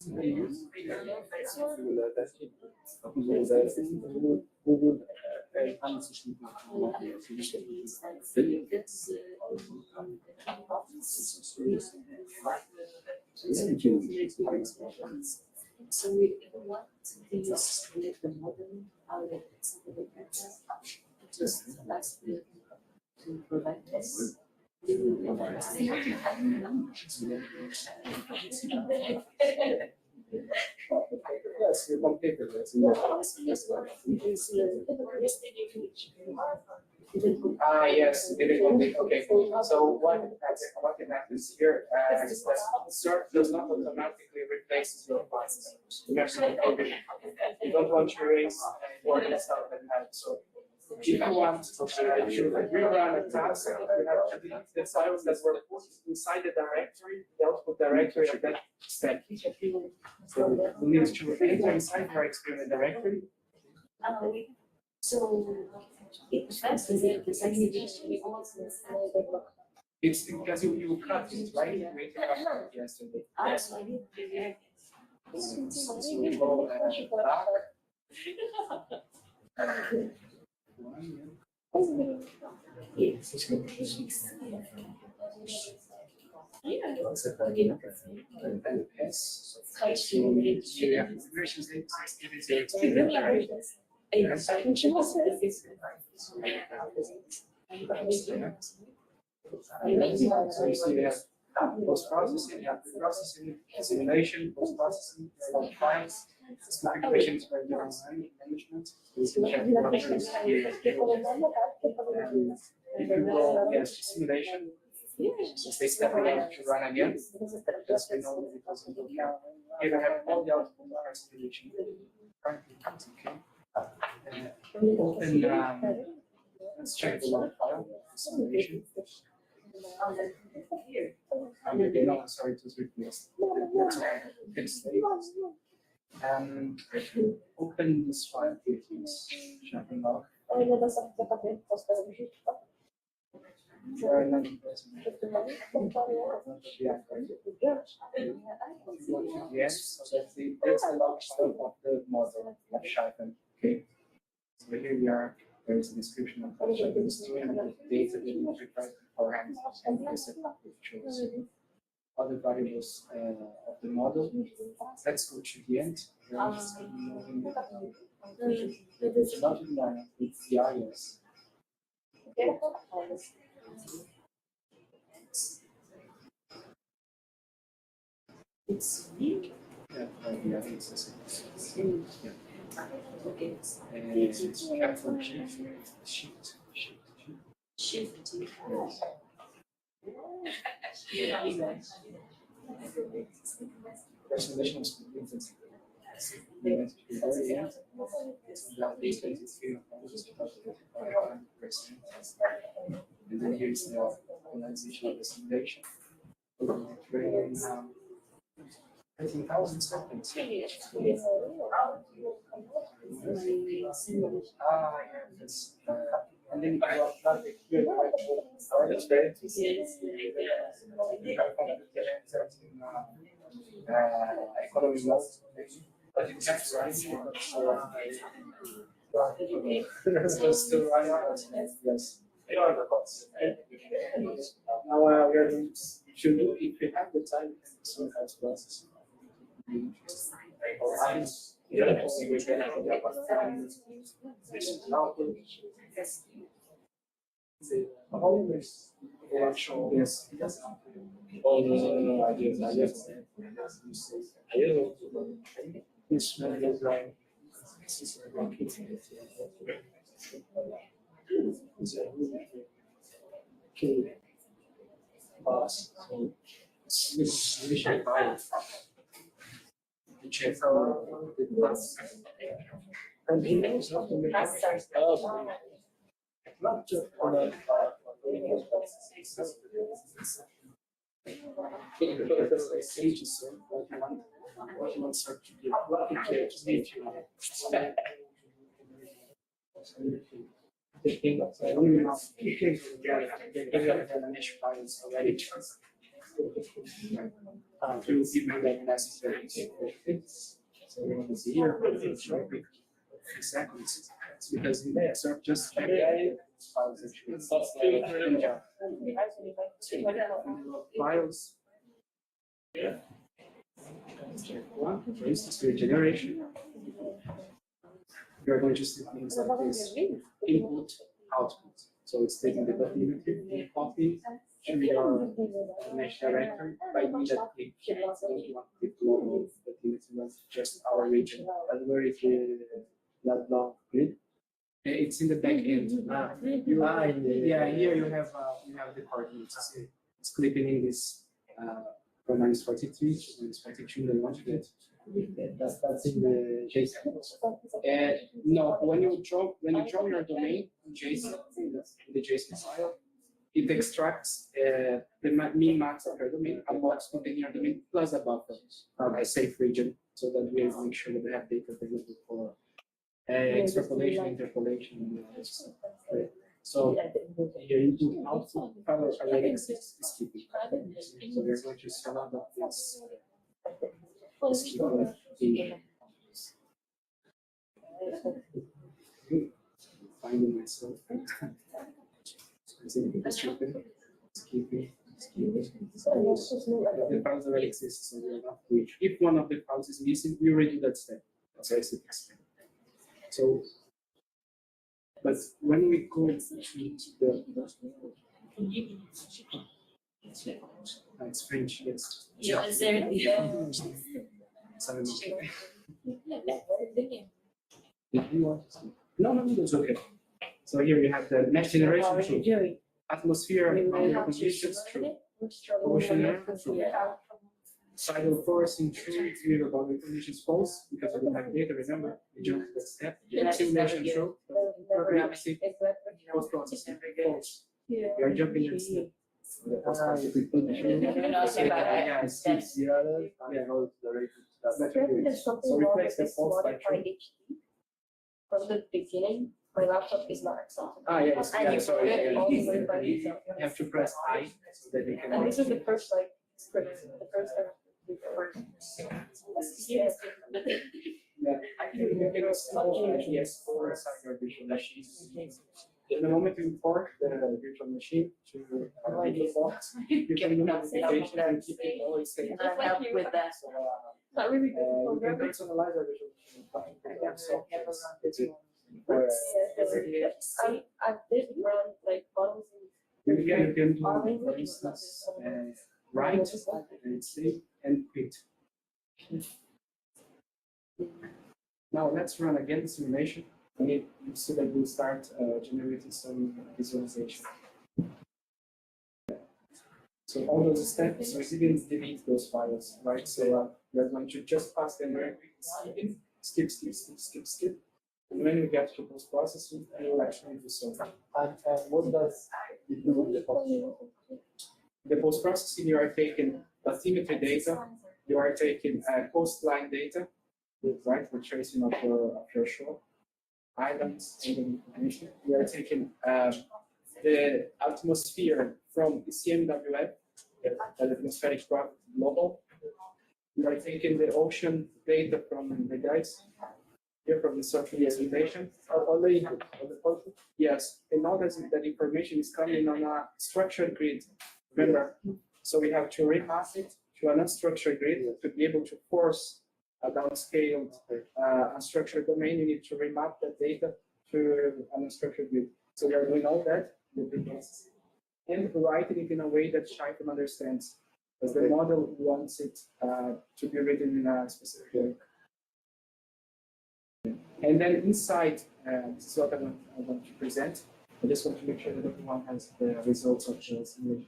So we want to use the model just last week to provide this. Yes, you complete it. Yes, it is complete. Okay. So what can happen here is that search does not automatically replace your files. You have to encode it. You don't want to erase word itself and have so. If you want to rerun a task, you have to delete the files that were put inside the directory, the output directory of that step. So you need to enter inside your experiment directory. So it has to be the segregation also. It's because you cut it, right? You made it up yesterday. Also, I need to react. So we go back. So you see we have post-processing, pre-processing, simulation, post-processing, files, configurations for design management. If you go, yes, simulation, they step again to run again. Just we know because we don't have, here we have all the output of our simulation. Currently, okay. Open, let's check the log file, simulation. No, sorry, it was replaced. It's open this file, please. Checking log. Yes, so that's the log file of the model of Sharpen. Okay. So here we are. There is a description of what Sharpen is doing and the data that we prepared beforehand and this shows other variables of the model. Let's go to the end. Not in line with the areas. It's me. Yeah, it's the same. Yeah. Okay. And it's careful shift. Shift. Presentation was completed. We went to the very end. So that data is here. And then here is the organization of the simulation. Training 13,000 seconds. Yes. And then you have it here. That's great. Economy mode. But it can't run. It's still running. Yes. Now we are going to do, if we have the time, some has classes. Yes. Okay. Boss. This vision by the chair for the class. And he knows how to make not just for the stages, what you want to do, what you need to the thing of the to give you that necessary information. So we want to see here, show quick few seconds. It's because in there, so just check files actually. Files. Check one, for instance, regeneration. You're going to see things like this: input, output. So it's taking the document, copy to your mesh directory by that click. You want to global document was just our region. And where is that long grid? It's in the back end. Yeah, here you have departments. It's clipping in this from minus 43 to minus 42 the longitude. That's in the JSON. No, when you draw your domain in JSON, in the JSON file, it extracts the min max of your domain, a box containing your domain plus a buffer, a safe region, so that we make sure that we have data available for extrapolation, interpolation, and all this stuff. Right? So your input output file already exists, is keeping. So we're going to sum up this. Finding myself. The files already exist, so we're not weak. If one of the files is missing, you redo that step. That's I see. So, but when we go to the it's French, yes. Yeah, is there Sorry, no, that's okay. So here you have the next generation through atmosphere, boundary conditions through ocean air, through tidal forcing through zero boundary conditions false because we don't have data. Remember, we jumped to that step. Simulation true, programmatic, post processing false. We are jumping in step. The post processing. Yeah, it's so replace the false by true. From the beginning, my laptop is not accepting. Yes, yeah, sorry. You You have to press I so that you can. And this is the first like script, the first Yeah, I think you can install PS4 inside your virtual machine. The moment you import the virtual machine to VirtualBox, you can do notifications and keep it always safe. And I help with that. So, Not really good you can programming. personalize your virtual machine. I did run like models You can do, for instance, write and save and quit. Now let's run again the simulation. So that we'll start generating some visualization. So all those steps, we didn't delete those files, right? So we're going to just pass them very quickly, skip. And when we get to post processing, we will actually do so. And what does it do with the processing? The post processing, you are taking bathymetry data, you are taking coastline data, right? For tracing of your shore, islands, and information. You are taking the atmosphere from ECMWF, the atmospheric global. You are taking the ocean data from the guys. Here from the surface presentation. On the input, on the output? Yes, and all that information is coming on a structured grid. Remember, so we have to remap it to an unstructured grid to be able to force a downscaled unstructured domain. You need to remap that data to an unstructured grid. So we are doing all that with the process and writing it in a way that Python understands, because the model wants it to be written in a specific way. And then inside, this is what I want to present. I just want to make sure that everyone has the results of the simulation.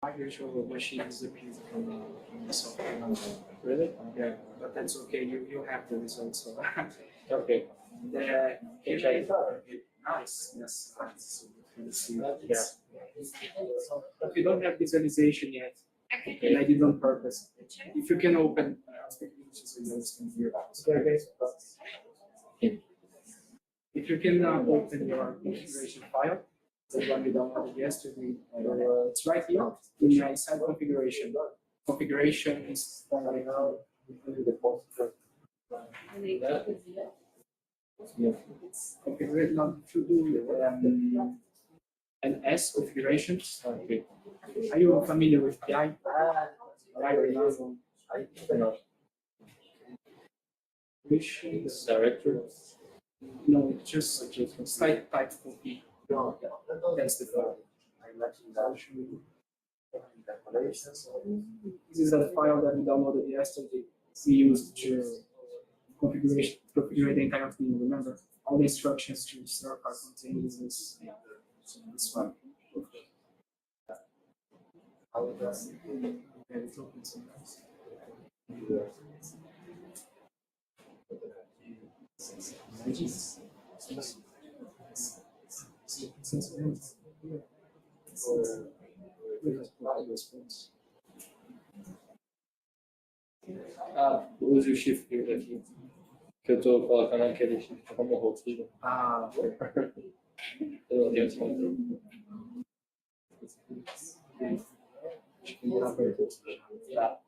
My virtual machine disappeared from the software. Really? Yeah, but that's okay. You have the results. So. Okay. The nice. Yes. Yeah. If you don't have visualization yet, and I did on purpose. If you can open, if you can open your configuration file, the one we downloaded yesterday. It's right here in my site configuration. Configuration is configured not to do an S configuration. Okay. Are you familiar with PI? Configurations. Director. No, it's just slight type of P. That's the file. This is a file that we downloaded yesterday. We used to configure the entire thing. Remember, all the instructions to start are contained in this file. Use o shift aqui. Que eu tô colocando aquele shift como rotina. Eu não tenho esse controle. Tá.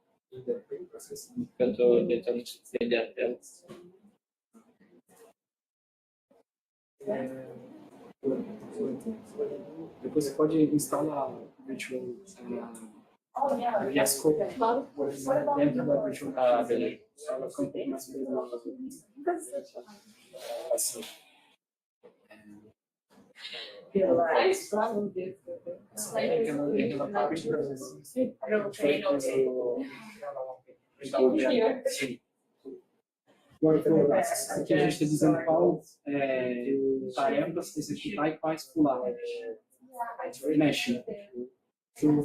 Eu tô tentando estender a tela. Depois você pode instalar Virtual VS Code dentro da Virtual. Beleza. Ela fica um pouco mais pesada. Assim. Aqui a gente está dizendo qual tarefas executar e quais pular. Mesh. Time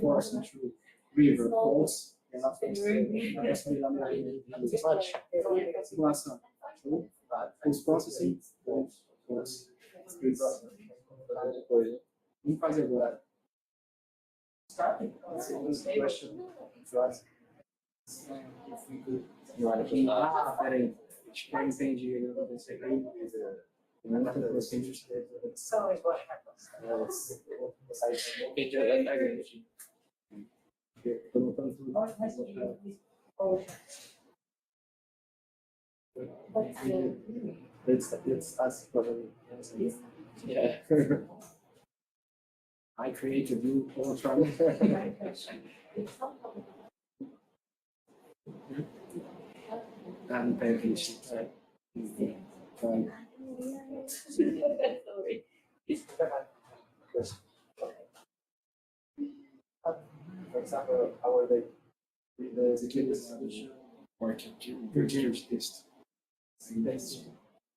force into river falls. Simulação. Os processing. Vamos fazer agora. Peraí. Acho que eu entendi o que aconteceu aí. Let's ask for Yeah. I created new Ultron. And package. Sorry. For example, our the executive solution working to reduce this.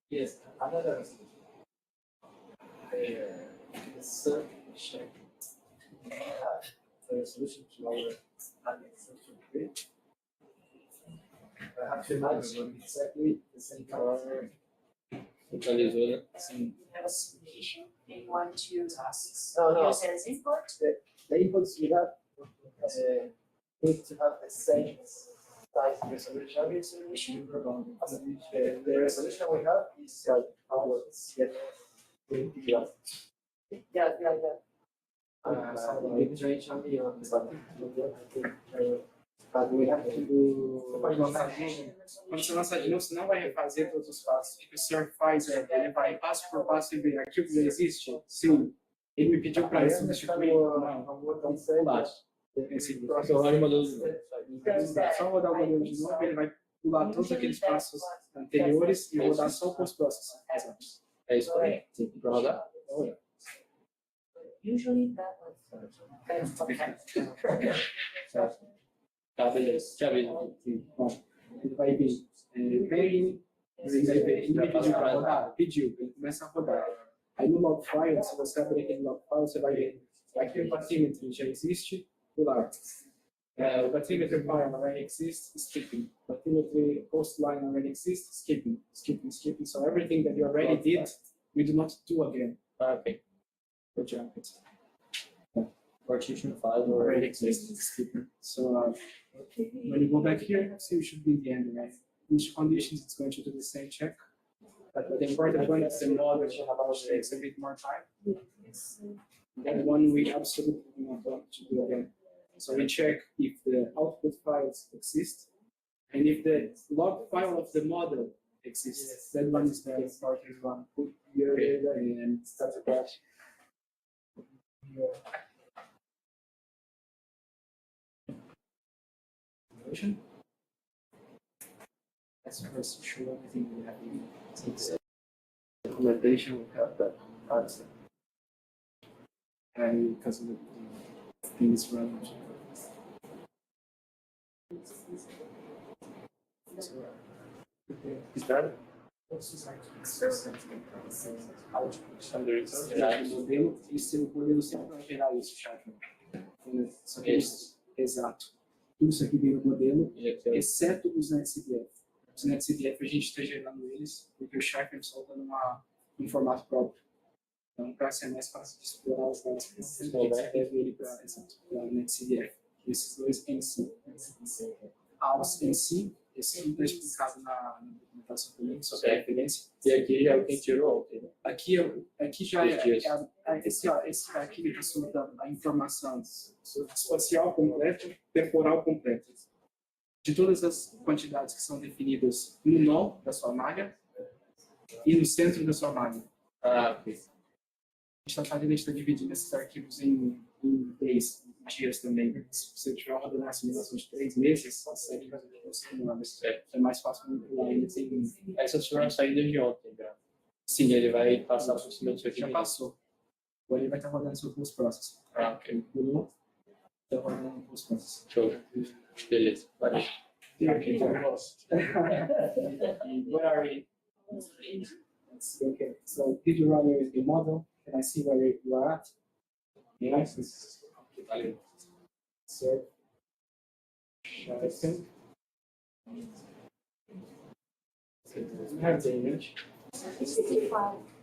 Yes, another check the solution to our unacceptable. I have to imagine exactly the same color. Atualizou, né? Have a solution, they want to Tasks. use as input. The inputs we have need to have the same size resolution. The resolution we have is our But we have to do. Você pode lançar de novo? Quando você lançar de novo, você não vai refazer todos os passos. O que o senhor faz ele vai passo por passo e ver aquilo que já existe? Sim. Ele me pediu para isso substituir. Não, embaixo. Esse Só vai modelo de novo. só rodar o modelo de novo, ele vai pular todos aqueles passos anteriores e rodar só com os próximos. É isso aí. Tem que rodar? Usually that was. Tá, beleza. Te aviso. Bom, ele vai vir pending, ele vai ver, ele me pediu para rodar, pediu, ele começa a rodar. Aí no log file, se você abrir aquele log file, você vai ver aqui o bathymetry já existe, pular. O bathymetry file already exists, skipping. Bathymetry coastline already exists, skipping, skipping, skipping. So everything that you already did, we do not do again. Ok. For example. Partition file Already exists, skipping. So when you go back here, see, you should be in the end, right? Which conditions it's going to do the same check. But the important one is the model takes a bit more time. Yes. That one we absolutely do not want to do again. So we check if the output files exist and if the log file of the model exists. That one is the important one. Put here and start to crash. Let's first show everything we have in documentation. We have that answer. And because of the things run. Is that O modelo, o modelo sempre vai gerar isso, Chakra. Só que exato. Tudo isso aqui vem no modelo, exceto os NetCDF. Os NetCDF a gente está gerando eles, porque o Chakra solta em formato próprio. Então, para ser mais fácil de explorar os dados, a gente deve ele para NetCDF. Esses dois em si. Aos em si, esse está explicado na documentação também, só para referência. E aqui já é o que tirou ontem, né? Aqui já esse aqui ele está soltando a informação espacial completa, temporal completa. De todas as quantidades que são definidas no nó da sua malha e no centro da sua malha. Ok. A gente está dividindo esses arquivos em 3 dias também. Se você tiver uma rodando simulação de 3 meses, consegue fazer as semanas. É mais fácil manipular ele. Essas foram saídas de ontem, já. Sim, ele vai passar por cima do seu time. Já passou. Agora ele vai estar rodando sobre os processos. Ok. Está rodando os processos. Show. Beleza. Valeu. Okay. Where are we? Okay. So did you run the model? Can I see where you are at? Yes. Valeu. So, second. We have the image.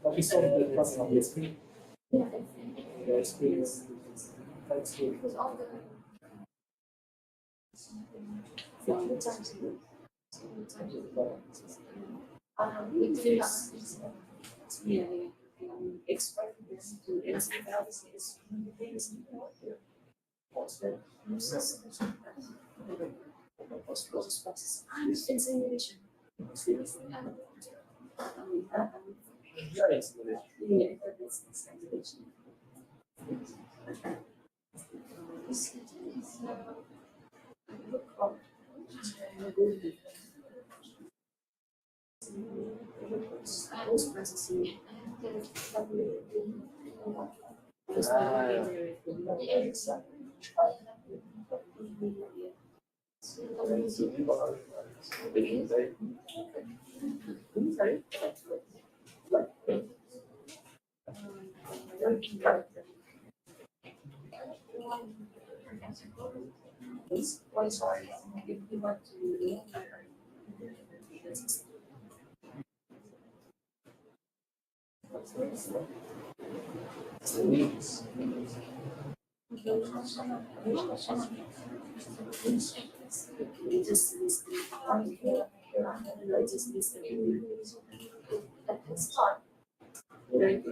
But we saw the problem on the screen. The screen is that's good.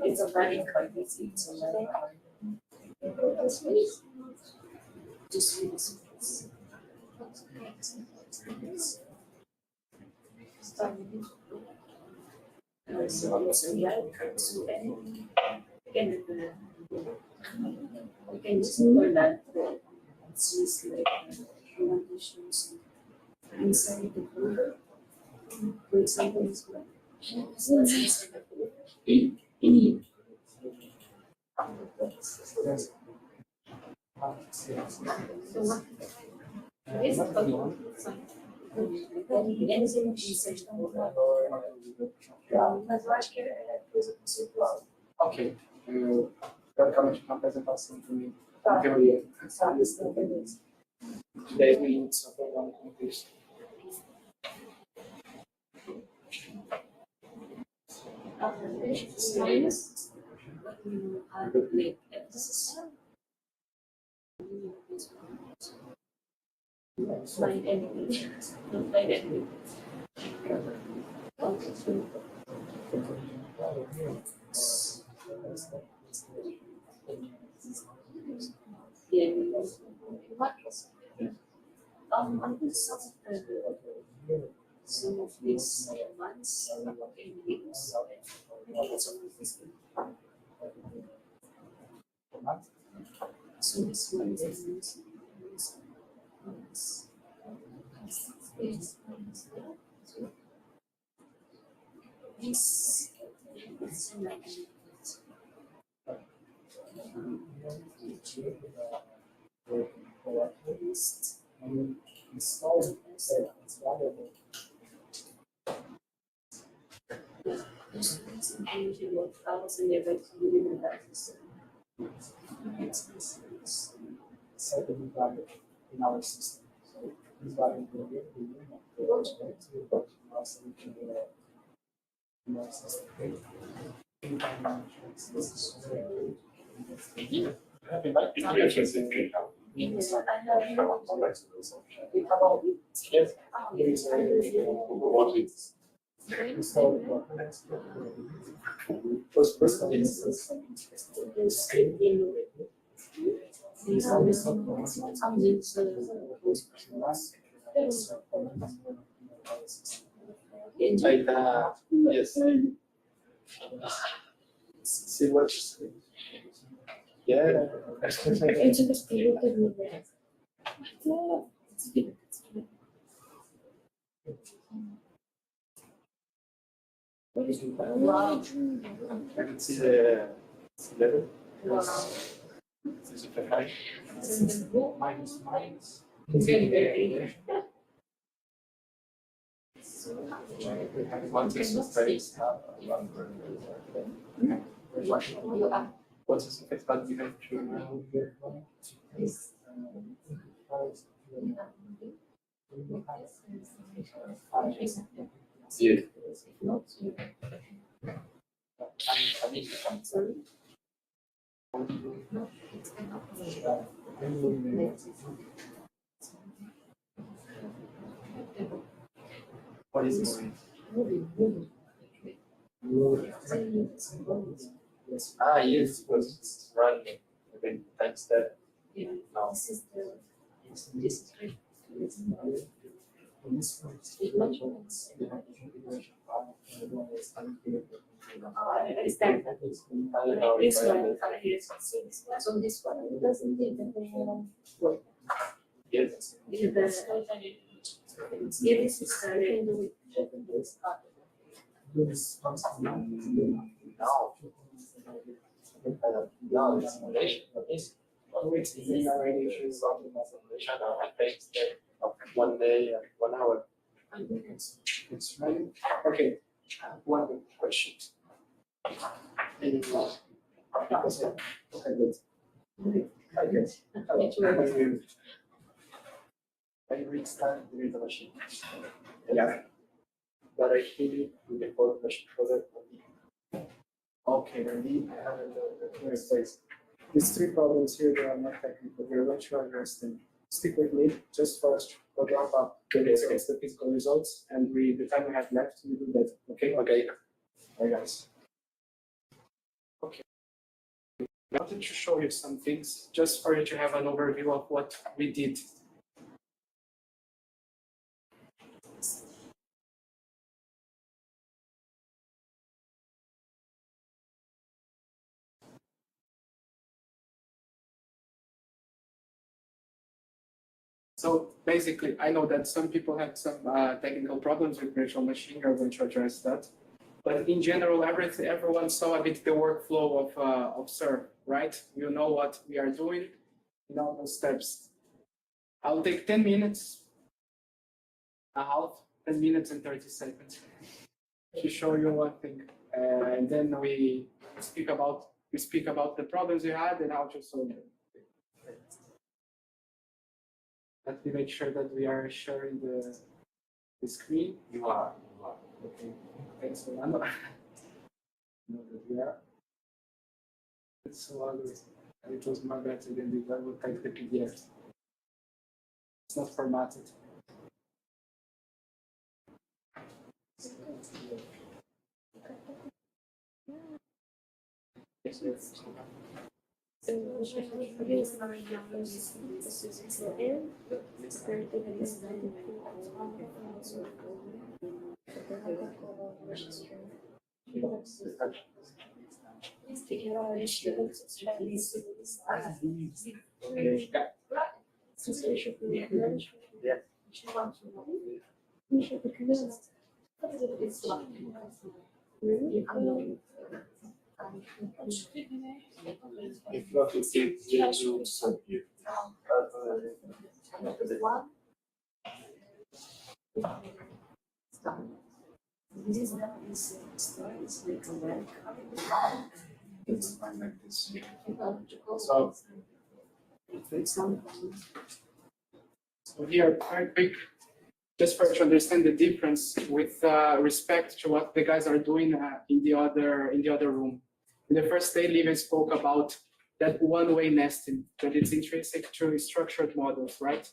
It's a very crazy. Just read this. We can just learn that. It's just like conditions inside the folder. For example, it's like mas eu acho que é coisa conceitual. Ok. Praticamente uma apresentação também. Em teoria. Sabe, isso beleza. 10 minutos só para dar um contexto. Science, like emphasis. Find anything. Don't find anything. Yeah. I was some of these months in weeks. So this one is this I was never doing that. In our system. So this value will be Yes. See what you say. Yeah. It's just beautiful. Wow. I can see the letter. Wow. This is a high. Minus. Very, very. What is the space? What you are. What is the space that you have to This. see it? Sorry. What is it? Moving. Ah, yes, because it's running. Okay, thanks that. Yeah. No. This is the. This is great. I understand. I don't know This if I one, so this one it doesn't need the. Yes. Yeah, this is No. No, it's simulation. It's always in our radiation something as simulation or it takes of 1 day and 1 hour. It's right. Okay. One question. I restart the machine. Yeah. But I feel before the machine product. Okay, ready? I have the place. These three problems here, they are not technical. We're going to address them. Stick with me just first. We'll wrap up the results, the physical results, and the time we have left, we do that. Okay? Okay. All right, guys. Okay. I wanted to show you some things just for you to have an overview of what we did. So basically, I know that some people have some technical problems with virtual machine. We're going to address that. But in general, everyone saw a bit the workflow of SERV, right? You know what we are doing in all those steps. I'll take 10 minutes, a half, 10 minutes and 30 seconds to show you one thing. And then we speak about the problems you had and how to solve them. Let me make sure that we are sharing the screen. You are. Okay, thanks, Orlando. Know that we are. It's so ugly. It was more better than the I will take the PDF. It's not formatted. If not, it's you submit. This is not is stories like a work. It's fine like this. So, for example, So here, very quick, just for you to understand the difference with respect to what the guys are doing in the other room. In the first day, Liven spoke about that one-way nesting, that it's intrinsic to structured models, right?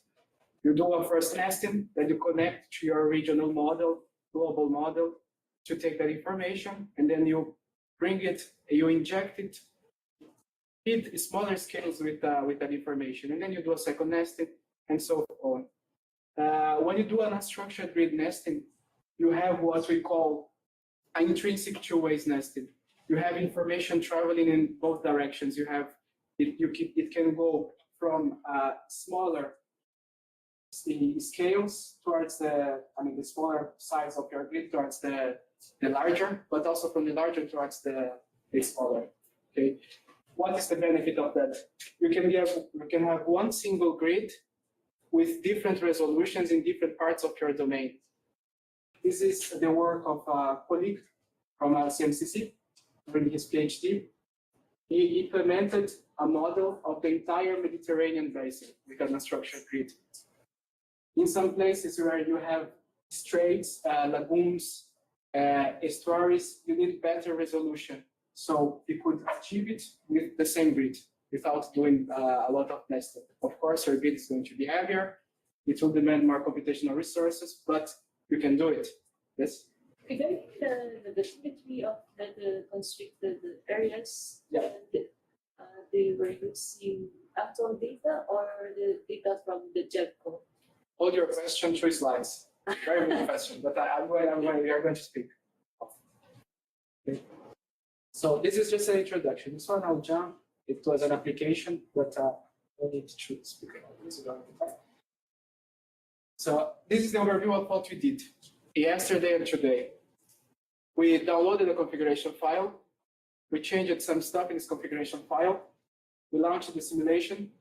You do a first nesting, then you connect to your regional model, global model, to take that information, and then you bring it, you inject it, feed smaller scales with that information, and then you do a second nesting, and so on. When you do an unstructured grid nesting, you have what we call an intrinsic two-ways nesting. You have information traveling in both directions. You have it can go from smaller scales towards the smaller size of your grid towards the larger, but also from the larger towards the smaller. Okay, what is the benefit of that? You can have one single grid with different resolutions in different parts of your domain. This is the work of a colleague from CMCC during his PhD. He implemented a model of the entire Mediterranean basin with an unstructured grid. In some places where you have straits, lagoons, estuaries, you need better resolution. So you could achieve it with the same grid without doing a lot of nesting. Of course, your grid is going to be heavier. It will demand more computational resources, but you can do it. Yes? regarding the symmetry of the constricted areas, Yeah. they were using actual data or the data from the JEVCO? Hold your question, 3 slides. Very good question, but we are going to speak. Okay. So this is just an introduction. This one I'll jump. It was an application, but I need to speak about this. So this is the overview of what we did yesterday and today. We downloaded a configuration file. We changed some stuff in this configuration file. We launched the simulation.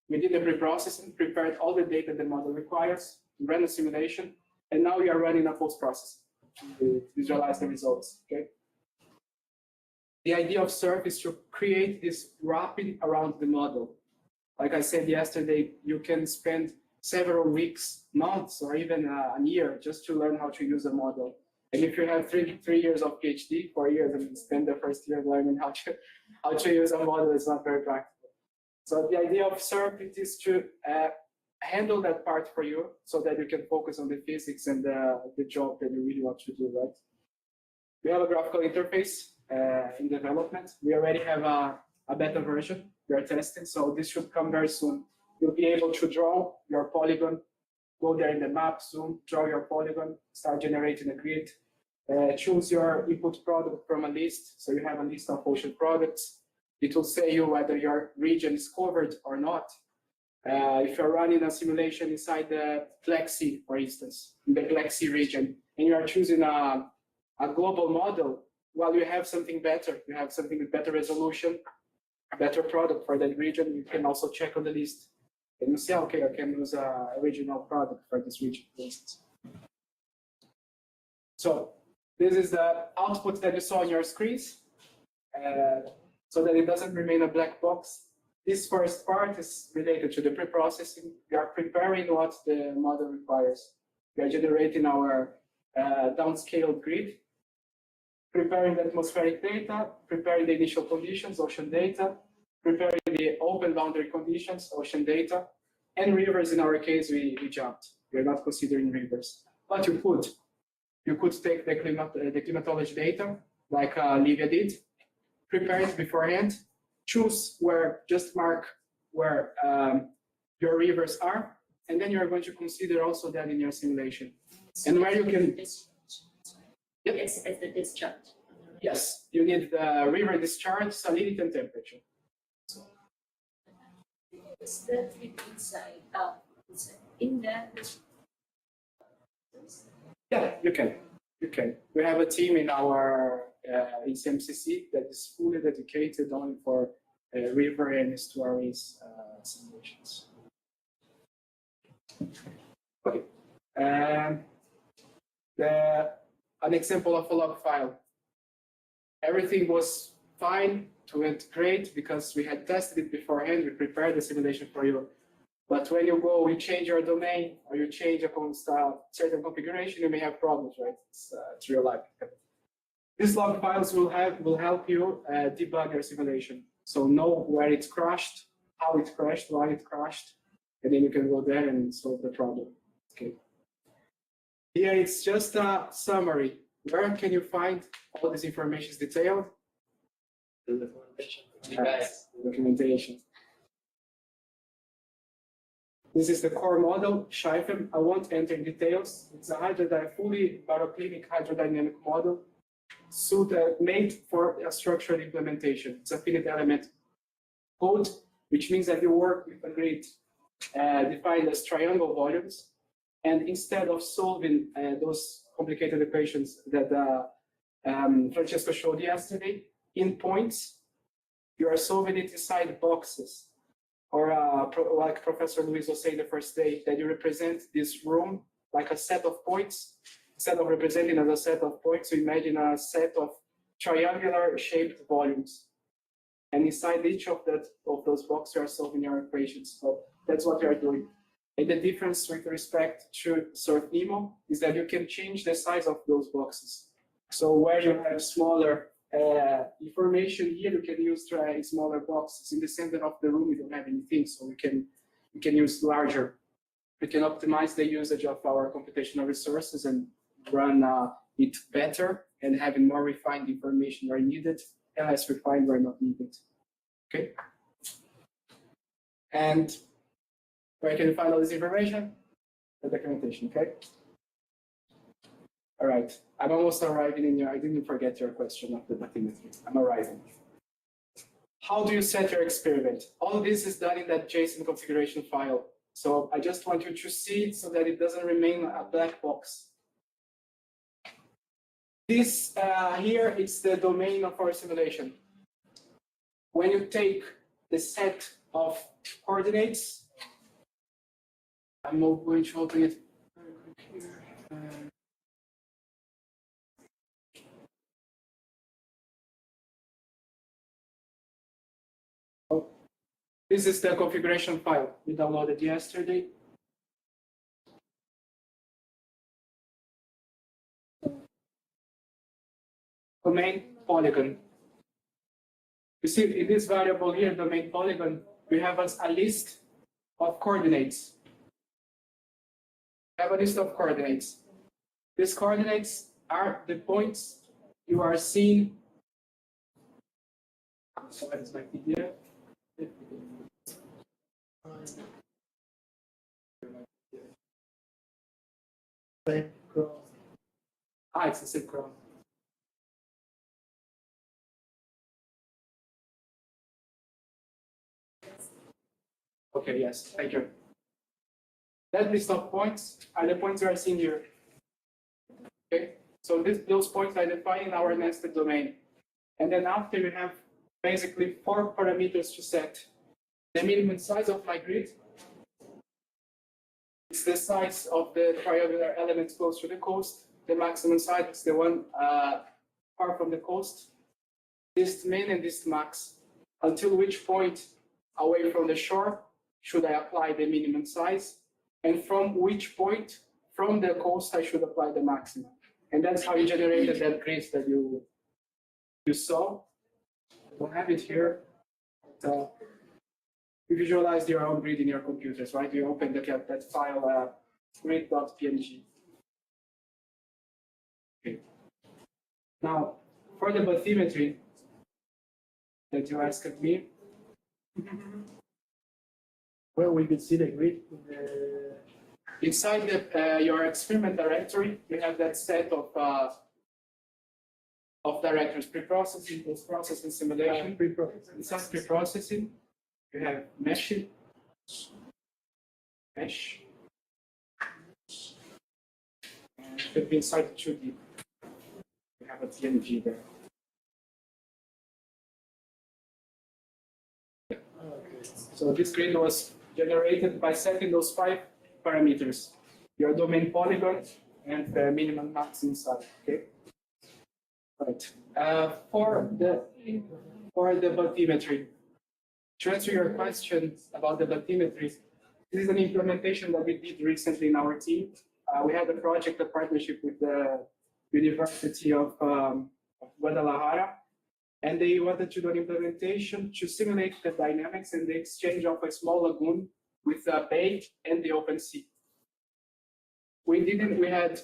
We did the pre-processing, prepared all the data the model requires, ran the simulation, and now we are running a post-processing to visualize the results. Okay. The idea of SURF is to create this wrapping around the model. Like I said yesterday, you can spend several weeks, months, or even a year just to learn how to use a model. And if you have three years of PhD, 4 years, and spend the first year learning how to use a model, it's not very practical. So the idea of SURF is to handle that part for you so that you can focus on the physics and the job that you really want to do, right? We have a graphical interface in development. We already have a beta version we are testing, so this should come very soon. You'll be able to draw your polygon, go there in the map, zoom, draw your polygon, start generating a grid, choose your input product from a list. So you have a list of ocean products. It will say you whether your region is covered or not. If you're running a simulation inside the Black Sea, for instance, in the Black Sea region, and you are choosing a global model, well, you have something better. You have something with better resolution, a better product for that region. You can also check on the list. And you say, okay, I can use a regional product for this region, for instance. So this is the output that you saw on your screens, so that it doesn't remain a black box. This first part is related to the pre-processing. We are preparing what the model requires. We are generating our downscaled grid, preparing the atmospheric data, preparing the initial conditions, ocean data, preparing the open boundary conditions, ocean data, and rivers. In our case, we jumped. We're not considering rivers, but you could. You could take the climatology data, like Livia did, prepare it beforehand. Choose just mark where your rivers are, and then you are going to consider also that in your simulation. And where you can, yep. Yes, as the discharge. Yes, you need the river discharge, salinity, and temperature. Is the trip inside, in the. Yeah, you can. You can. We have a team in our in CMCC that is fully dedicated only for river and estuaries simulations. Okay. An example of a log file. Everything was fine, it went great because we had tested it beforehand, we prepared the simulation for you. But when you go, you change your domain or you change a certain configuration, you may have problems, right? It's real life. These log files will help you debug your simulation. So know where it crashed, how it crashed, why it crashed, and then you can go there and solve the problem. Okay. Here it's just a summary. Where can you find all this information is detailed? The documentation. Guys. Documentation. This is the core model, Scheifem. I won't enter in details. It's a fully baroclinic hydrodynamic model made for a structured implementation. It's a finite element code, which means that you work with a grid defined as triangle volumes. And instead of solving those complicated equations that Francesco showed yesterday in points, you are solving it inside boxes. Or like Professor Luis was saying the first day, that you represent this room like a set of points. Instead of representing as a set of points, you imagine a set of triangular shaped volumes. And inside each of those boxes, you are solving your equations. So that's what you are doing. And the difference with respect to Surf Nemo is that you can change the size of those boxes. So where you have smaller information here, you can use smaller boxes. In the center of the room, you don't have anything, so we can use larger. We can optimize the usage of our computational resources and run it better and having more refined information where needed and less refined where not needed. Okay. And where can you find all this information? The documentation, okay? All right, I'm almost arriving in your, I didn't forget your question of the bathymetry. I'm arriving. How do you set your experiment? All this is done in that JSON configuration file. So I just want you to see it so that it doesn't remain a black box. This here, it's the domain of our simulation. When you take the set of coordinates, I'm going to open it very quick here. This is the configuration file we downloaded yesterday. Domain polygon. You see, in this variable here, domain polygon, we have a list of coordinates. We have a list of coordinates. These coordinates are the points you are seeing. So that is my PDF. It's the same chrome. Okay, yes, thank you. That list of points are the points you are seeing here. Okay, so those points are defining our nested domain. And then after you have basically 4 parameters to set. The minimum size of my grid. It's the size of the triangular elements close to the coast. The maximum size is the one far from the coast. This min and this max. Until which point away from the shore should I apply the minimum size? And from which point from the coast I should apply the maximum? And that's how you generated that grid that you saw. I don't have it here. But, you visualized your own grid in your computers, right? You open that file, grid.png. Okay. Now, for the bathymetry, that you asked me. Where we could see the grid in the Inside your experiment directory, you have that set of directories: pre-processing, post-processing, simulation. pre-process. Inside pre-processing, you have mesh, and it could be inside 2D. You have a PNG there. Okay. So this grid was generated by setting those 5 parameters: your domain polygon and the minimum max inside. Okay. Right. For the bathymetry, to answer your question about the bathymetry, this is an implementation that we did recently in our team. We had a project, a partnership with the University of Guadalajara, and they wanted to do an implementation to simulate the dynamics and the exchange of a small lagoon with a bay and the open sea. We had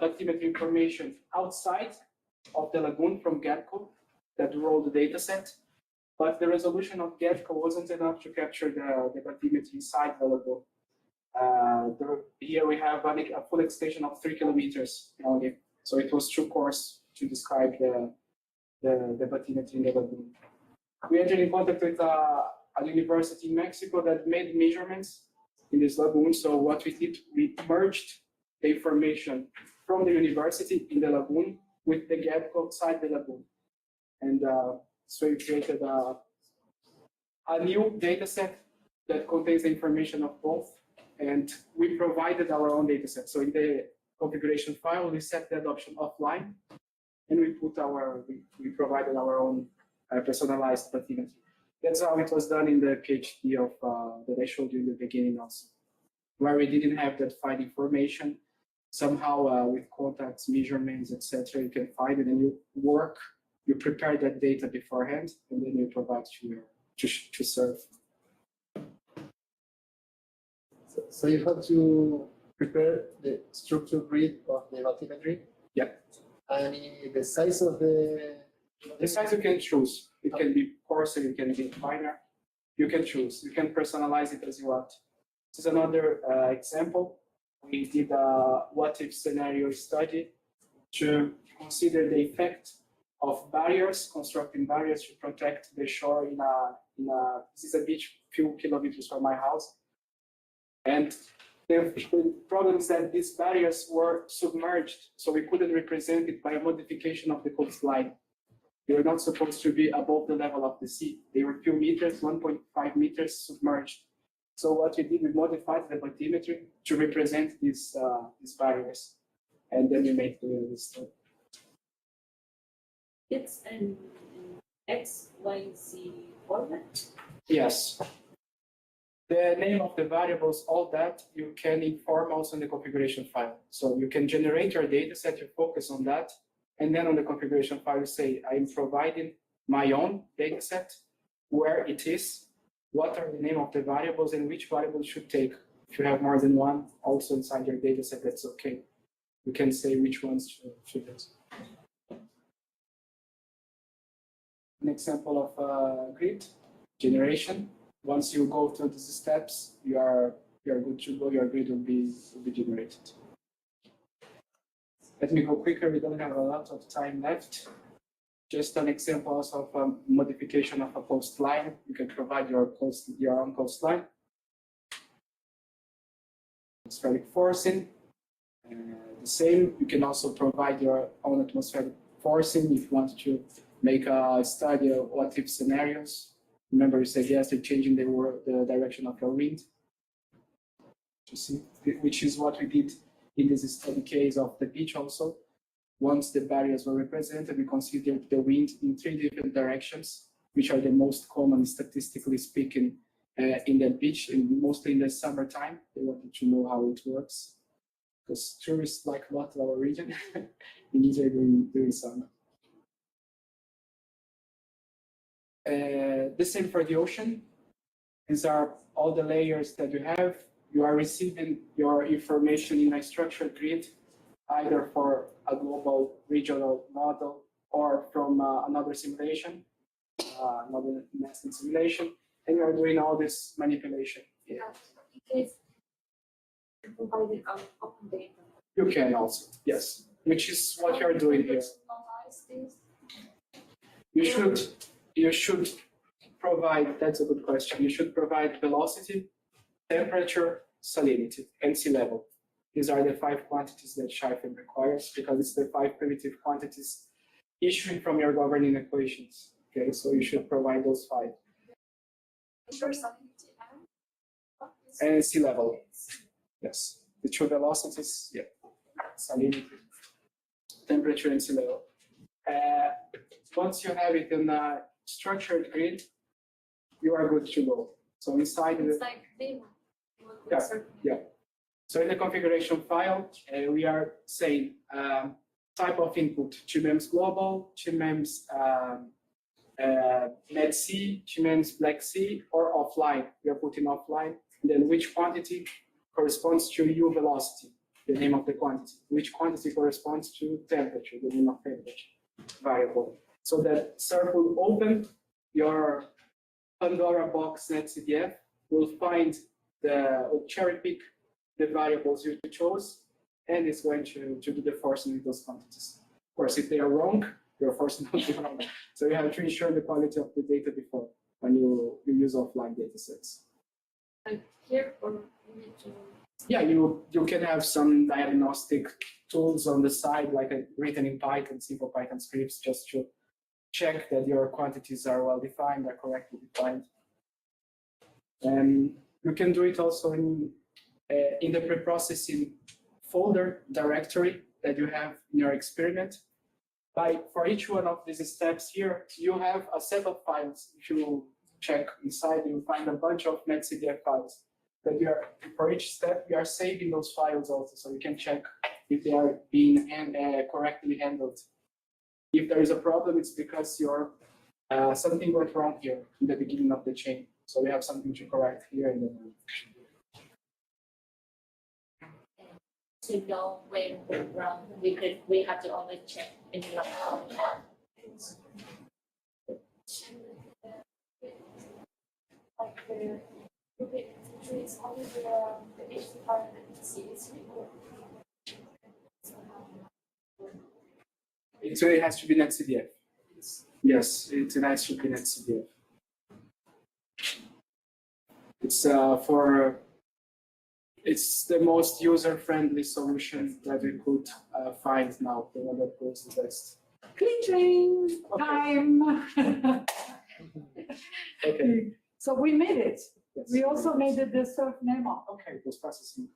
bathymetry information outside of the lagoon from GETCO that rolled the data set, but the resolution of GETCO wasn't enough to capture the bathymetry inside the lagoon. Here we have a full extension of 3 kilometers only, so it was too coarse to describe the bathymetry in the lagoon. We entered in contact with a university in Mexico that made measurements in this lagoon. So what we did, we merged the information from the university in the lagoon with the gap outside the lagoon. And so we created a new data set that contains the information of both. And we provided our own data set. So in the configuration file, we set that option offline, and we provided our own personalized bathymetry. That's how it was done in the PhD that I showed you in the beginning also, where we didn't have that fine information. Somehow with contacts, measurements, etc., you can find it, and you prepare that data beforehand, and then you provide to serve. So you have to prepare the structure grid of the bathymetry. Yeah. And the size of the size you can choose. It can be coarser, it can be finer. You can choose. You can personalize it as you want. This is another example. We did a what-if scenario study to consider the effect of barriers, constructing barriers to protect the shore this is a beach a few kilometers from my house. And the problem is that these barriers were submerged, so we couldn't represent it by a modification of the coastline. They were not supposed to be above the level of the sea. They were a few meters, 1.5 meters submerged. So what we did, we modified the bathymetry to represent these barriers, and then we made the story. It's an XYZ format? Yes. The name of the variables, all that, you can inform also in the configuration file. So you can generate your data set, you focus on that, and then on the configuration file, you say, I'm providing my own data set, where it is, what are the name of the variables, and which variables should take. If you have more than one, also inside your data set, that's okay. You can say which ones should use. An example of grid generation. Once you go through these steps, you are good to go. Your grid will be generated. Let me go quicker. We don't have a lot of time left. Just an example also of a modification of a coastline. You can provide your own coastline. Atmospheric forcing. The same. You can also provide your own atmospheric forcing if you want to make a study of what-if scenarios. Remember, you said yes, they're changing the direction of your wind. To see, which is what we did in this study case of the beach also. Once the barriers were represented, we considered the wind in 3 different directions, which are the most common, statistically speaking, in the beach, and mostly in the summertime. They wanted to know how it works, because tourists like a lot our region, in Israel during summer. The same for the ocean. These are all the layers that you have. You are receiving your information in a structured grid, either for a global regional model or from another simulation. another nesting simulation, and you are doing all this manipulation. In case you provided open data. You can also, yes, which is what you are doing here. Normalize this. You should provide, that's a good question, you should provide velocity, temperature, salinity, and sea level. These are the 5 quantities that Scheifen requires because it's the 5 primitive quantities issuing from your governing equations. Okay, so you should provide those 5. And sea level, yes. The two velocities, yeah. Salinity, temperature, and sea level. Once you have it in a structured grid, you are good to go. So inside It's the, like data. yeah. So in the configuration file, we are saying type of input, 2 mems global, 2 mems Med Sea, 2 mems Black Sea, or offline. We are putting offline. And then which quantity corresponds to U velocity, the name of the quantity. Which quantity corresponds to temperature, the name of temperature variable. So that circle open, your Pandora box netcdf will find will cherry pick the variables you chose, and it's going to do the forcing with those quantities. Of course, if they are wrong, you're forced not to wrong. So you have to ensure the quality of the data before when you use offline data sets. Like here, or you need to. Yeah, you can have some diagnostic tools on the side, like written in Python, simple Python scripts, just to check that your quantities are well defined, are correctly defined. And you can do it also in the preprocessing folder directory that you have in your experiment. For each one of these steps here, you have a set of files. If you check inside, you find a bunch of netcdf files that for each step, you are saving those files also, so you can check if they are being correctly handled. If there is a problem, it's because something went wrong here in the beginning of the chain. So we have something to correct here in the To know when we're wrong, we have to always check in the log. Like it's only the HT file that sees It really has to be netcdf. Yes, it has to be netcdf. It's the most user-friendly solution that we could find now, the one that goes the best. Cleaning time. Okay. So we made it. Yes. We also made it the surf memo. Okay, those processing.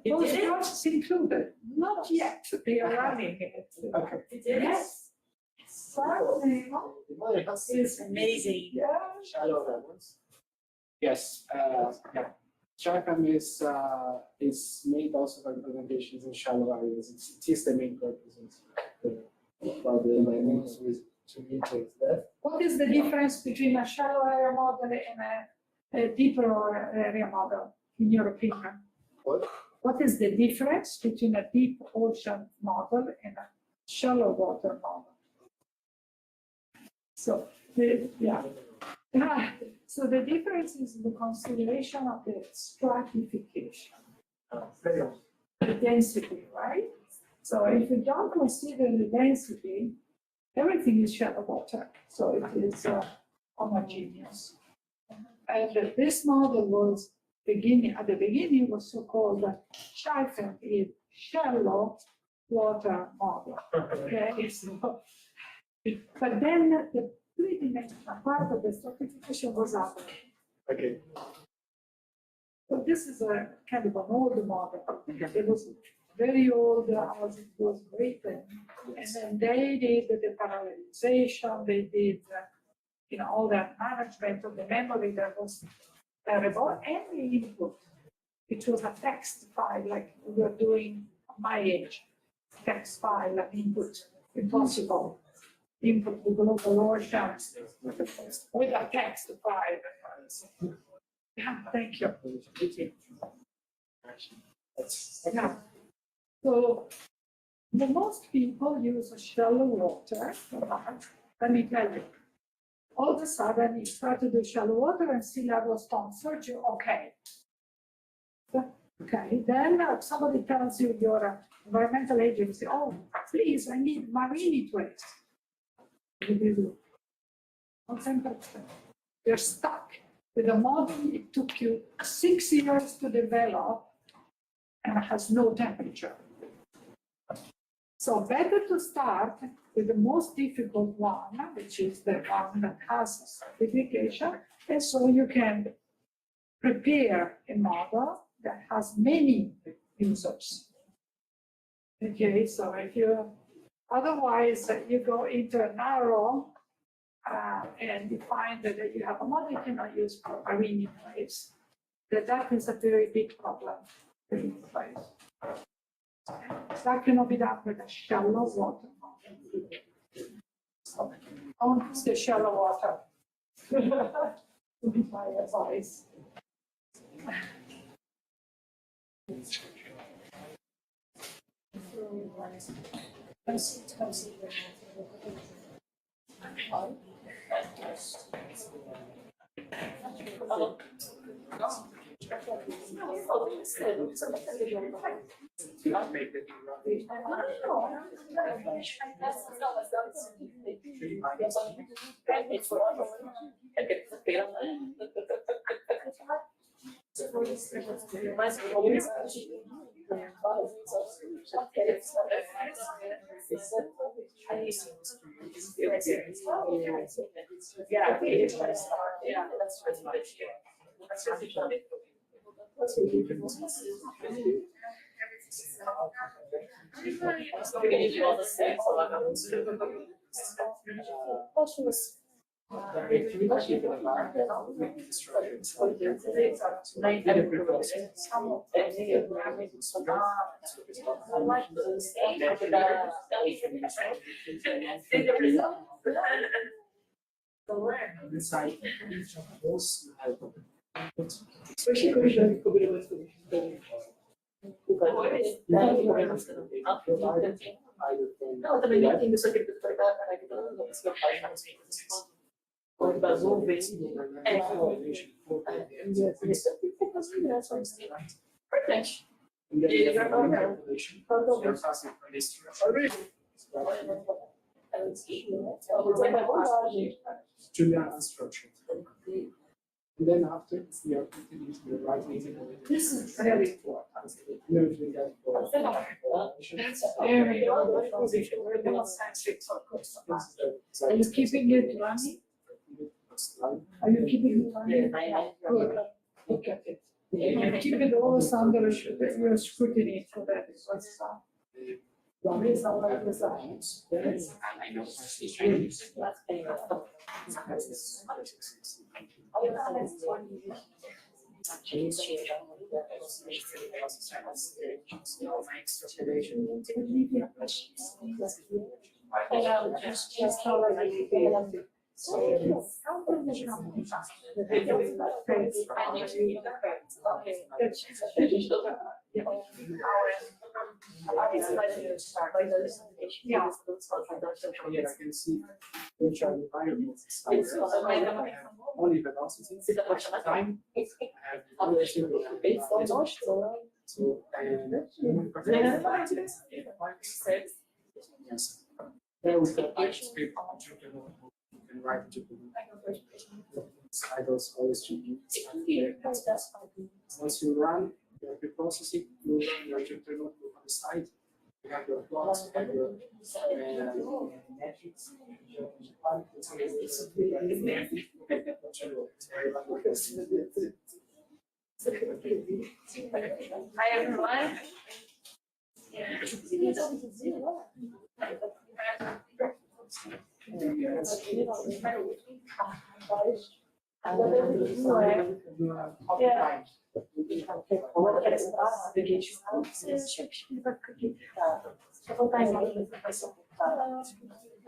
Those processes included. Not yet. They are running it. Okay. Yes. Surf memo It's is amazing. Yeah. shallow levels. Yes. Yeah. Scheifen is made also for implementations in shallow areas. It is the main purpose. But the levels with 2 meters left. What is the difference between a shallow area model and a deeper area model, in your opinion? What? What is the difference between a deep ocean model and a shallow water model? So, so the difference is the consideration of the stratification, the density, right? So if you don't consider the density, everything is shallow water. So it is homogeneous. And this model was at the beginning was so-called Scheifen is shallow water model. Okay, so, but then the three-dimensional part of the stratification was added. Okay. So this is a kind of an old model. It was very old as it was written. And then they did the parallelization, they did all that management of the memory that was terrible, and the input, which was a text file like we were doing at my age. Text file and input, impossible. Input the global oceans with a text file. Yeah, thank you. Yeah. So the most people use shallow water. Let me tell you, all of a sudden you start to do shallow water and sea level storm surge, okay. Okay, then somebody tells you, your environmental agency, oh, please, I need marine trace. What do you do? You're stuck with a model it took you 6 years to develop and has no temperature. So better to start with the most difficult one, which is the one that has certification, and so you can prepare a model that has many users. Okay, so if you, otherwise you go into a narrow and you find that you have a model you cannot use for marine waves, that is a very big problem in place. That cannot be done with a shallow water model. Don't use the shallow water. Would be my advice. Inside each of those, you have Não, também não entendo isso aqui do trabalho, né? Que todo mundo se faz. Ou das nuvens. Isso aqui tem as migrações. Importante. And then you have a calculation. You're passing from this to the unstructured. And then after, we are putting into the right meeting. This is very important. We're doing that for. Very Are you keeping it running? Are you keeping it running? Good. Look at it. And keep it always under your scrutiny so that it was Yeah. Here I can see which are the variables. Only velocity, time, I have the duration, so, yes. There we can write script on Jupyter Notebook. You can write in Jupyter Notebook. I was always changing. Once you run your preprocessing, you run your Jupyter Notebook on the side. You have your plots, you have your metrics. Hi, everyone.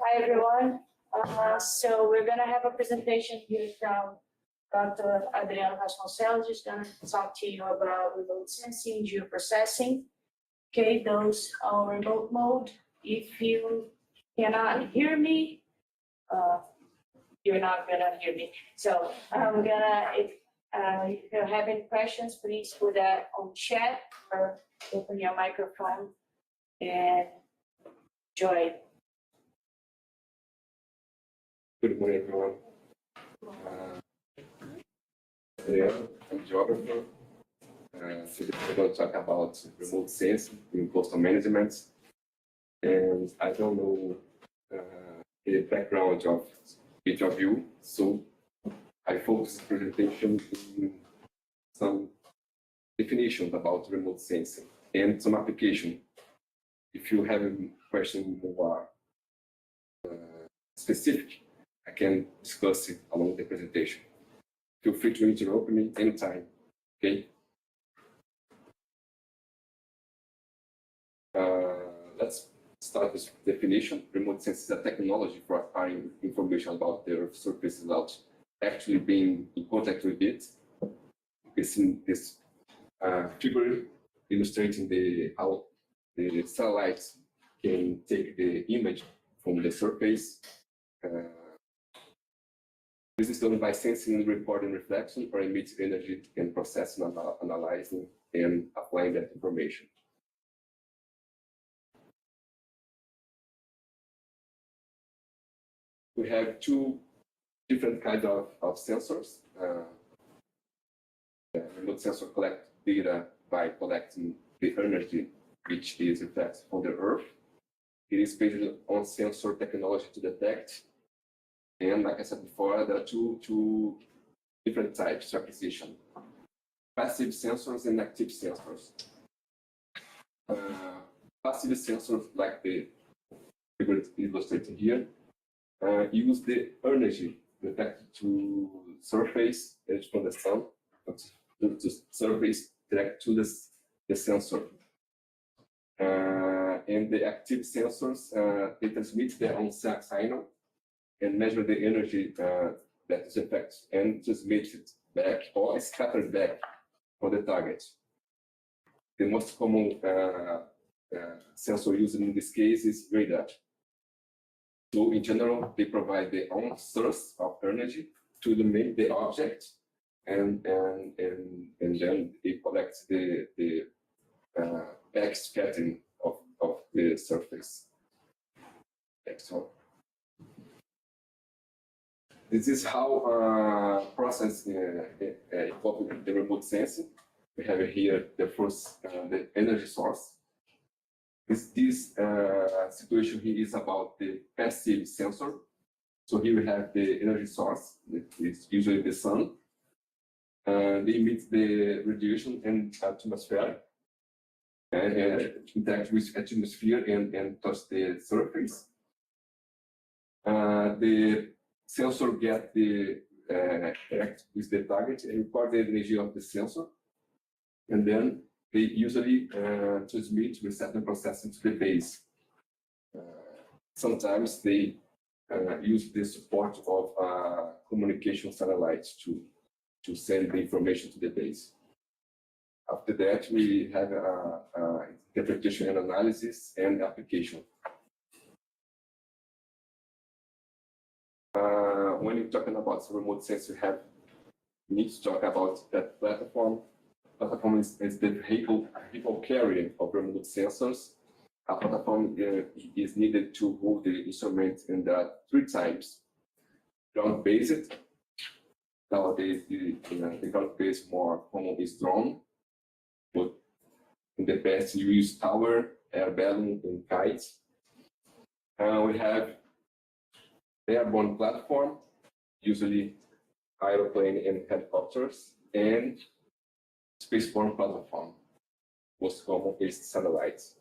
Hi, everyone. So we're gonna have a presentation here from Dr. Adriano Vasconcelos, who's gonna talk to you about remote sensing, geoprocessing. Okay, those on remote mode, if you cannot hear me, you're not gonna hear me. So I'm gonna, if you have any questions, please put that on chat or open your microphone and enjoy. Good morning, everyone. Yeah, I'm a geographer. Today we're going to talk about remote sensing in coastal management. And I don't know the background of each of you, so I focus the presentation in some definitions about remote sensing and some application. If you have a question more specific, I can discuss it along the presentation. Feel free to interrupt me anytime, okay? Let's start this definition. Remote sensing is a technology for acquiring information about the Earth's surface without actually being in contact with it. You can see this figure illustrating how the satellites can take the image from the surface. This is done by sensing, recording reflection, or emits energy and processing, analyzing, and applying that information. We have two different kinds of sensors. The remote sensor collects data by collecting the energy which is reflected from the Earth. It is based on sensor technology to detect. And like I said before, there are two different types of acquisition: passive sensors and active sensors. Passive sensors, like the figure illustrated here, use the energy detected to surface energy from the sun, to surface direct to the sensor. And the active sensors, they transmit their own signal and measure the energy that is affected and transmit it back or scattered back on the target. The most common sensor used in this case is radar. So in general, they provide their own source of energy to the object, and then they collect the back scattering of the surface. So this is how process the remote sensing. We have here the first the energy source. This situation here is about the passive sensor. So here we have the energy source. It's usually the sun. They emit the radiation and atmosphere, and interact with atmosphere and touch the surface. The sensor get the interact with the target and record the energy of the sensor, and then they usually transmit, reset, and processing to the base. Sometimes they use the support of communication satellites to send the information to the base. After that, we have interpretation and analysis and application. When you're talking about remote sensing, we need to talk about that platform. Platform is the vehicle carrier of remote sensors. A platform is needed to hold the instrument, and there are three types: ground-based. Nowadays, the ground-based more common is drone, but in the past you use tower, air balloon, and kites. We have airborne platform, usually aeroplane and helicopters, and spaceborne platform. Most common is satellites.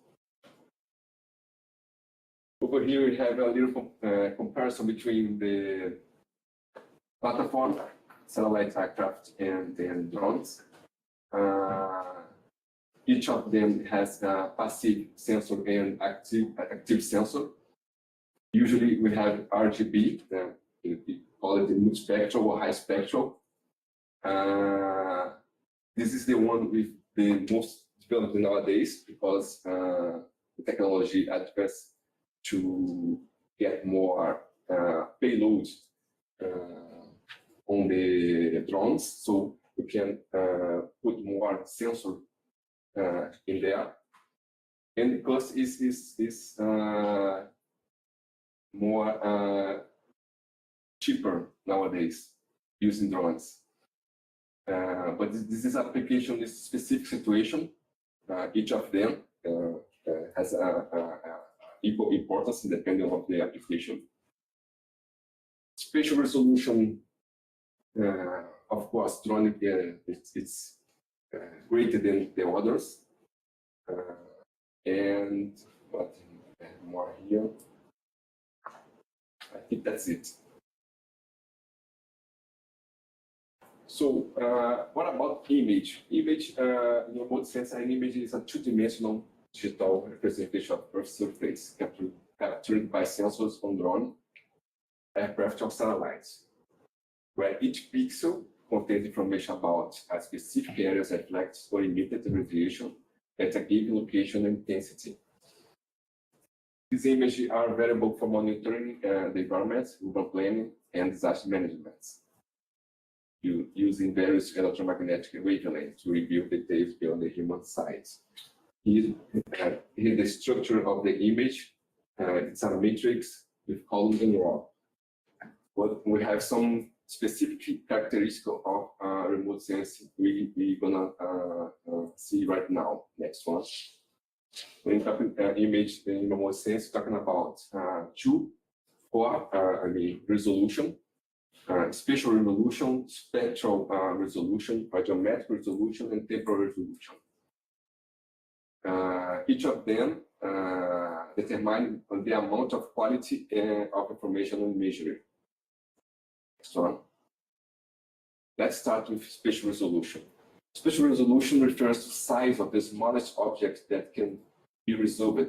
Over here we have a little comparison between the platform, satellite aircraft, and drones. Each of them has a passive sensor and active sensor. Usually we have RGB, we call it multispectral or high spectral. This is the one with the most developed nowadays, because the technology advanced to get more payloads on the drones, so we can put more sensor in there. And the cost is more cheaper nowadays using drones. But this is application, this specific situation. Each of them has equal importance depending on the application. Spatial resolution, of course, drone it's greater than the others. And what more here? I think that's it. So what about image? Image, in remote sensing, an image is a two-dimensional digital representation of Earth's surface captured by sensors on drone, aircraft, or satellites, where each pixel contains information about a specific area's reflected or emitted radiation at a given location and intensity. These images are available for monitoring the environment, urban planning, and disaster management, using various electromagnetic wavelengths to reveal details beyond the human sight. Here the structure of the image, it's a matrix with columns and rows. But we have some specific characteristics of remote sensing we're gonna see right now. Next one. When talking image in remote sensing, talking about 2, 4, resolution, spatial resolution, spectral resolution, geometric resolution, and temporal resolution. Each of them determine the amount of quality of information on measuring. Next one. Let's start with spatial resolution. Spatial resolution refers to size of the smallest object that can be resolved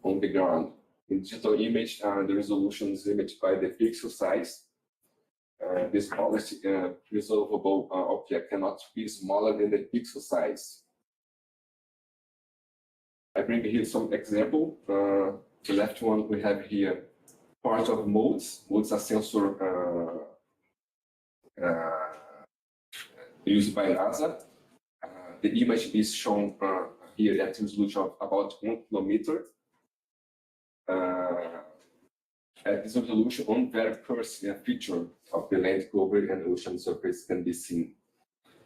on the ground. In digital image, the resolution is limited by the pixel size. The smallest resolvable object cannot be smaller than the pixel size. I bring here some example. The left one we have here part of modes. Modes are sensor used by NASA. The image is shown here at resolution of about 1 kilometer. At this resolution, one very coarse feature of the land cover and ocean surface can be seen.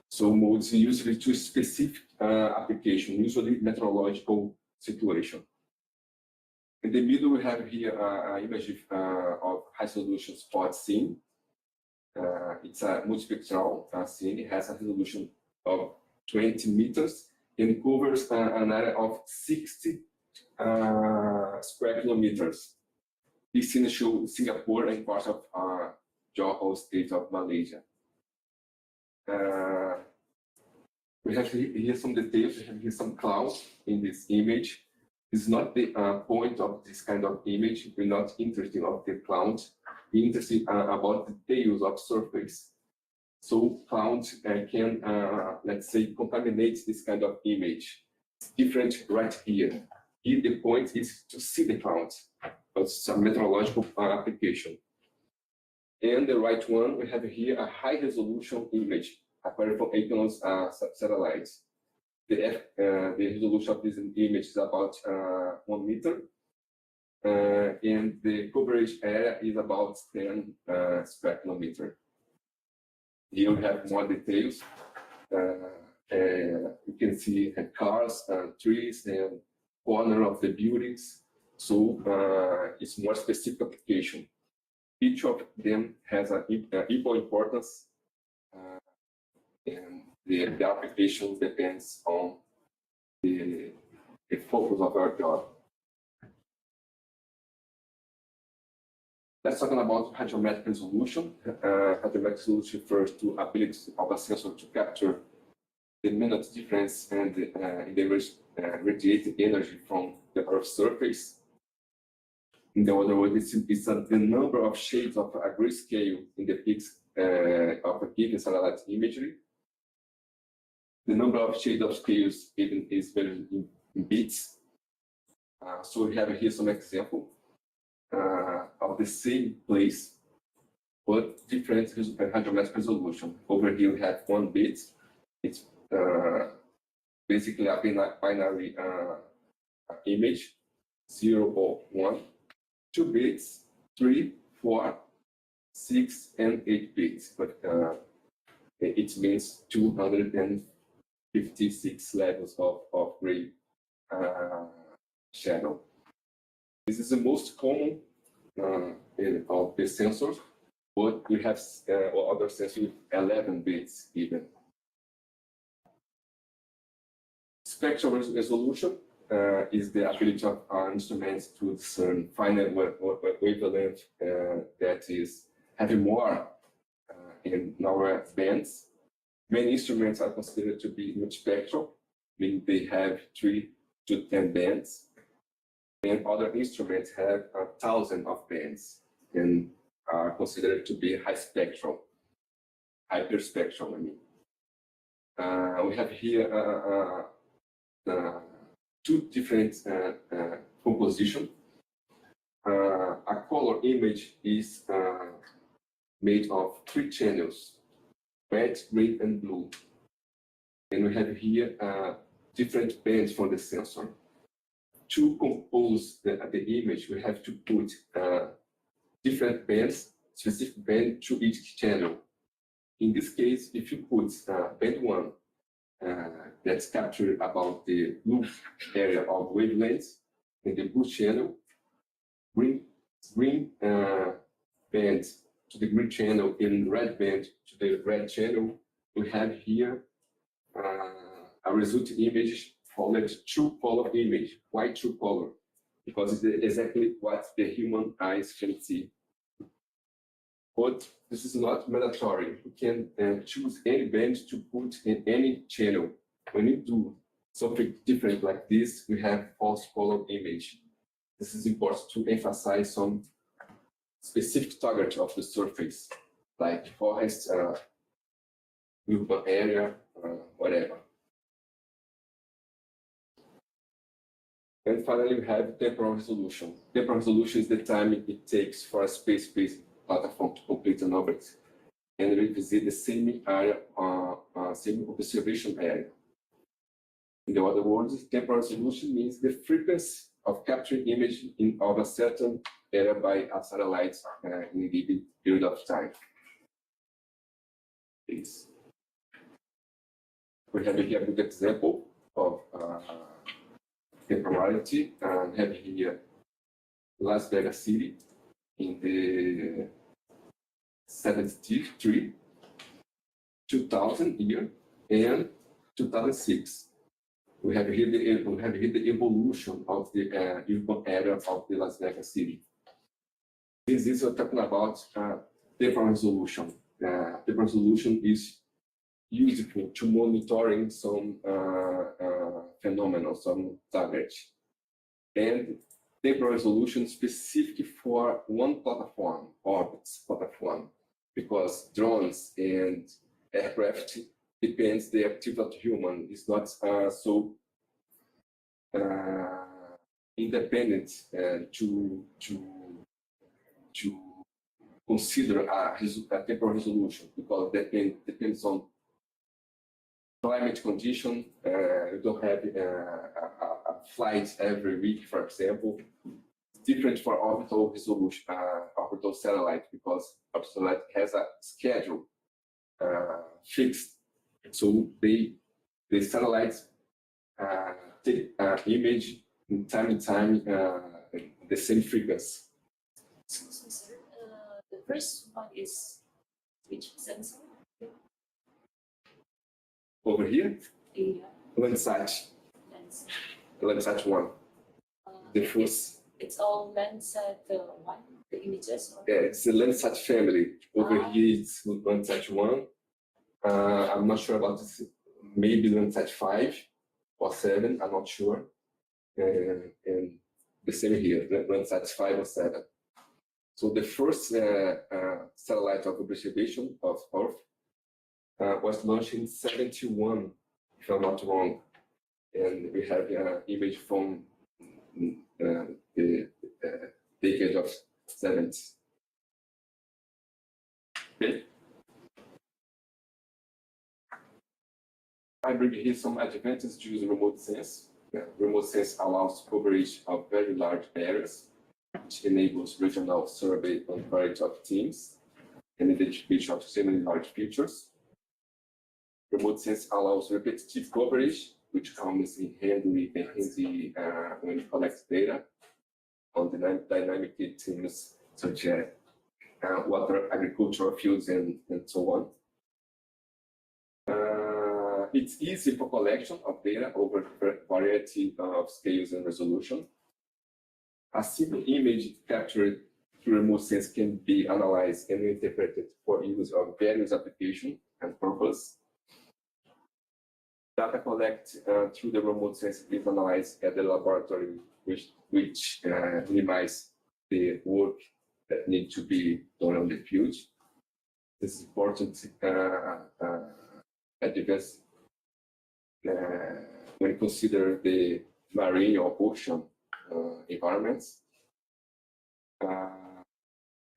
So modes usually to specific application, usually meteorological situation. In the middle, we have here an image of high-resolution spot scene. It's a multispectral scene. It has a resolution of 20 meters and covers an area of 60 square kilometers. This scene shows Singapore and part of Johor state of Malaysia. We have here some details. We have here some clouds in this image. It's not the point of this kind of image. We're not interested in the clouds. We're interested about the details of surface. So clouds can, let's say, contaminate this kind of image. It's different right here. Here the point is to see the clouds. It's a meteorological application. And the right one, we have here a high resolution image acquired from OKEANO's satellites. The resolution of this image is about 1 meter. And the coverage area is about 10 square kilometers. Here we have more details. You can see cars, trees, and corner of the buildings. So it's more specific application. Each of them has an equal importance, and the application depends on the focus of our job. Let's talk about hydrometric resolution. Hydrometric resolution refers to ability of a sensor to capture the minute difference and in the radiated energy from the Earth's surface. In the other words, it's the number of shades of a grayscale in the peaks of a given satellite imagery. The number of shades of scales even is measured in bits. So we have here some example of the same place but different hydrometric resolution. Over here we have 1 bit. It's basically a binary image, 0 or 1. 2 bits, 3, 4, 6, and 8 bits. But it means 256 levels of gray shadow. This is the most common of the sensors, but we have other sensors with 11 bits even. Spectral resolution is the ability of our instruments to discern finite wavelength that is having more in our bands. Many instruments are considered to be multispectral, meaning they have 3 to 10 bands. And other instruments have 1,000 of bands and are considered to be high spectral, hyperspectral, I mean. We have here 2 different compositions. A color image is made of 3 channels, red, green, and blue. And we have here different bands for the sensor. To compose the image, we have to put different bands, specific band to each channel. In this case, if you put band 1, that's captured about the blue area of wavelengths in the blue channel, green band to the green channel, and red band to the red channel, we have here a resulting image called true color image. Why true color? Because it's exactly what the human eyes can see. But this is not mandatory. You can choose any band to put in any channel. When you do something different like this, we have false color image. This is important to emphasize some specific target of the surface, like forest, urban area, whatever. And finally, we have temporal resolution. Temporal resolution is the time it takes for a space-based platform to complete an object and revisit the same area, same observation area. In other words, temporal resolution means the frequency of capturing image of a certain area by a satellite in a given period of time. Please. We have here a good example of temporality. We have here Las Vegas City in the 73, 2000 year, and 2006. We have here the evolution of the urban area of the Las Vegas City. This is what we're talking about temporal resolution. Temporal resolution is useful to monitoring some phenomena, some damage. And temporal resolution specific for one platform, orbits platform, because drones and aircraft depends the activity of the human. It's not so independent to consider a temporal resolution, because that depends on climate condition. You don't have a flight every week, for example. It's different for orbital resolution, orbital satellite, because orbital satellite has a schedule fixed. So the satellites take image in time the same frequency. Excuse me, sir. The first one is which sensor? Over here, The Landsat, lens. Landsat 1. The first, It's all Landsat 1, the images? Or? yeah, it's the Landsat family. Over here, it's Landsat 1. I'm not sure about this. Maybe Landsat 5 or 7, I'm not sure. And the same here, Landsat 5 or 7. So the first satellite of observation of Earth was launched in 71, if I'm not wrong. And we have an image from the decade of 70s. Okay. I bring here some advantages to use remote sense. Remote sense allows coverage of very large areas, which enables regional survey on variety of teams and identification of extremely large features. Remote sense allows repetitive coverage, which comes in handy when you collect data on the dynamic teams such as water, agricultural fields, and so on. It's easy for collection of data over a variety of scales and resolution. A single image captured through remote sense can be analyzed and interpreted for use of various applications and purposes. Data collected through the remote sense is analyzed at the laboratory, which minimizes the work that needs to be done on the field. This is important advance when you consider the marine or ocean environments.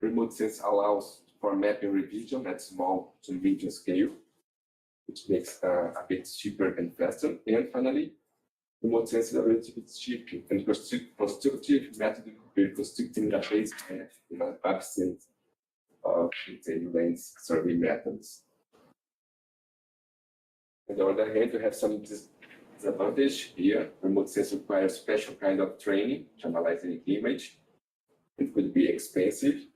Remote sense allows for mapping revision at small to medium scale, which makes a bit cheaper and faster. And finally, remote sense is a relatively cheap and constructive method of reconstructing the base in the absence of detailed lens survey methods. On the other hand, you have some disadvantage here. Remote sense requires special kind of training to analyze the image. It could be expensive.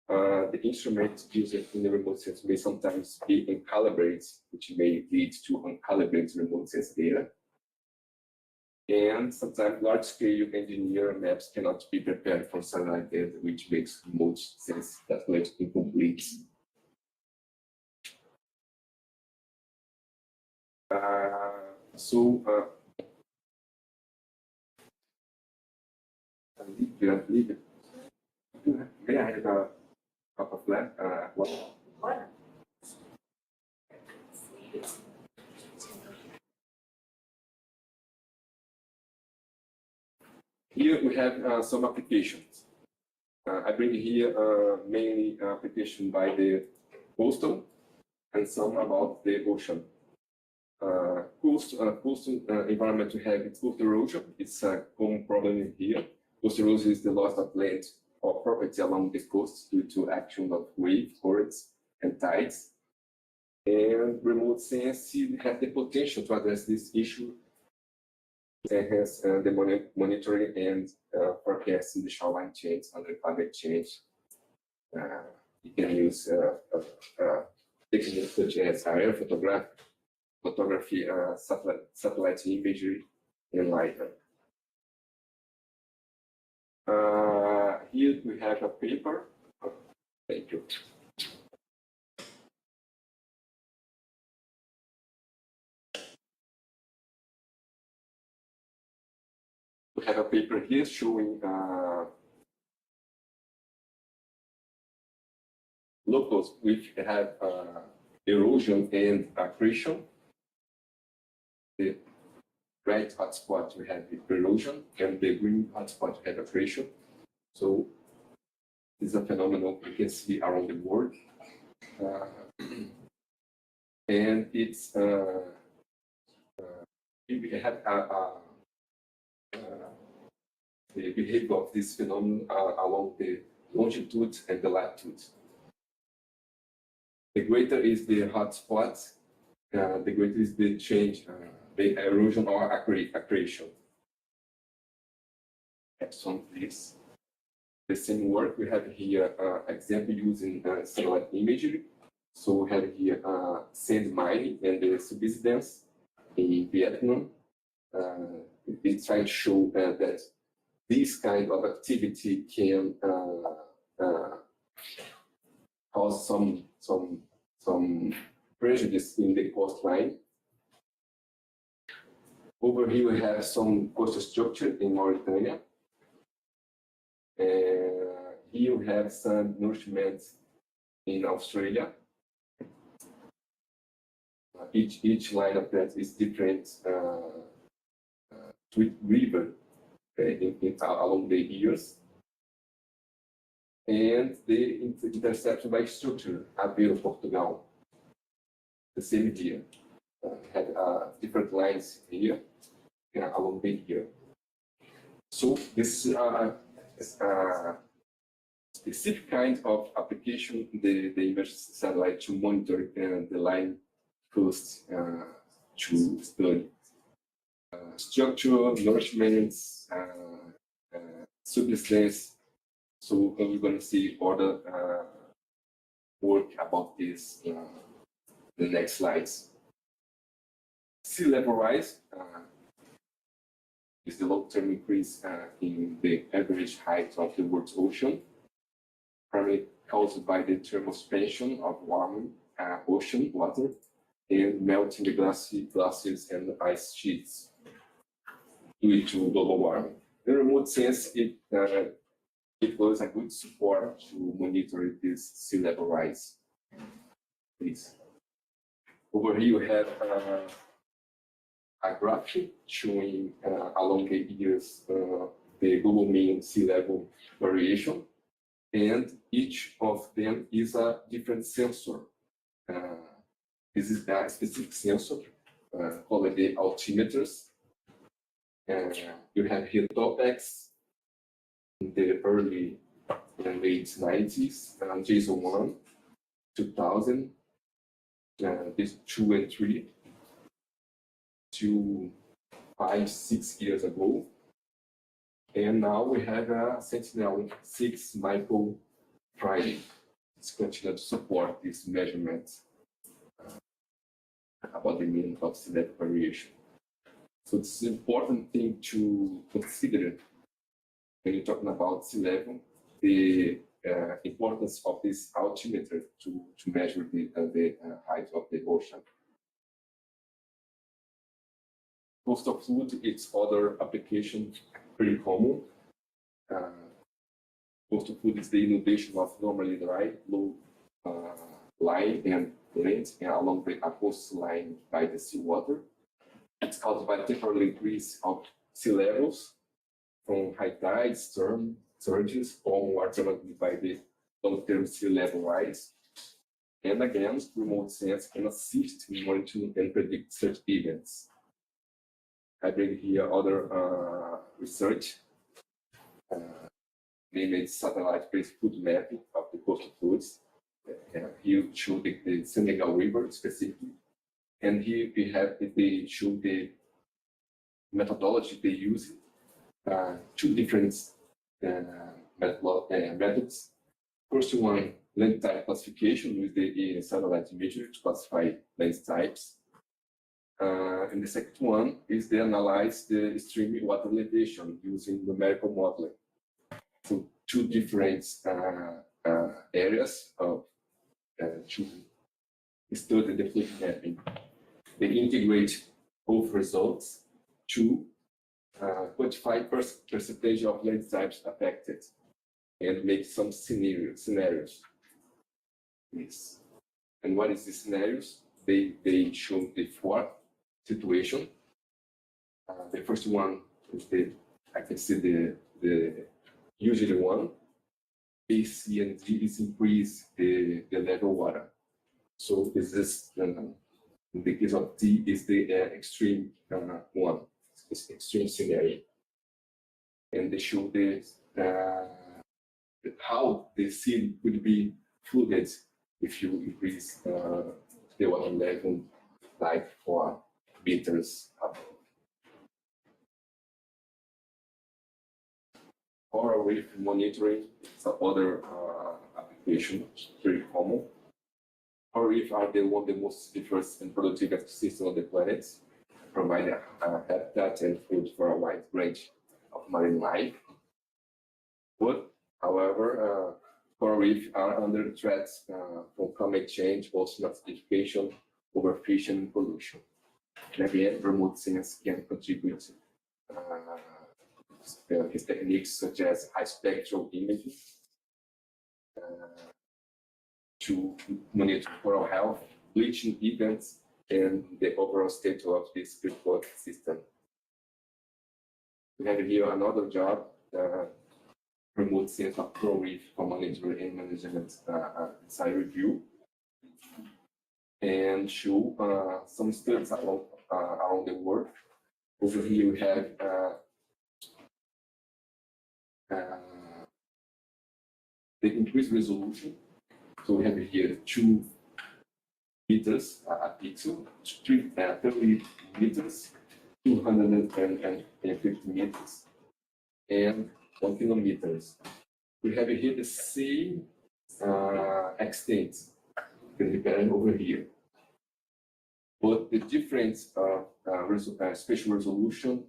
The instrument used in the remote sense may sometimes be uncalibrated, which may lead to uncalibrated remote sense data. And sometimes large-scale engineer maps cannot be prepared for satellite data, which makes remote sense satellite incomplete. Leave it. May I have a cup of flat? What? Here we have some applications. I bring here mainly application by the coastal and some about the ocean. Coastal environment, we have coastal erosion. It's a common problem here. Coastal erosion is the loss of land or property along the coast due to action of waves, currents, and tides. And remote sensing has the potential to address this issue. It has the monitoring and forecasting the shoreline change under climate change. You can use techniques such as aerial photography, satellite imagery, and LiDAR. Here we have a paper. Thank you. We have a paper here showing locals which have erosion and accretion. The red hotspot we have erosion, and the green hotspot we have accretion. So this is a phenomenon you can see around the world, and it's we have the behavior of this phenomenon along the longitude and the latitude. The greater is the hotspot, the greater is the change, the erosion or accretion. Next one, please. The same work we have here, example using satellite imagery. So we have here sand mining and the subsidence in Vietnam. It's trying to show that this kind of activity can cause some prejudice in the coastline. Over here we have some coastal structure in Mauritania. Here we have some nourishment in Australia. Each line of that is different river along the years. and the interception by structure, Aveiro, Portugal, the same year. Had different lines here and along the year. So this is a specific kind of application, the emergency satellite to monitor the line coast to study. Structure, nourishment, substance. So we're going to see other work about this in the next slides. Sea level rise is the long-term increase in the average height of the world's ocean, primarily caused by the thermal expansion of warming ocean water and melting the glaciers and ice sheets due to global warming. In remote sense, it was a good support to monitor this sea level rise. Please. Over here you have a graphic showing along the years the global mean sea level variation, and each of them is a different sensor. This is a specific sensor called the altimeters. You have here topics in the early and late 90s, JSON 1, 2000, this 2 and 3, to 5-6 years ago. And now we have a Sentinel-6 micro Friday. It's continuing to support this measurement about the meaning of sea level variation. So it's an important thing to consider when you're talking about sea level, the importance of this altimeter to measure the height of the ocean. Coastal fluid, its other application, pretty common. Coastal fluid is the inundation of normally dry, low line and land along the coastline by the seawater. It's caused by temporary increase of sea levels from high tides, storm surges, or alternatively by the long-term sea level rise. And again, remote sense can assist in monitoring and predict such events. I bring here other research, named satellite-based food mapping of the coastal fluids. Here show the Senegal River specifically, and here we have they show the methodology they use. Two different methods. First one, land type classification with the satellite imagery to classify land types. And the second one is they analyze the stream water elevation using numerical modeling. So two different areas of to study the fluid mapping. They integrate both results to quantify percentage of land types affected and make some scenarios. Yes. And what is the scenarios? They show the four situation. The first one is I can see the usually one. B, C, and D is increase the level water. So this is in the case of D is the extreme one. It's extreme scenario, and they show how the sea would be flooded if you increase the water level like 4 meters up. Coral reef monitoring is another application, very common. Coral reef are one of the most diverse and productive ecosystems on the planet, provide habitat and food for a wide range of marine life. But, however, coral reefs are under threat from climate change, ocean acidification, overfishing, and pollution. And again, remote sense can contribute his techniques such as high spectral imaging to monitor coral health, bleaching events, and the overall state of this critical system. We have here another job remote sensor pro reef for monitoring and management design review, and show some studies around the world. Over here we have the increased resolution. So we have here 2 meters a pixel, 30 meters, 250 meters, and 1 kilometers. We have here the same extent compared over here. But the difference of spatial resolution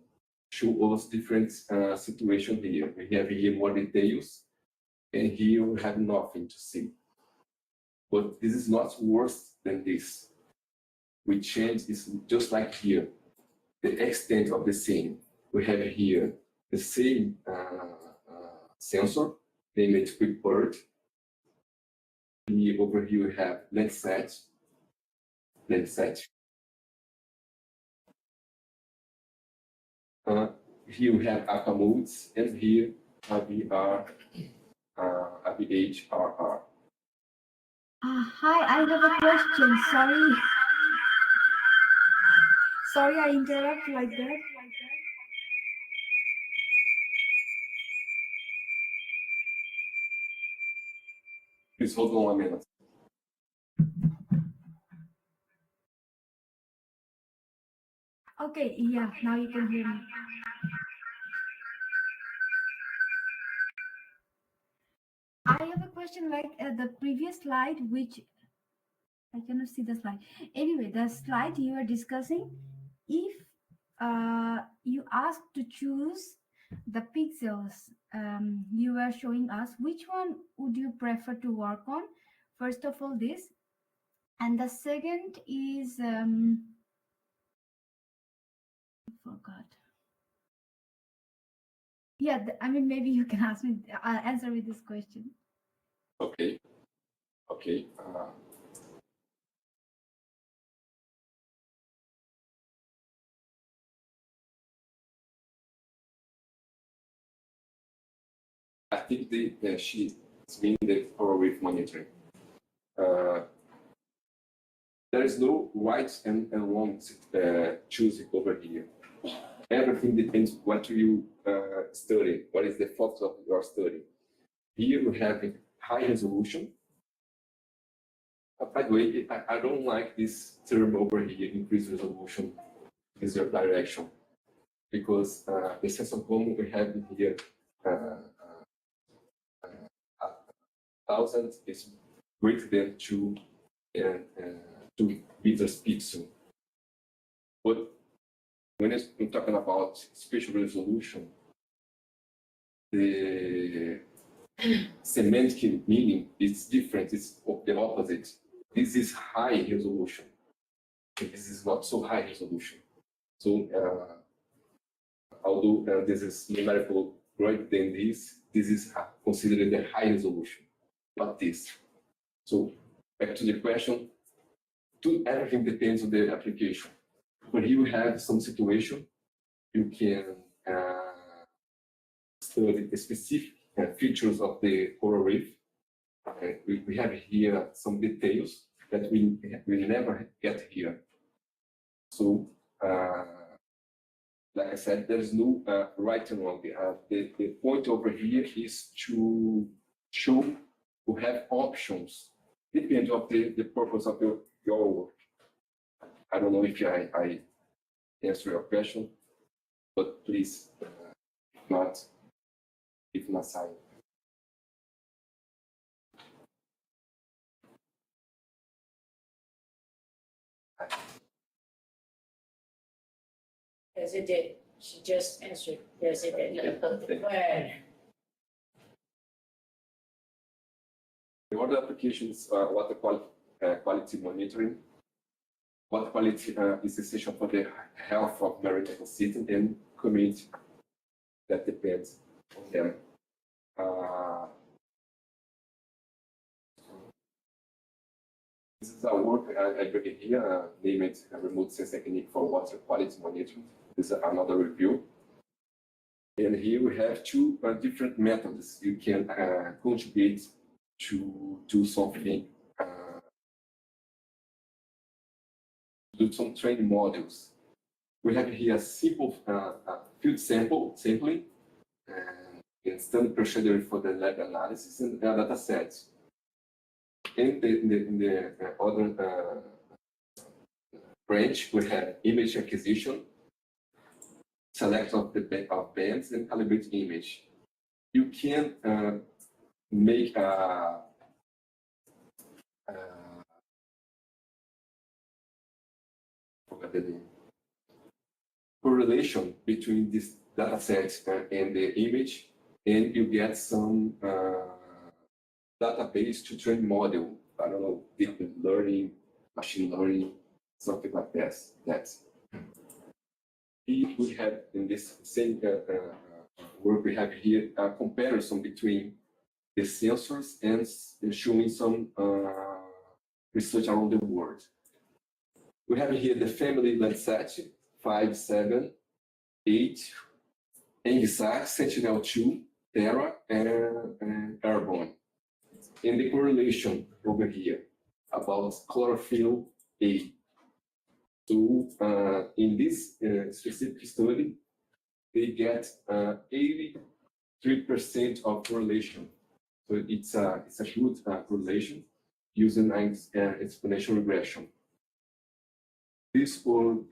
show us different situation here. We have here more details, and here we have nothing to see. But this is not worse than this. We change is just like here, the extent of the same. We have here the same sensor, named quick bird. Over here we have Landsat. Here we have aqua modes, and here ABR, ABHRR. Hi, I have a question. Sorry, I interrupt like that. Please hold on a minute. Okay, yeah, now you can hear me. I have a question like the previous slide, which I cannot see the slide. Anyway, the slide you were discussing, if you asked to choose the pixels you were showing us, which one would you prefer to work on? First of all, this. And the second is, I forgot. Yeah, I mean, maybe you can ask me, answer me this question. Okay. I think she's meaning the coral reef monitoring. There is no right and wrong choosing over here. Everything depends what you study, what is the focus of your study. Here we have high resolution. By the way, I don't like this term over here, increased resolution, is your direction, because the sensor common we have here, 1,000 is greater than 2 meters pixel. But when I'm talking about spatial resolution, the semantic meaning is different. It's the opposite. This is high resolution. This is not so high resolution. So although this is numerical greater than this is considered a high resolution, not this. So back to the question, everything depends on the application. But here we have some situation, you can study the specific features of the coral reef. We have here some details that we never get here. So, like I said, there is no right and wrong. The point over here is to show to have options, depending on the purpose of your work. I don't know if I answer your question, but please, if not, give me a sign. Yes, it did. She just answered. Yes, it did. Go ahead. The other applications are water quality monitoring. Water quality is essential for the health of marine ecosystem and community that depends on them. This is our work I bring here, named Remote Sensor Technique for Water Quality Monitoring. This is another review. And here we have two different methods you can contribute to do something, do some training modules. We have here a simple field sampling, and standard procedure for the lab analysis and data sets. In the other branch, we have image acquisition, select of the bands, and calibrate image. You can make a forgot the name, correlation between this data set and the image, and you get some database to train model. I don't know, deep learning, machine learning, something like that. We have in this same work, we have here a comparison between the sensors and showing some research around the world. We have here the family Landsat 5, 7, 8, Envisage, Sentinel-2, Terra, and Airborne. And the correlation over here about chlorophyll A. So in this specific study, they get 83% of correlation. So it's a good correlation using exponential regression. This four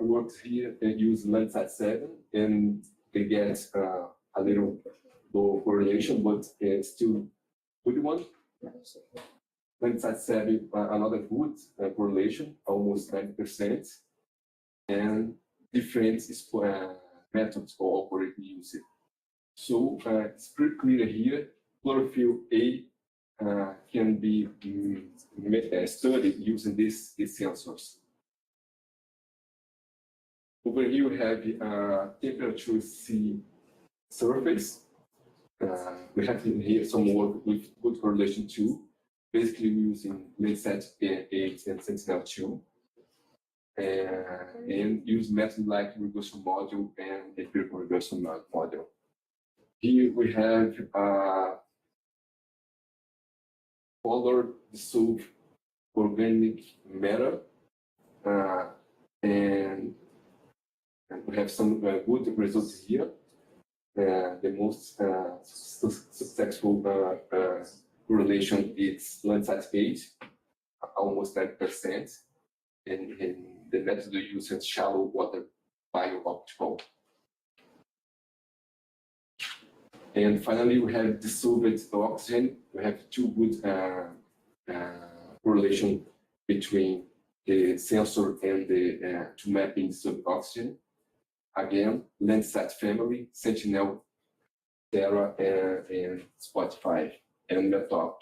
works here use Landsat 7, and they get a little low correlation, but still good one. Landsat 7, another good correlation, almost 90%, and different methods for operating usage. So it's pretty clear here, chlorophyll A can be studied using these sensors. Over here we have temperature sea surface. We have here some work with good correlation too, basically using Landsat 8 and Sentinel-2, and use methods like regression module and empirical regression module. Here we have color dissolved organic matter, and we have some good results here. The most successful correlation is Landsat 8, almost 90%, and the method uses shallow water bio-optical. And finally, we have dissolved oxygen. We have two good correlation between the sensor and the two mapping dissolved oxygen. Again, Landsat family, Sentinel, Terra, and Spotify, and Metop.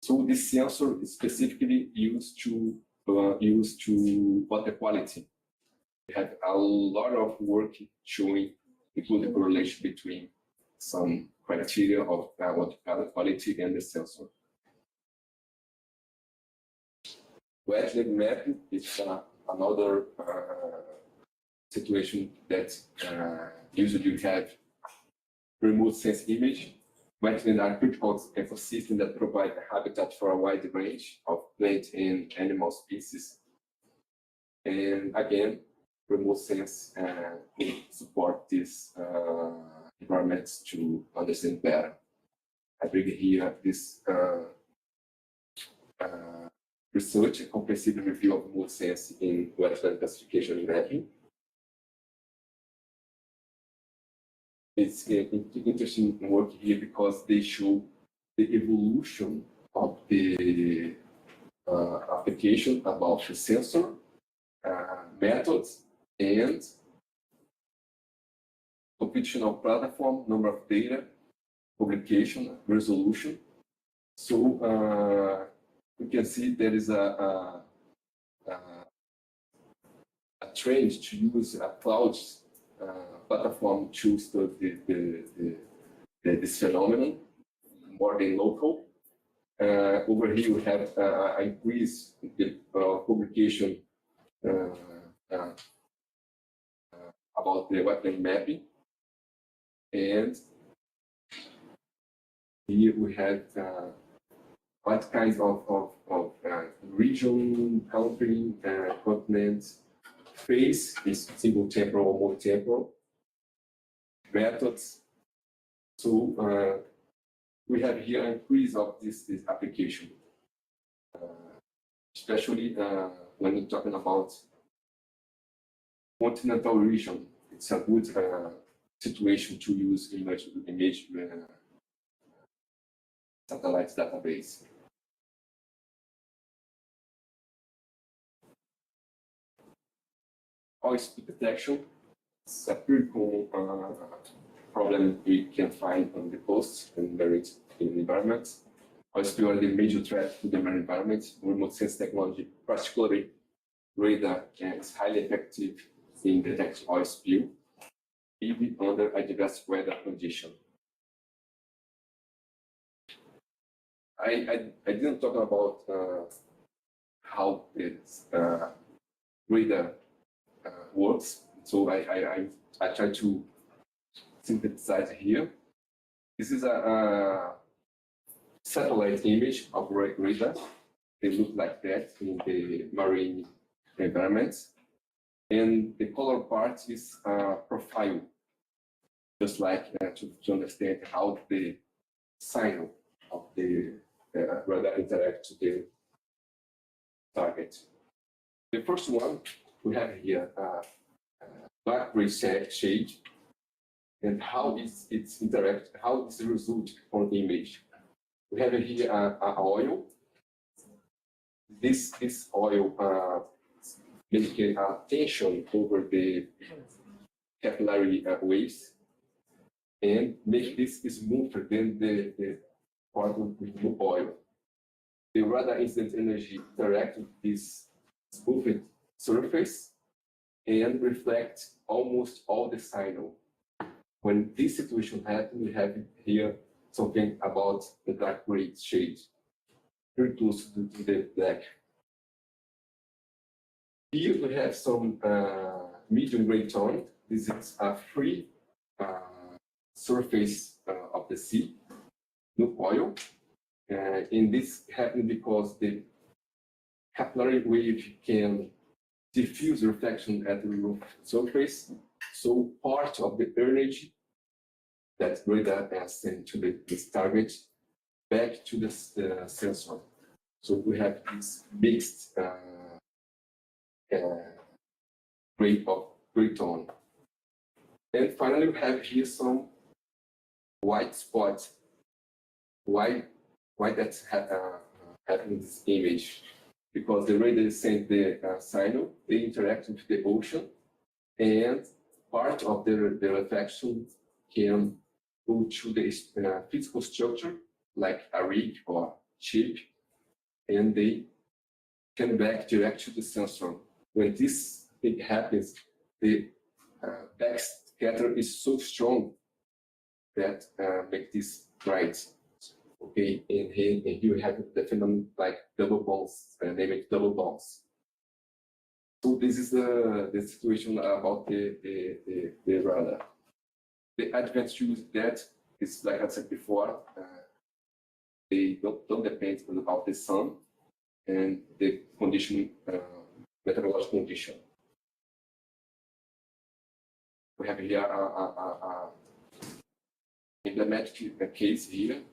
So this sensor is specifically used to water quality. We have a lot of work showing the good correlation between some criteria of water quality and the sensor. Wetland mapping is another situation that usually you have remote sense image. Wetland are critical ecosystems that provide a habitat for a wide range of plant and animal species. And again, remote sense will support these environments to understand better. I bring here this research, a comprehensive review of remote sense in wetland classification and mapping. It's interesting work here because they show the evolution of the application about the sensor, methods, and computational platform, number of data, publication, resolution. So you can see there is a trend to use a cloud platform to study this phenomenon more than local. Over here we have an increase in the publication about the wetland mapping. And here we have what kinds of region, country, continent, phase is single temporal or multi-temporal, methods. So we have here an increase of this application, especially when we're talking about continental region. It's a good situation to use image satellite database. Oil spill detection is a pretty common problem we can find on the coast and marine environments. Oil spill are the major threat to the marine environment. Remote sensing technology, particularly radar, is highly effective in detecting oil spill, even under adverse weather conditions. I didn't talk about how this radar works, so I try to synthesize here. This is a satellite image of radar. They look like that in the marine environments. And the color part is a profile, just like to understand how the signal of the radar interact to the target. The first one we have here dark gray shade, and how it's interact, how it's the result from the image. We have here a oil. This oil make a tension over the capillary waves and make this smoother than the part with the oil. The radar incident energy interact with this smoothed surface and reflect almost all the signal. When this situation happens, we have here something about the dark gray shade, very close to the black. Here we have some medium gray tone. This is a free surface of the sea, no oil. And this happens because the capillary wave can diffuse reflection at the roof surface. So part of the energy that radar has sent to this target back to the sensor. So we have this mixed gray tone. And finally, we have here some white spots. Why that's happening in this image? Because the radar sends the signal, they interact with the ocean, and part of the reflection can go to the physical structure, like a rig or ship, and they can back direct to the sensor. When this thing happens, the backscatter is so strong that make this bright. Okay, and here we have the phenomenon like double bonds, named double bonds. So this is the situation about the radar. The advanced use that is, like I said before, they don't depend on the sun and the condition, meteorological condition. We have here a emblematic case here.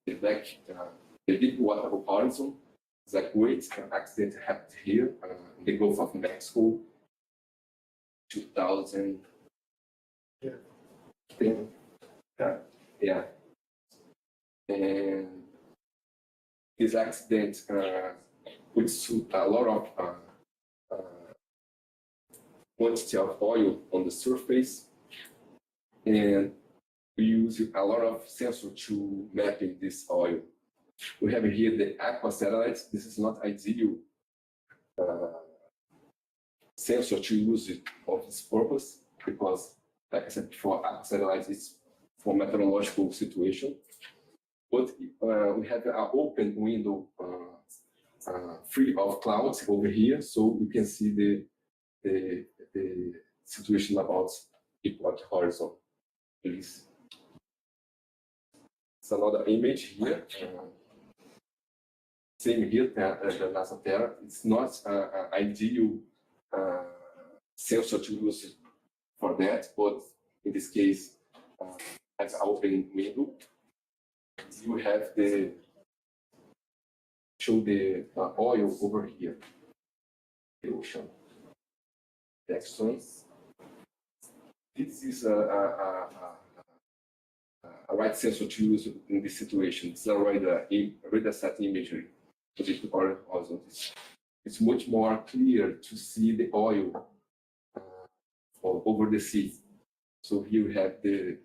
The deep water horizon is a great accident happened here in the Gulf of Mexico, 2010. Yeah. And this accident puts a lot of quantity of oil on the surface, and we use a lot of sensor to mapping this oil. We have here the aqua satellites. This is not ideal sensor to use it for this purpose because, like I said before, aqua satellites is for meteorological situation. But we have an open window free of clouds over here, so you can see the situation about deep water horizon. please. It's another image here. Same here as the NASA Terra. It's not an ideal sensor to use for that, but in this case, as an open window, you have show the oil over here, the ocean. Next one. This is a right sensor to use in this situation. It's a radar set imagery to the horizon. It's much more clear to see the oil over the sea. So here we have the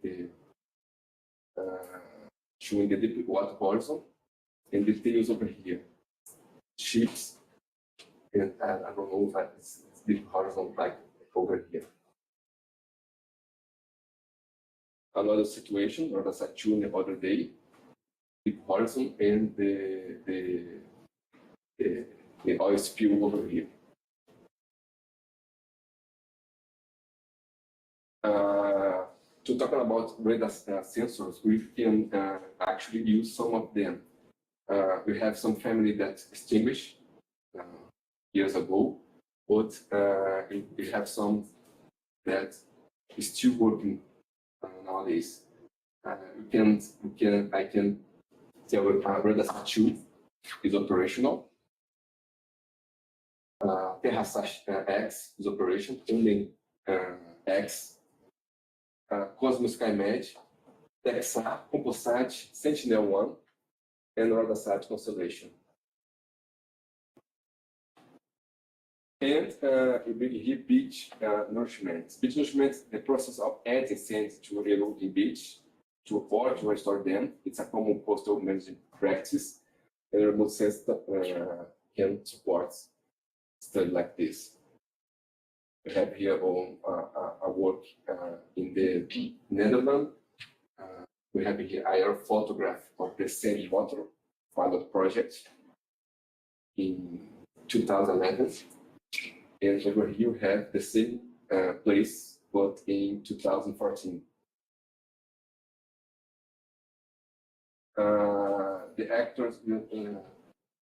showing the deep water horizon and details over here. Ships, and I don't know if it's deep horizon like over here. Another situation, or as I tuned the other day, deep horizon and the oil spill over here. To talk about radar sensors, we can actually use some of them. We have some family that extinguished years ago, but we have some that is still working nowadays. I can tell radar 2 is operational. Terra-X is operation, only X. Cosmos SkyMed, Texar, Composat, Sentinel-1, and Radasat Constellation. And we bring here beach nourishment. Beach nourishment, the process of adding sand to reloading beach or to restore them. It's a common coastal management practice, and remote sense can support study like this. We have here a work in the Netherlands. We have here a photograph of the sand water pilot project in 2011. And over here we have the same place, but in 2014. The actors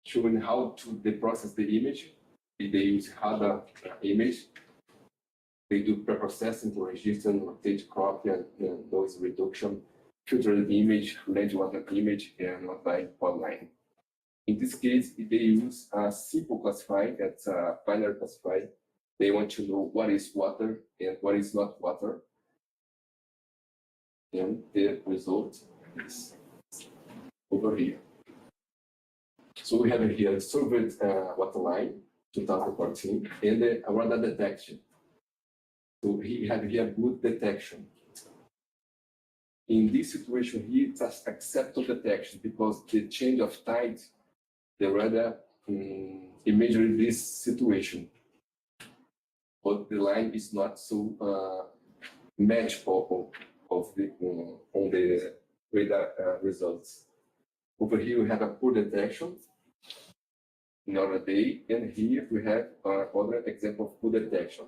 showing how they process the image. They use HADA image. They do pre-processing to register, rotate, crop, and noise reduction, filter the image, lens water image, and outline polyline. In this case, they use a simple classifier, that's a binary classifier. They want to know what is water and what is not water. And the result is over here. So we have here surveyed waterline 2014 and the radar detection. So we have here good detection. In this situation here, it's acceptable detection because the change of tide, the radar imagery this situation. But the line is not so matchable of the on the radar results. Over here we have a poor detection in our day, and here we have other example of poor detection.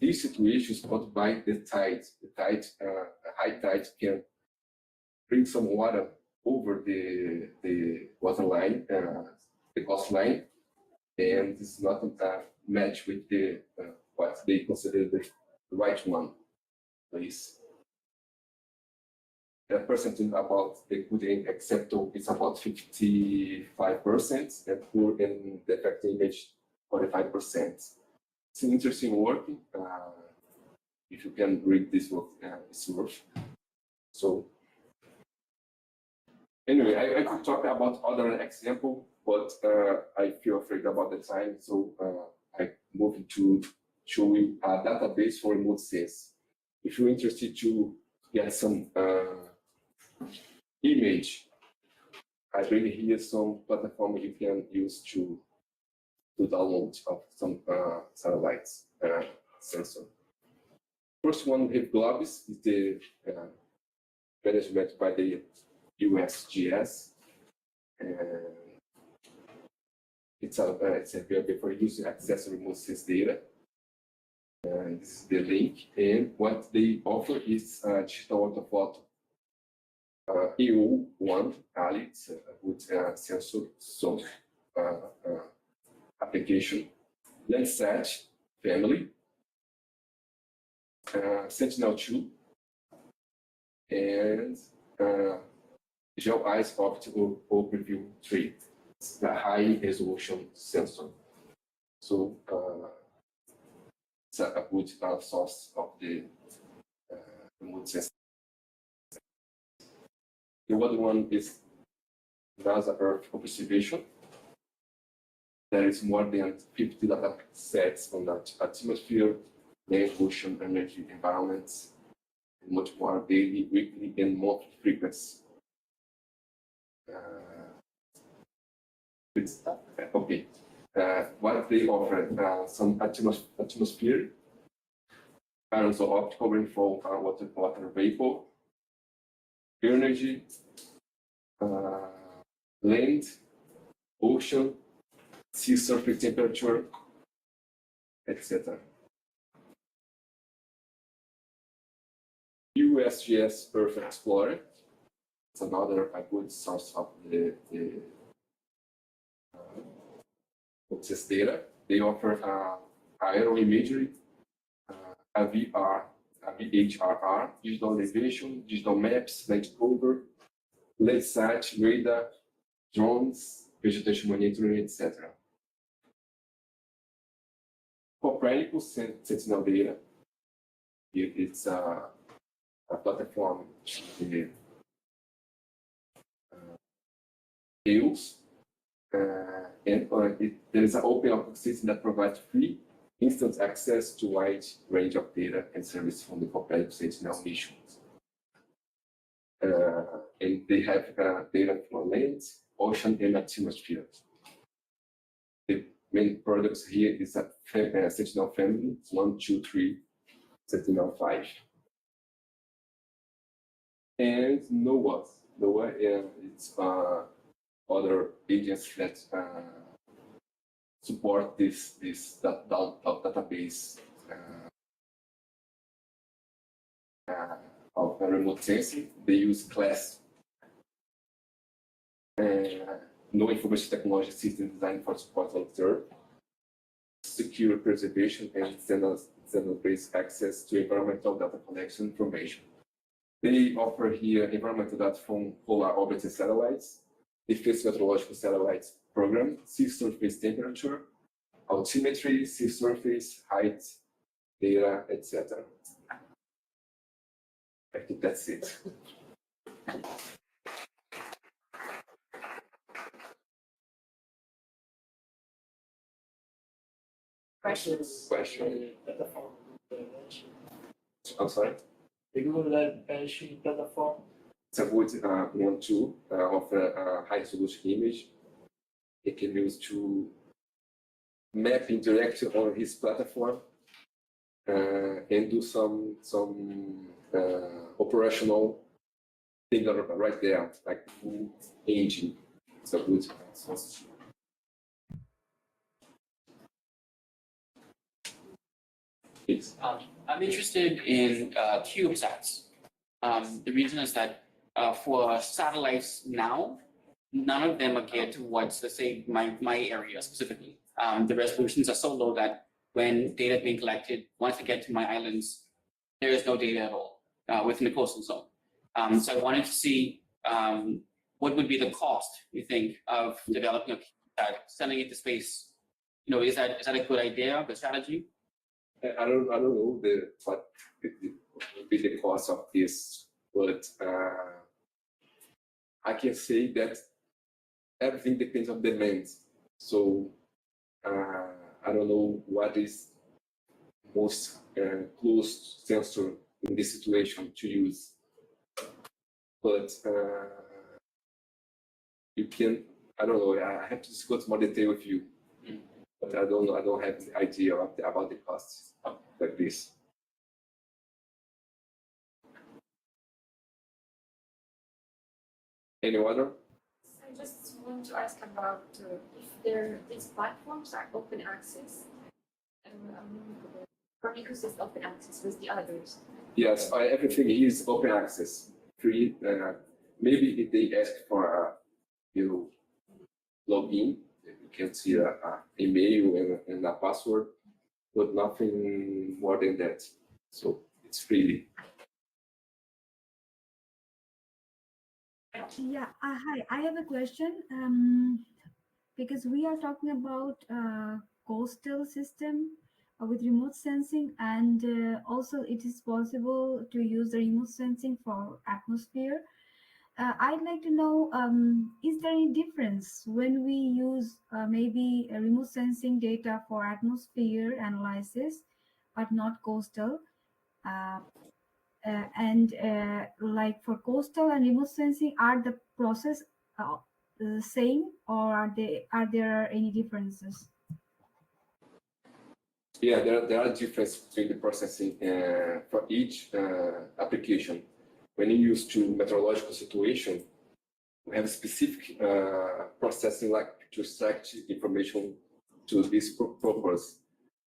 This situation is caused by the tide. The tide, high tide can bring some water over the water line, the coastline, and it's not a match with the what they consider the right one. Please. The percentage about the good and acceptable is about 55%, and poor and defect image 45%. It's an interesting work. If you can read this book, it's worth. So anyway, I could talk about other example, but I feel afraid about the time, so I move to show you a database for remote sense. If you're interested to get some image, I bring here some platform you can use to download of some satellites sensor. First one, we have Globis, is the management by the USGS. It's available for use to access remote sense data. this is the link. And what they offer is digital orthophoto. EU1 Ali, it's a good sensor application. Landsat family, Sentinel-2, and Gel Eyes Optical Overview 3. It's a high resolution sensor. So it's a good source of the remote sensor. The other one is NASA Earth observation. There is more than 50 data sets on the atmosphere, land, ocean, energy, environments, and much more daily, weekly, and monthly frequency. Okay. What they offer, some atmosphere, patterns of optical rainfall, water vapor, energy, land, ocean, sea surface temperature, etc. USGS Earth Explorer. It's another good source of the access data. They offer aeroimagery, a VR, a VHRR, digital elevation, digital maps, land cover, landsat, radar, drones, vegetation monitoring, etc. Copernicus Sentinel data. It's a platform with tools, and there is an open ecosystem that provides free instant access to wide range of data and service from the Copernicus Sentinel missions. And they have data from land, ocean, and atmosphere. The main products here is a Sentinel family, 1, 2, 3, Sentinel 5. And NOAA. NOAA it's other agencies that support this database of remote sensing. They use class no information technology system designed for support on Earth, secure preservation, and standard-based access to environmental data collection information. They offer here environmental data from polar orbiting satellites, defense meteorological satellites program, sea surface temperature, altimetry, sea surface, height, data, etc. I think that's it. Questions? Question. Plataforma. I'm sorry. Regulation plataforma. It's a good one to offer a high resolution image. It can use to map interactive on his platform and do some operational thing right there, like engine. It's a good source. Please. I'm interested in CubeSats. The reason is that for satellites now, none of them are geared towards, let's say, my area specifically. The resolutions are so low that when data is being collected, once I get to my islands, there is no data at all within the coastal zone. So I wanted to see what would be the cost, you think, of developing a CubeSat, sending it to space. You know, is that a good idea, a strategy? I don't know what would be the cost of this, but I can say that everything depends on demand. So I don't know what is most close sensor in this situation to use, but you can. I don't know. I have to discuss more detail with you, but I don't know. I don't have the idea about the costs like this. Any other? I just want to ask about if these platforms are open access. Or ecosystem open access with the others. Yes, everything is open access, free. Maybe if they ask for you login, you can see a email and a password, but nothing more than that. So it's free. Yeah, hi. I have a question. Because we are talking about coastal system with remote sensing, and also it is possible to use the remote sensing for atmosphere. I'd like to know, is there any difference when we use maybe remote sensing data for atmosphere analysis, but not coastal? Uh, and like for coastal and remote sensing, are the process the same, or are there any differences? Yeah, there are differences between the processing for each application. When you use to meteorological situation, we have specific processing like to extract information to this purpose.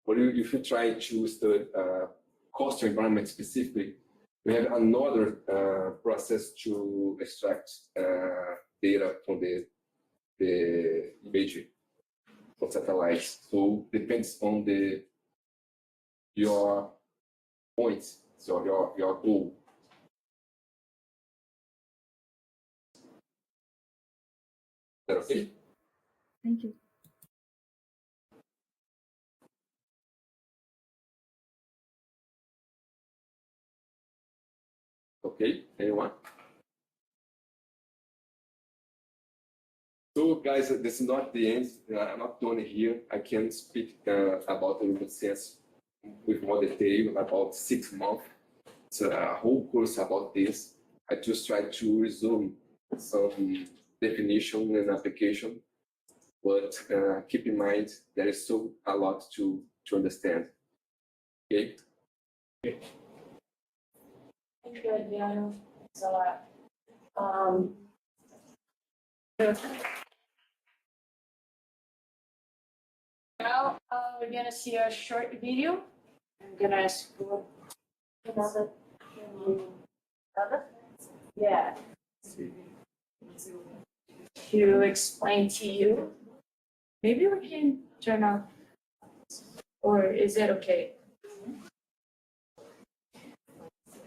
But if you try to study coastal environment specifically, we have another process to extract data from the imagery from satellites. So depends on your point, so your goal. Is that okay? Thank you. Okay, anyone? So guys, this is not the end. I'm not done here. I can speak about the remote sense with more detail, about 6 months. It's a whole course about this. I just try to resume some definition and application, but keep in mind there is so a lot to understand. Okay. Thank you, Adriano. It's a lot. Now we're gonna see a short video. I'm gonna ask for yeah, to explain to you. Maybe we can turn off, or is that okay?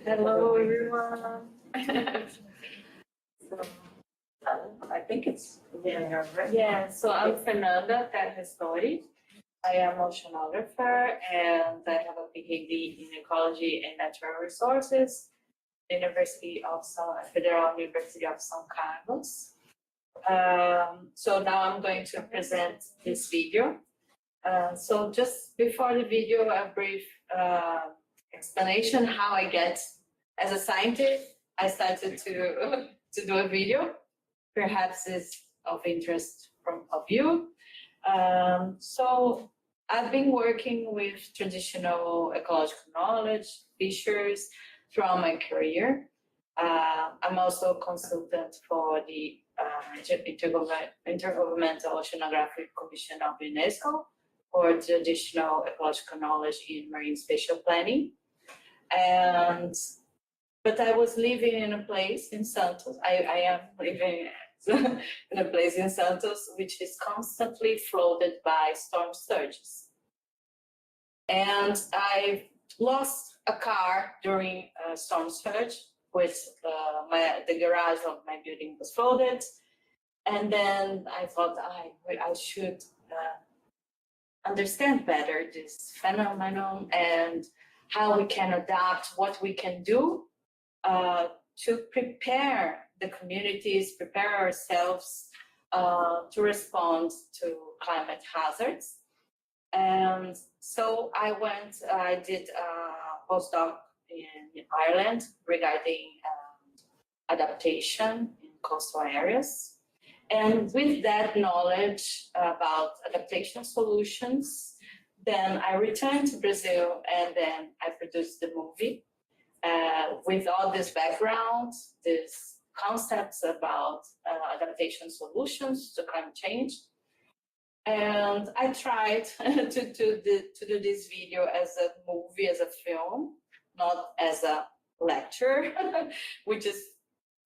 Hello, everyone. So, I think it's yeah. So I'm Fernanda Terrestori. I am oceanographer and I have a PhD in ecology and natural resources, Federal University of São Carlos. So now I'm going to present this video. So just before the video, a brief explanation how I get as a scientist. I started to do a video. Perhaps is of interest of you. So I've been working with traditional ecological knowledge, features throughout my career. I'm also a consultant for the Intergovernmental Oceanographic Commission of UNESCO for traditional ecological knowledge in marine spatial planning. But I was living in a place in Santos. I am living in a place in Santos which is constantly flooded by storm surges. And I lost a car during a storm surge, with the garage of my building was flooded. And then I thought I should understand better this phenomenon and how we can adapt, what we can do to prepare the communities, prepare ourselves to respond to climate hazards. And so I did a postdoc in Ireland regarding adaptation in coastal areas. And with that knowledge about adaptation solutions, then I returned to Brazil and then I produced the movie with all this background, these concepts about adaptation solutions to climate change. And I tried to do this video as a movie, as a film, not as a lecture, which is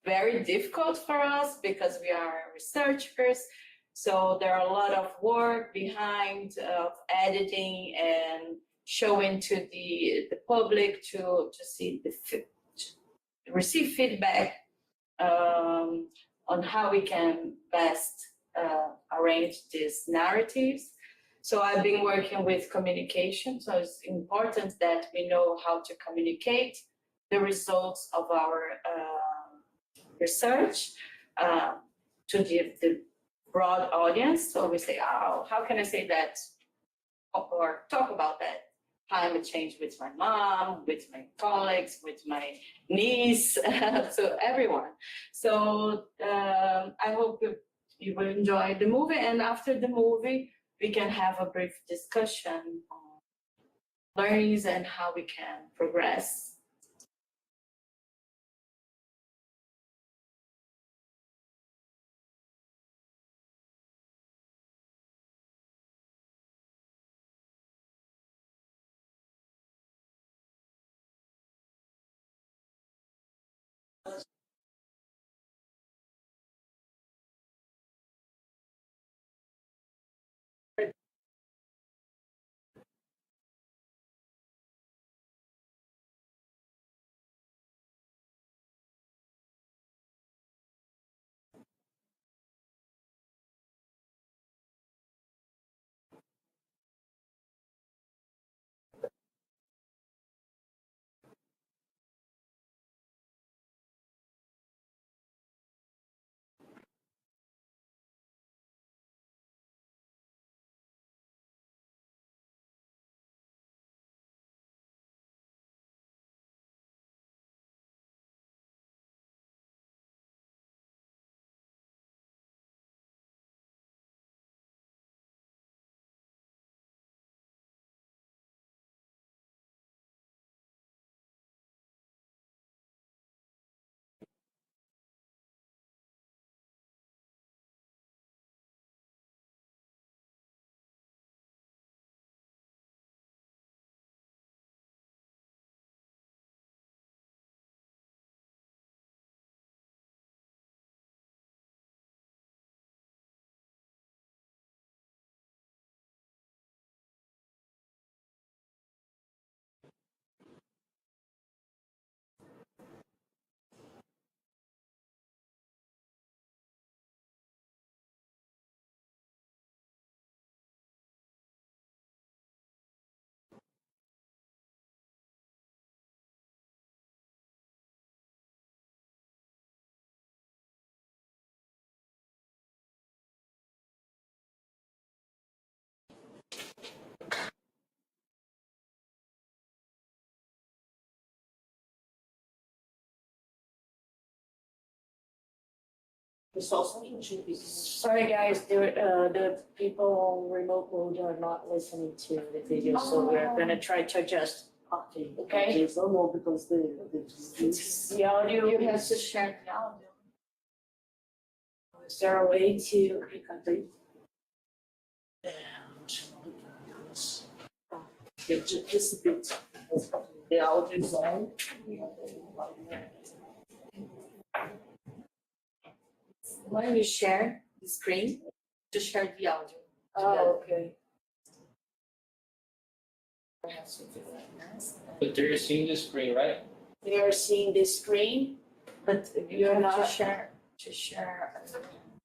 very difficult for us because we are researchers. So there are a lot of work behind of editing and showing to the public to see receive feedback on how we can best arrange these narratives. So I've been working with communication. So it's important that we know how to communicate the results of our research to the broad audience. So we say, oh, how can I say that or talk about that climate change with my mom, with my colleagues, with my niece, so everyone. So I hope you will enjoy the movie, and after the movie, we can have a brief discussion on learnings and how we can progress. Sorry, guys, the people remote mode are not listening to the video, so we're gonna try to adjust. Okay. So no, because The audio, You have to share the audio. is there a way to? just a bit. The audio is on. When you share the screen, to share the audio. Oh, okay. But they're seeing the screen, right? They are seeing the screen, but You you're have not. to share.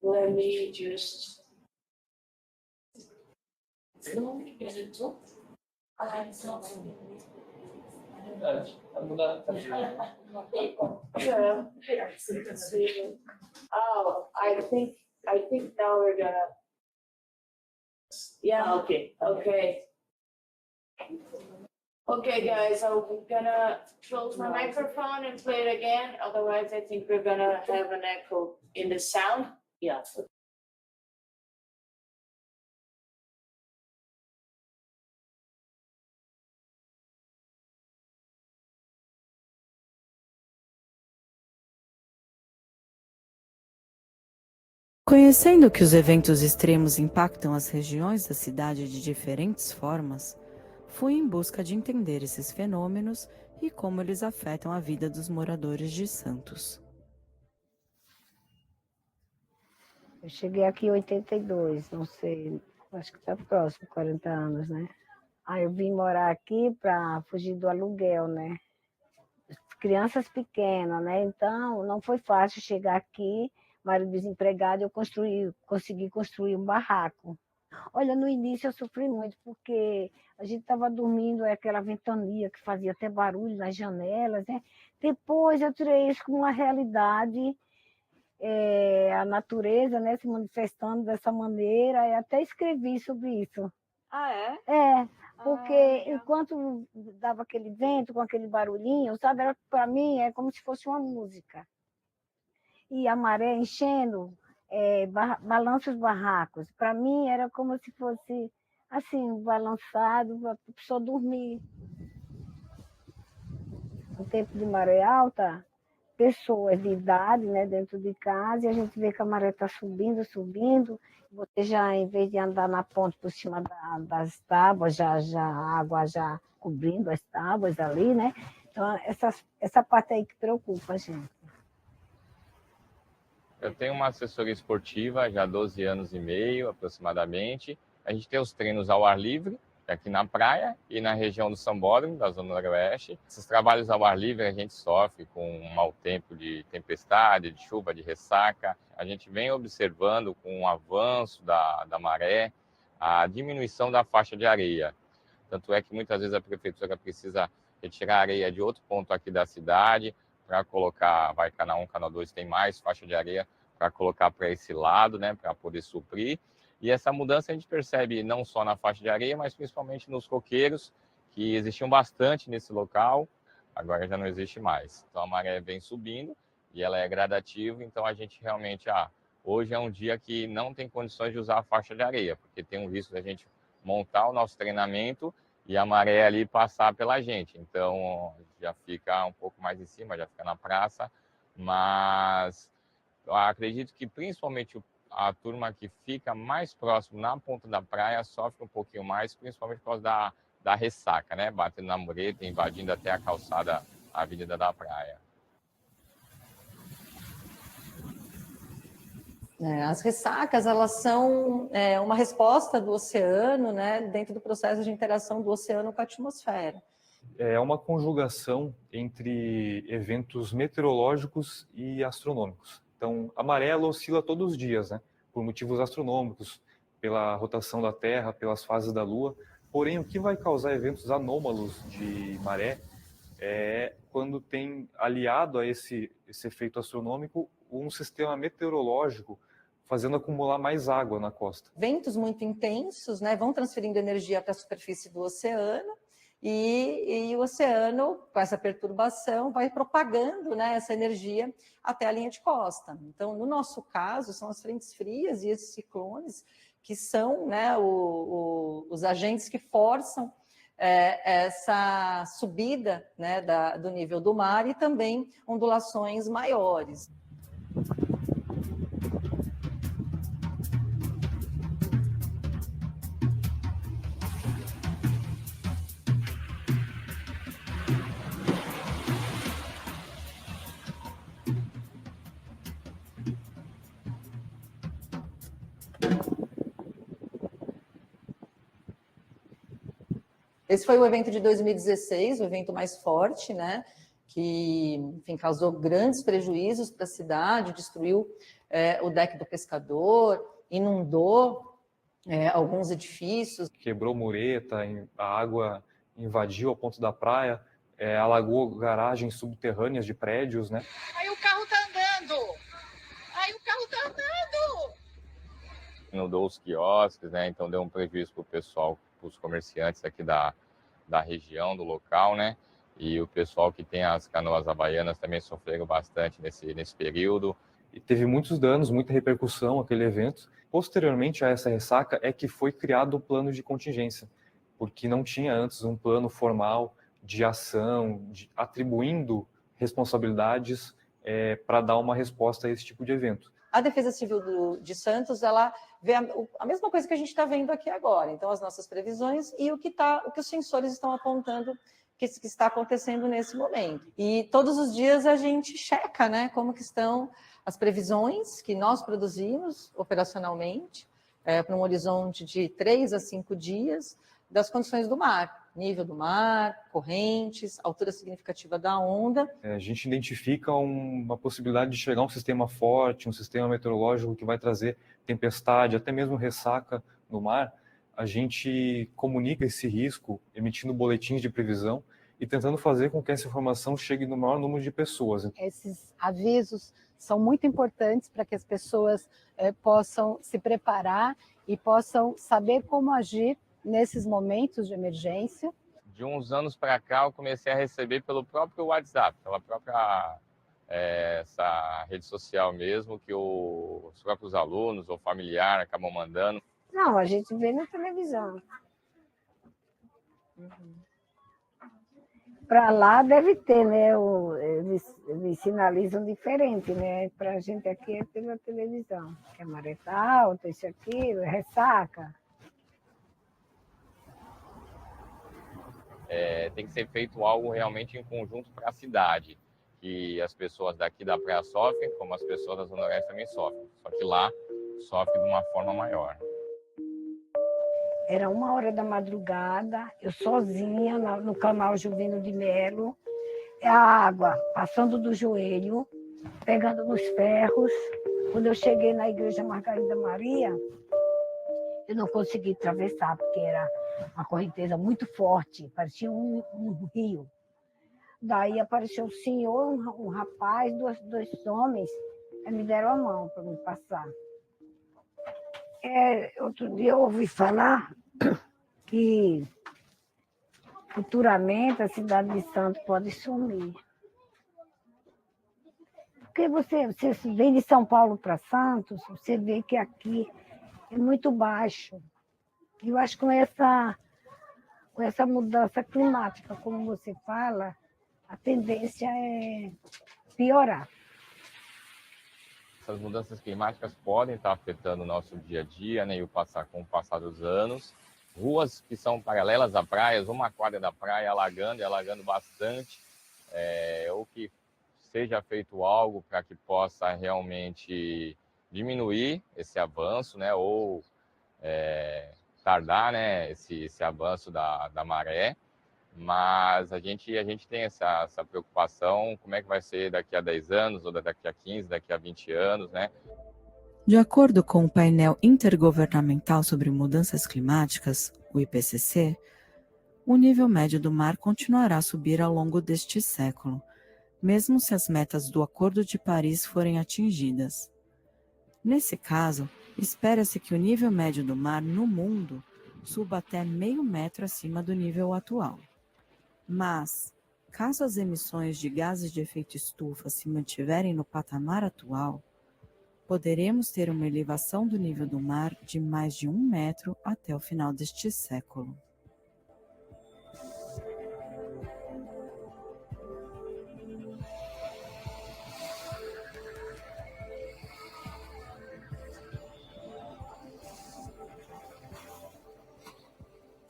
Let me just. No, is it so? I'm not. Yeah. Oh, I think now we're gonna. Yeah. Okay. Okay. Okay, guys, I'm gonna close my microphone and play it again. Otherwise, I think we're gonna have an echo in the sound. Yeah. Conhecendo que os eventos extremos impactam as regiões da cidade de diferentes formas, fui em busca de entender esses fenômenos e como eles afetam a vida dos moradores de Santos. Eu cheguei aqui em 82, não sei, acho que está próximo, 40 anos, né? Aí eu vim morar aqui para fugir do aluguel, né? Crianças pequenas, né? Então, não foi fácil chegar aqui, marido desempregado, eu consegui construir um barraco. Olha, no início eu sofri muito, porque a gente estava dormindo, aquela ventania que fazia até barulho nas janelas, né? Depois eu tirei isso como uma realidade, a natureza, né, se manifestando dessa maneira, e até escrevi sobre isso. Ah, é? Porque legal. enquanto dava aquele vento com aquele barulhinho, sabe, para mim é como se fosse uma música. E a maré enchendo, balança os barracos. Para mim era como se fosse assim, balançado para a pessoa dormir. No tempo de maré alta, pessoas de idade, né, dentro de casa, e a gente vê que a maré está subindo, subindo. Você já, em vez de andar na ponte por cima das tábuas, já a água já cobrindo as tábuas ali, né? Então, essa parte aí que preocupa a gente. Eu tenho uma assessoria esportiva já há 12 anos e meio, aproximadamente. A gente tem os treinos ao ar livre, aqui na praia e na região do Sambódromo, da Zona Noroeste. Esses trabalhos ao ar livre a gente sofre com um mau tempo de tempestade, de chuva, de ressaca. A gente vem observando com o avanço da maré a diminuição da faixa de areia. Tanto é que muitas vezes a prefeitura precisa retirar areia de outro ponto aqui da cidade para colocar, vai canal 1, canal 2 tem mais faixa de areia para colocar para esse lado, né, para poder suprir. E essa mudança a gente percebe não só na faixa de areia, mas principalmente nos coqueiros, que existiam bastante nesse local, agora já não existe mais. Então a maré vem subindo e ela é gradativa, então a gente realmente, hoje é um dia que não tem condições de usar a faixa de areia, porque tem um risco da gente montar o nosso treinamento e a maré ali passar pela gente. Então já fica um pouco mais em cima, já fica na praça, mas eu acredito que principalmente a turma que fica mais próximo na ponta da praia sofre um pouquinho mais, principalmente por causa da ressaca, né? Batendo na mureta, invadindo até a calçada, a avenida da praia. As ressacas, elas são uma resposta do oceano, né, dentro do processo de interação do oceano com a atmosfera. É uma conjugação entre eventos meteorológicos e astronômicos. Então, a maré ela oscila todos os dias, né, por motivos astronômicos, pela rotação da Terra, pelas fases da Lua. Porém, o que vai causar eventos anômalos de maré é quando tem aliado a esse efeito astronômico um sistema meteorológico fazendo acumular mais água na costa. Ventos muito intensos, né, vão transferindo energia para a superfície do oceano e o oceano, com essa perturbação, vai propagando, né, essa energia até a linha de costa. Então, no nosso caso, são as frentes frias e esses ciclones que são, né, os agentes que forçam essa subida, né, do nível do mar e também ondulações maiores. Esse foi o evento de 2016, o evento mais forte, né? Que, enfim, causou grandes prejuízos para a cidade, destruiu o deck do pescador, inundou alguns edifícios. Quebrou mureta, a água invadiu a ponta da praia, alagou garagens subterrâneas de prédios, né? Aí o carro tá andando! Aí o carro tá andando! Inundou os quiosques, né? Então deu um prejuízo para o pessoal, para os comerciantes aqui da região, do local, né? E o pessoal que tem as canoas havaianas também sofreram bastante nesse período. E teve muitos danos, muita repercussão aquele evento. Posteriormente a essa ressaca é que foi criado o plano de contingência, porque não tinha antes um plano formal de ação, atribuindo responsabilidades para dar uma resposta a esse tipo de evento. A Defesa Civil de Santos, ela vê a mesma coisa que a gente está vendo aqui agora. Então, as nossas previsões e o que os sensores estão apontando que está acontecendo nesse momento. E todos os dias a gente checa, né, como que estão as previsões que nós produzimos operacionalmente, para um horizonte de 3 a 5 dias, das condições do mar, nível do mar, correntes, altura significativa da onda. A gente identifica uma possibilidade de chegar a um sistema forte, um sistema meteorológico que vai trazer tempestade, até mesmo ressaca no mar. A gente comunica esse risco emitindo boletins de previsão e tentando fazer com que essa informação chegue no maior número de pessoas. Esses avisos são muito importantes para que as pessoas possam se preparar e possam saber como agir nesses momentos de emergência. De uns anos para cá, eu comecei a receber pelo próprio WhatsApp, pela própria essa rede social mesmo, que os próprios alunos ou familiar acabam mandando. Não, a gente vê na televisão. Para lá deve ter, né? Eles sinalizam diferente, né? Para a gente aqui é pela televisão. Que a maré tá alta, isso aqui, ressaca. Tem que ser feito algo realmente em conjunto para a cidade, que as pessoas daqui da praia sofrem, como as pessoas da Zona Oeste também sofrem, só que lá sofre de uma forma maior. Era 1h da madrugada, eu sozinha no canal Juvino de Melo, a água passando do joelho, pegando nos ferros. Quando eu cheguei na igreja Margarida Maria, eu não consegui atravessar, porque era uma correnteza muito forte, parecia um rio. Daí apareceu o senhor, um rapaz, dois homens, e me deram a mão para me passar. Outro dia eu ouvi falar que futuramente a cidade de Santos pode sumir. Porque você vem de São Paulo para Santos, você vê que aqui é muito baixo. E eu acho que com essa mudança climática, como você fala, a tendência é piorar. Essas mudanças climáticas podem estar afetando o nosso dia a dia, né, e com o passar dos anos. Ruas que são paralelas a praias, uma quadra da praia alagando bastante, ou que seja feito algo para que possa realmente diminuir esse avanço, né, ou tardar, né, esse avanço da maré. Mas a gente tem essa preocupação, como é que vai ser daqui a 10 anos, ou daqui a 15, daqui a 20 anos, né? De acordo com o painel intergovernamental sobre mudanças climáticas, o IPCC, o nível médio do mar continuará a subir ao longo deste século, mesmo se as metas do Acordo de Paris forem atingidas. Nesse caso, espera-se que o nível médio do mar no mundo suba até meio metro acima do nível atual. Mas, caso as emissões de gases de efeito estufa se mantiverem no patamar atual, poderemos ter uma elevação do nível do mar de mais de 1 metro até o final deste século.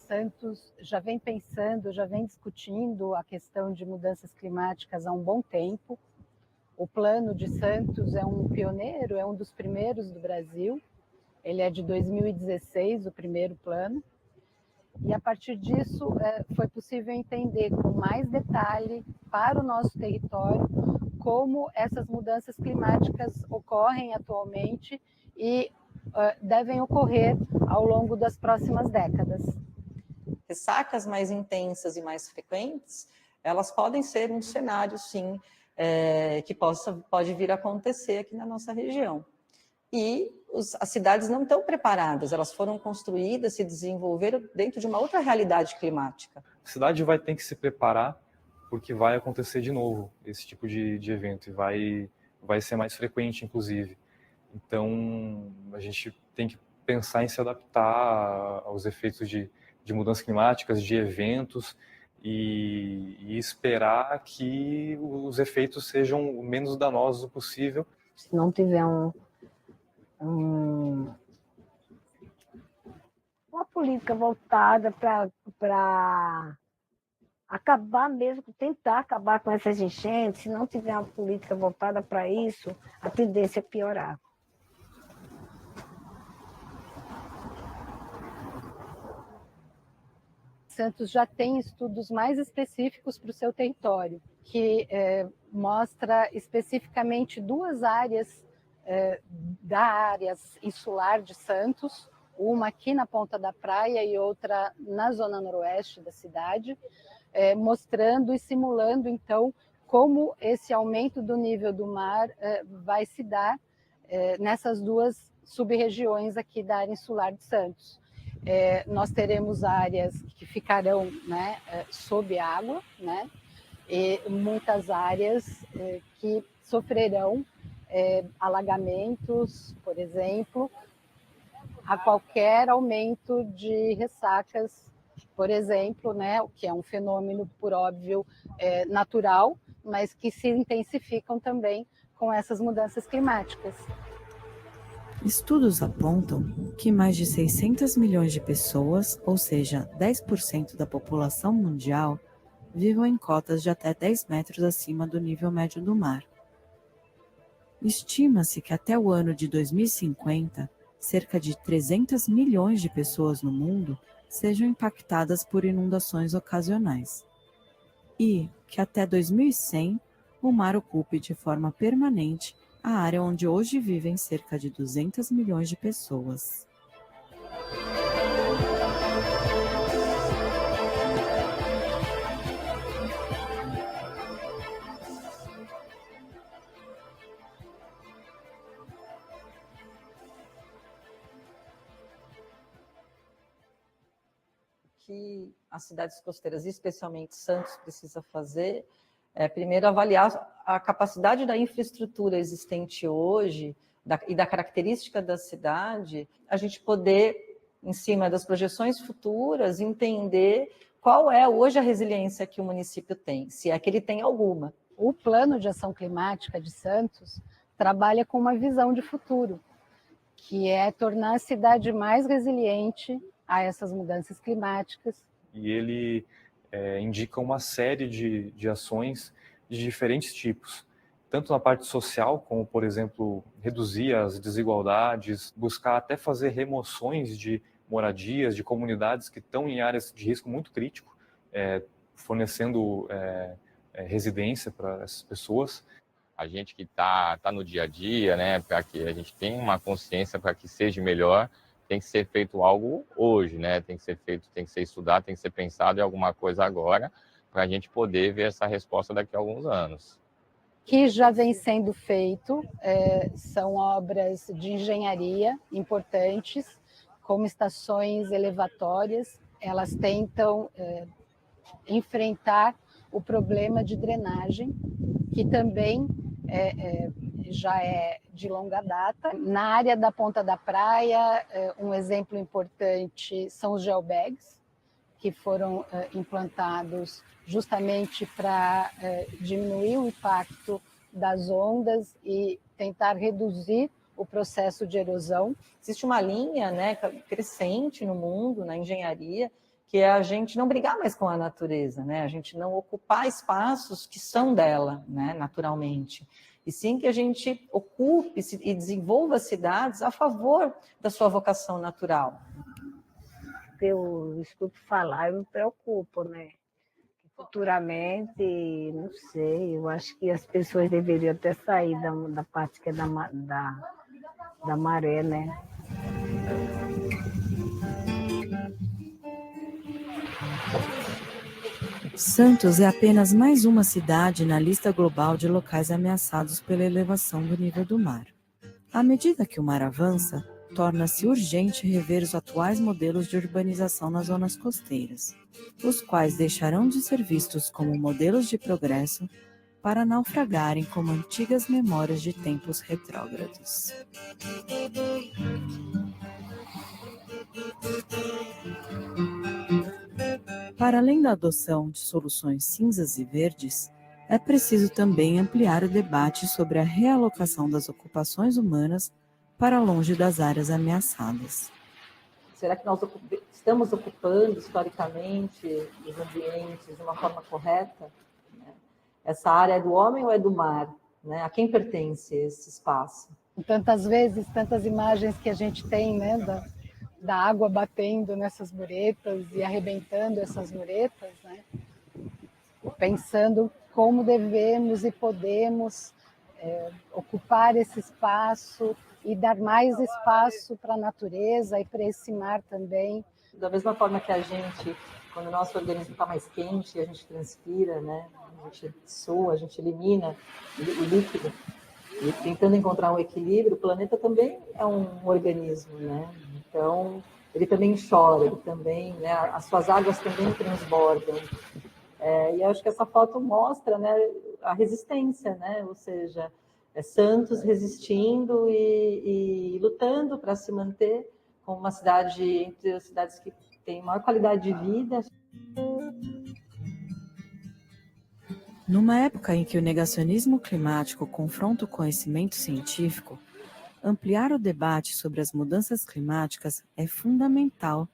Santos já vem pensando, já vem discutindo a questão de mudanças climáticas há um bom tempo. O plano de Santos é um pioneiro, é um dos primeiros do Brasil. Ele é de 2016, o primeiro plano. E a partir disso foi possível entender com mais detalhe para o nosso território como essas mudanças climáticas ocorrem atualmente e devem ocorrer ao longo das próximas décadas. Ressacas mais intensas e mais frequentes, elas podem ser um cenário, sim, que pode vir a acontecer aqui na nossa região. E as cidades não estão preparadas, elas foram construídas, se desenvolveram dentro de uma outra realidade climática. A cidade vai ter que se preparar porque vai acontecer de novo esse tipo de evento e vai ser mais frequente, inclusive. Então, a gente tem que pensar em se adaptar aos efeitos de mudanças climáticas, de eventos, e esperar que os efeitos sejam o menos danosos possível. Se não tiver uma política voltada para acabar mesmo, tentar acabar com essas enchentes. Se não tiver uma política voltada para isso, a tendência é piorar. Santos já tem estudos mais específicos para o seu território, que mostra especificamente duas áreas da área insular de Santos, uma aqui na ponta da praia e outra na zona noroeste da cidade, mostrando e simulando, então, como esse aumento do nível do mar vai se dar nessas duas sub-regiões aqui da área insular de Santos. Nós teremos áreas que ficarão, né, sob água, né, e muitas áreas que sofrerão alagamentos, por exemplo, a qualquer aumento de ressacas, por exemplo, né, o que é um fenômeno, por óbvio, natural, mas que se intensificam também com essas mudanças climáticas. Estudos apontam que mais de 600 milhões de pessoas, ou seja, 10% da população mundial, vivam em cotas de até 10 metros acima do nível médio do mar. Estima-se que até o ano de 2050, cerca de 300 milhões de pessoas no mundo sejam impactadas por inundações ocasionais. E que até 2100, o mar ocupe de forma permanente a área onde hoje vivem cerca de 200 milhões de pessoas. Que as cidades costeiras, especialmente Santos, precisa fazer é, primeiro, avaliar a capacidade da infraestrutura existente hoje e da característica da cidade, a gente poder, em cima das projeções futuras, entender qual é hoje a resiliência que o município tem, se é que ele tem alguma. O Plano de Ação Climática de Santos trabalha com uma visão de futuro, que é tornar a cidade mais resiliente a essas mudanças climáticas. E ele indica uma série de ações de diferentes tipos, tanto na parte social, como, por exemplo, reduzir as desigualdades, buscar até fazer remoções de moradias, de comunidades que estão em áreas de risco muito crítico, fornecendo residência para essas pessoas. A gente que está no dia a dia, né, para que a gente tenha uma consciência para que seja melhor, tem que ser feito algo hoje, né? Tem que ser feito, tem que ser estudado, tem que ser pensado em alguma coisa agora, para a gente poder ver essa resposta daqui a alguns anos. Que já vem sendo feito, são obras de engenharia importantes, como estações elevatórias, elas tentam enfrentar o problema de drenagem, que também já é de longa data. Na área da Ponta da Praia, um exemplo importante são os geobags, que foram implantados justamente para diminuir o impacto das ondas e tentar reduzir o processo de erosão. Existe uma linha, né, crescente no mundo, na engenharia, que é a gente não brigar mais com a natureza, né? A gente não ocupar espaços que são dela, né, naturalmente. E sim que a gente ocupe e desenvolva cidades a favor da sua vocação natural. Eu escuto falar, eu me preocupo, né? Futuramente, não sei, eu acho que as pessoas deveriam até sair da parte que é da maré, né? Santos é apenas mais uma cidade na lista global de locais ameaçados pela elevação do nível do mar. À medida que o mar avança, torna-se urgente rever os atuais modelos de urbanização nas zonas costeiras, os quais deixarão de ser vistos como modelos de progresso para naufragarem como antigas memórias de tempos retrógrados. Para além da adoção de soluções cinzas e verdes, é preciso também ampliar o debate sobre a realocação das ocupações humanas para longe das áreas ameaçadas. Será que nós estamos ocupando historicamente os ambientes de uma forma correta? Essa área é do homem ou é do mar? Né? A quem pertence esse espaço? Tantas vezes, tantas imagens que a gente tem, né, da água batendo nessas muretas e arrebentando essas muretas, né? Pensando como devemos e podemos ocupar esse espaço e dar mais espaço para a natureza e para esse mar também. Da mesma forma que a gente, quando o nosso organismo está mais quente, a gente transpira, né? A gente sua, a gente elimina o líquido, e tentando encontrar um equilíbrio, o planeta também é um organismo, né? Então, ele também chora, ele também, né? As suas águas também transbordam. E acho que essa foto mostra, né, a resistência, né? Ou seja, Santos resistindo e lutando para se manter como uma cidade entre as cidades que tem maior qualidade de vida. Numa época em que o negacionismo climático confronta o conhecimento científico, ampliar o debate sobre as mudanças climáticas é fundamental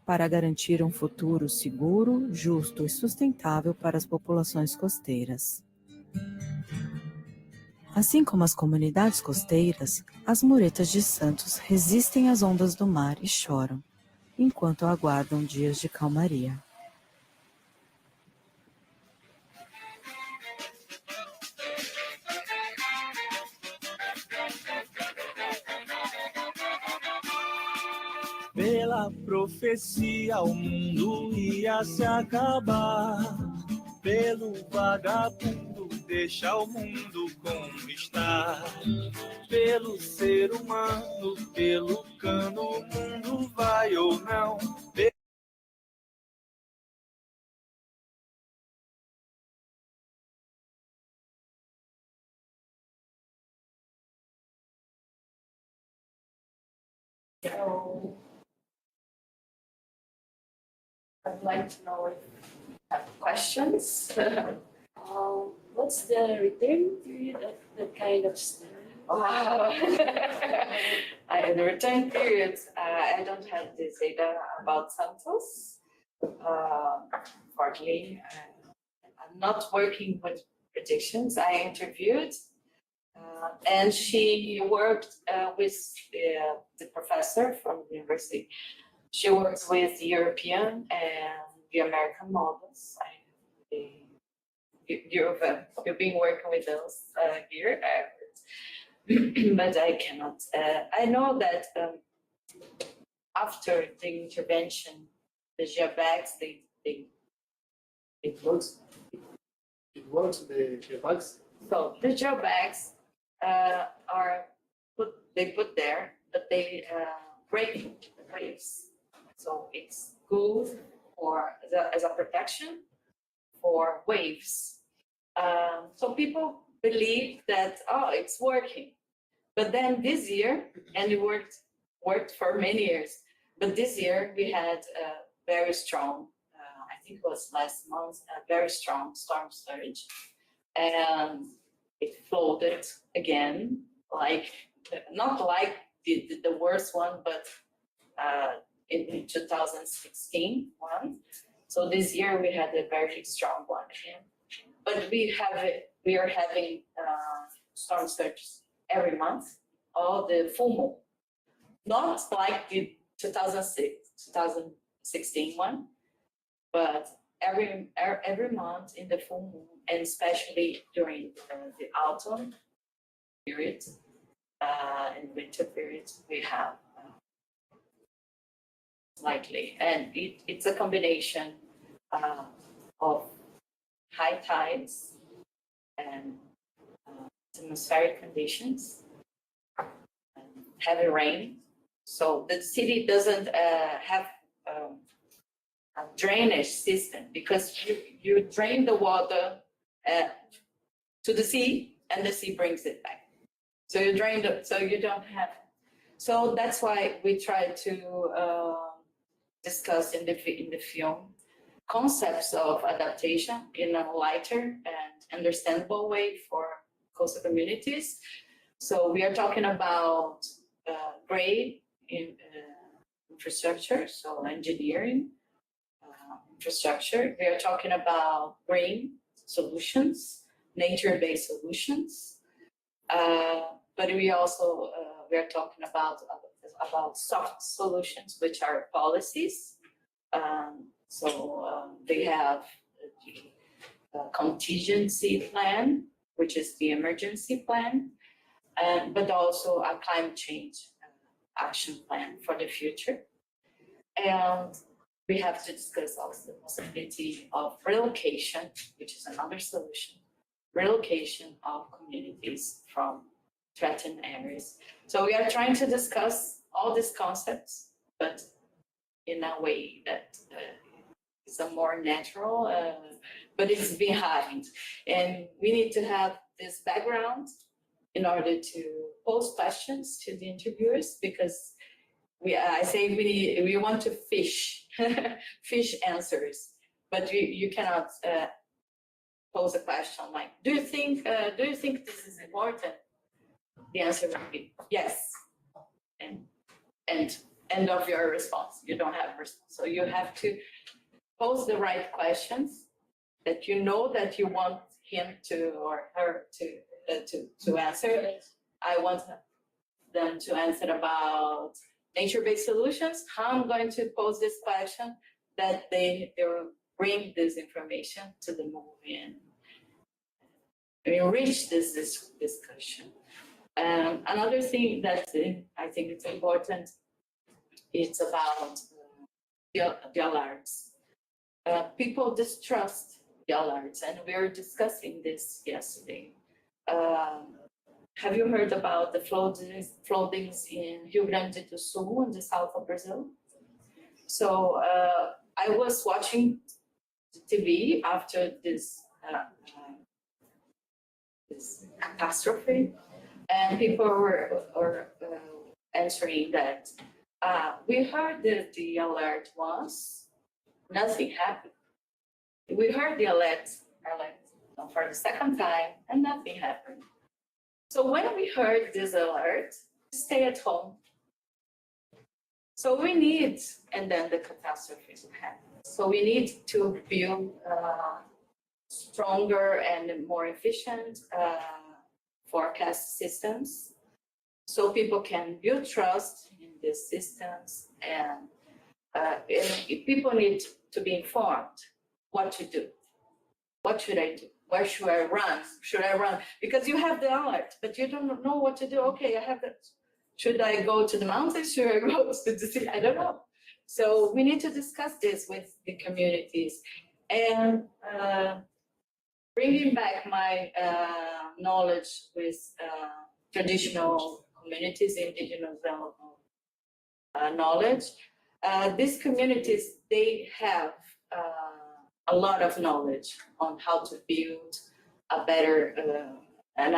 para garantir um futuro seguro, justo e sustentável para as populações costeiras. Assim como as comunidades costeiras, as muretas de Santos resistem às ondas do mar e choram, enquanto aguardam dias de calmaria. Pela profecia o mundo ia se acabar. Pelo vagabundo deixa o mundo como está. Pelo ser humano, pelo cano o mundo vai ou não. So I'd like to know if you have questions. What's the return period of that kind of study? Wow. The return periods, I don't have this data about Santos. Partly, I'm not working with predictions. I interviewed, and she worked with the professor from the university. She works with the European and the American models. You've been working with those here, but I cannot. I know that after the intervention, the geobags, It works the geobags. So the geobags are put there, but they break the waves. So it's good for as a protection for waves. So people believe that it's working, but then this year, and it worked for many years, but this year we had a very strong. I think it was last month, a very strong storm surge, and it floated again, like not like the worst one, but in 2016 one. So this year we had a very strong one again, but we are having storm surges every month, all the full moon, not like the 2016 one, but every month in the full moon, and especially during the autumn period and winter periods, we have likely, and it's a combination of high tides and atmospheric conditions, and heavy rain. So the city doesn't have a drainage system, because you drain the water to the sea, and the sea brings it back. So you drain so you don't have. So that's why we try to discuss in the film concepts of adaptation in a lighter and understandable way for coastal communities. So we are talking about gray in infrastructure, so engineering infrastructure. We are talking about green solutions, nature-based solutions. But we also we are talking about soft solutions, which are policies. They have the contingency plan, which is the emergency plan, but also a climate change action plan for the future. And we have to discuss also the possibility of relocation, which is another solution, relocation of communities from threatened areas. So we are trying to discuss all these concepts, but in a way that is a more natural, but it's behind. And we need to have this background in order to pose questions to the interviewers, because we want to fish answers, but you cannot pose a question like, do you think this is important? The answer would be yes, and end of your response. You don't have a response, so you have to pose the right questions that you know that you want him to or her to answer. I want them to answer about nature-based solutions. How I'm going to pose this question that they will bring this information to the movie and enrich this discussion. Another thing that I think it's important, it's about the alerts. People distrust the alerts, and we were discussing this yesterday. Have you heard about the floodings in Rio Grande do Sul in the south of Brazil? So I was watching TV after this catastrophe, and people were answering that we heard that the alert was, nothing happened. We heard the alert for the second time, and nothing happened. So when we heard this alert, stay at home. So we need, and then the catastrophe happened. So we need to build stronger and more efficient forecast systems, so people can build trust in these systems, and people need to be informed what to do. What should I do? Where should I run? Should I run? Because you have the alert, but you don't know what to do. Okay, I have that. Should I go to the mountains? Should I go to the city? I don't know. So we need to discuss this with the communities, and bringing back my knowledge with traditional communities, indigenous knowledge. These communities, they have a lot of knowledge on how to build a better and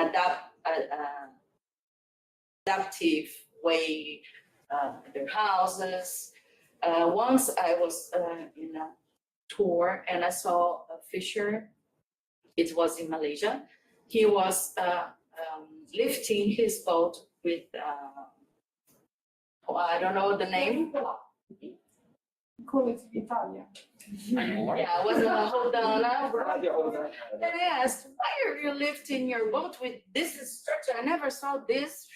adaptive way their houses. Once I was in a tour and I saw a fisher. It was in Malaysia. He was lifting his boat with I don't know the name. Italia. Yeah, it was a Hodana. And I asked, why are you lifting your boat with this structure? I never saw this.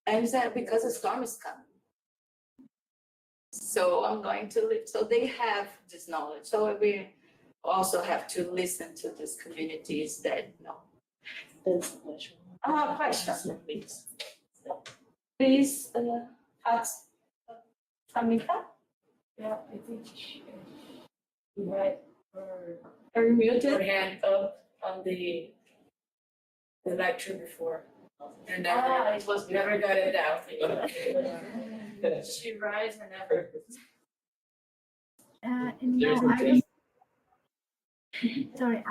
And he said, because a storm is coming. So I'm going to lift. So they have this knowledge. So we also have to listen to these communities that know. Question, please. Please, ask Samita. Yeah, I think you had Are you muted? her hand up on the lecture before. And never, it was never got it out. She rise and never. No, sorry,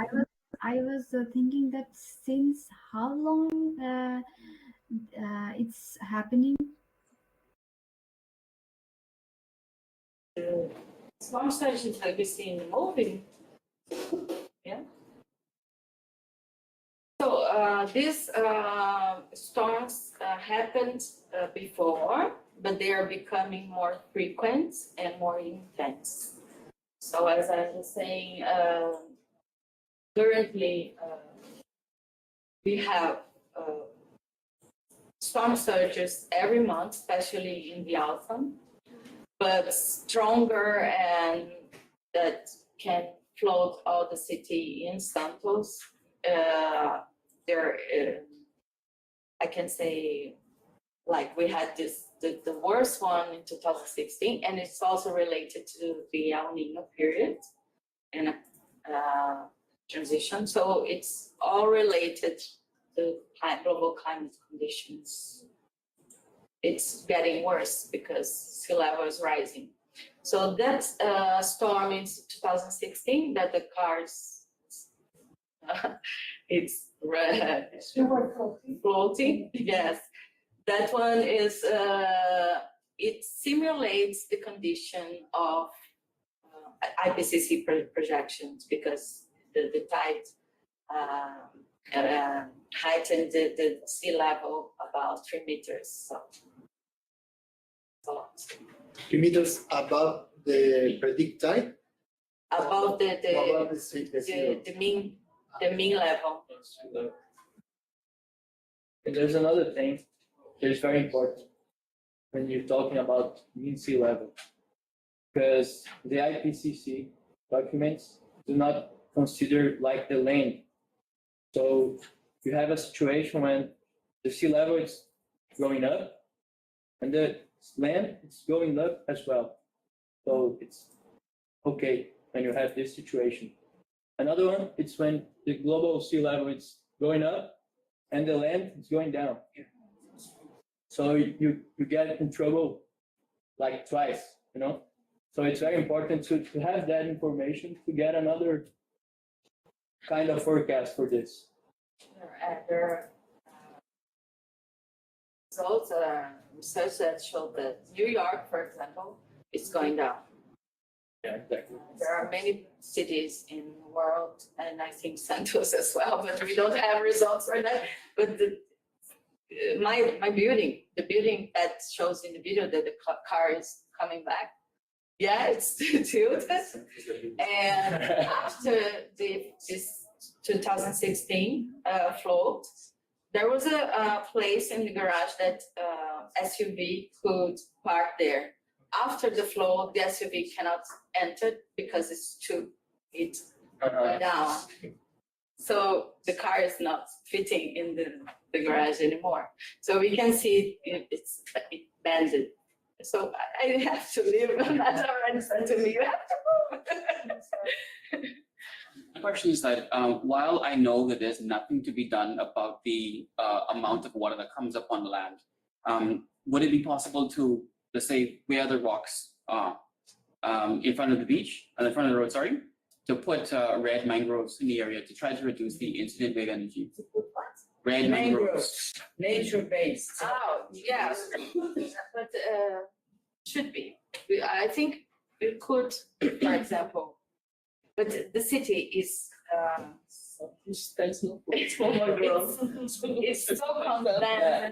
I was thinking that since how long it's happening? Storm surges like we see in the movie. Yeah. So these storms happened before, but they are becoming more frequent and more intense. So as I was saying, currently we have storm surges every month, especially in the autumn, but stronger and that can flood all the city in Santos. I can say, like we had the worst one in 2016, and it's also related to the El Nino period and transition. So it's all related to global climate conditions. It's getting worse because sea level is rising. So that storm in 2016 that the cars, it's floating, yes. That one is, it simulates the condition of IPCC projections because the tide heightened the sea level about 3 meters. So 3 meters above the predict tide? above Above the sea the mean level. And there's another thing that is very important when you're talking about mean sea level, because the IPCC documents do not consider like the land. So you have a situation when the sea level is going up and the land is going up as well. So it's okay when you have this situation. Another one, it's when the global sea level is going up and the land is going down. So you get in trouble like twice, you know? So it's very important to have that information to get another kind of forecast for this. There are results, research that show that New York, for example, is going down. Yeah, exactly. There are many cities in the world, and I think Santos as well, but we don't have results for that. But my building, the building that shows in the video that the car is coming back, yeah, it's tilted. And after this 2016 flood, there was a place in the garage that SUV could park there. After the flood, the SUV cannot enter because it's down. So the car is not fitting in the garage anymore. So we can see it bended. So I have to leave. That's already said to me. You have to move. My question is that while I know that there's nothing to be done about the amount of water that comes up on the land, would it be possible to, let's say, where the rocks are in front of the beach, in front of the road, sorry, to put red mangroves in the area to try to reduce the incident wave energy? To put what? Red mangroves. Nature-based. Oh, yeah. But should be. I think we could, for example, but the city is it's so condensed and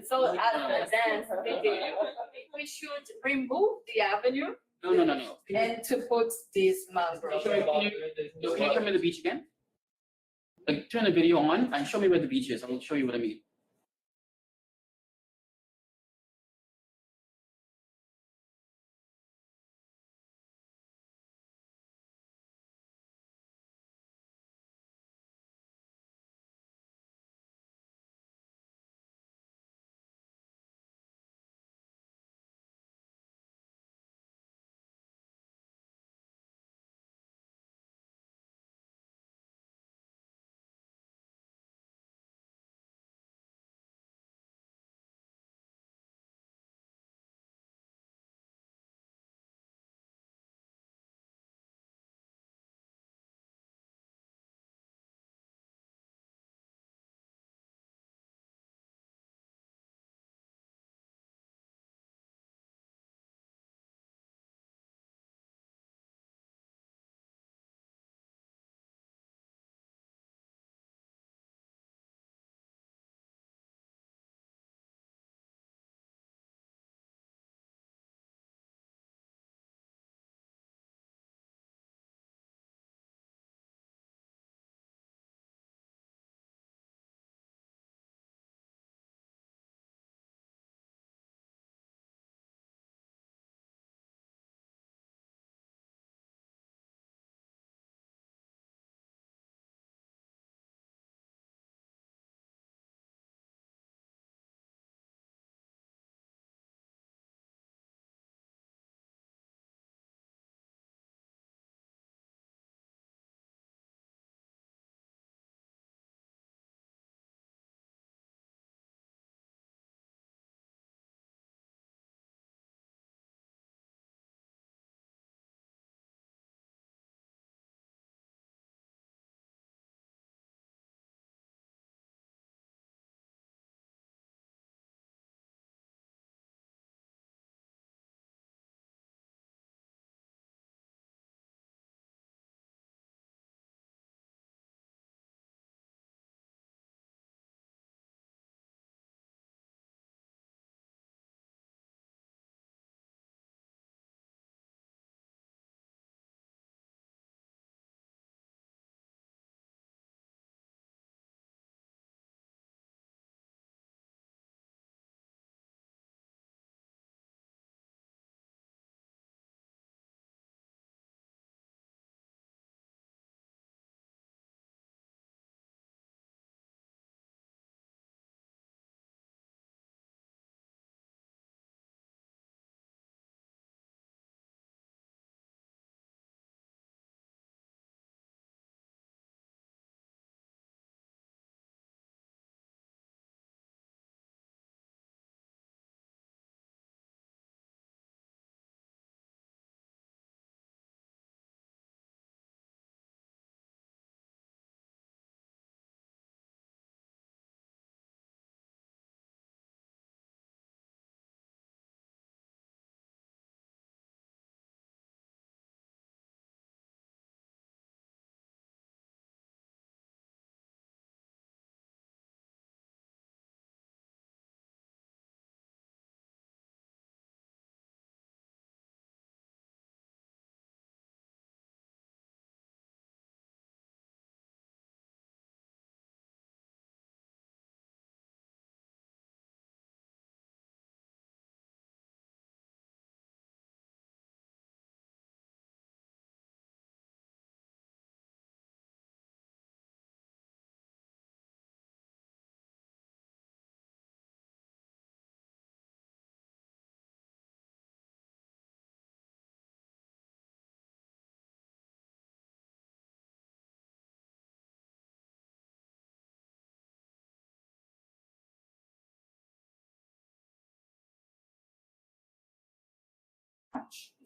so dense. We should remove the avenue. No. And to put these mangroves. Can you show me the beach again? Like, turn the video on and show me where the beach is. I'll show you what I mean.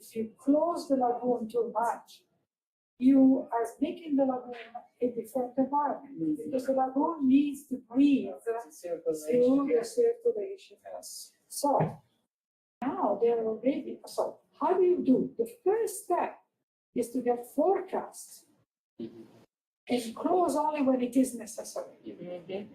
if you close the lagoon too much, you are making the lagoon a different environment because the lagoon needs to breathe through the circulation. Yes. So now they're already, so how do you do? The first step is to get forecasts and close only when it is necessary.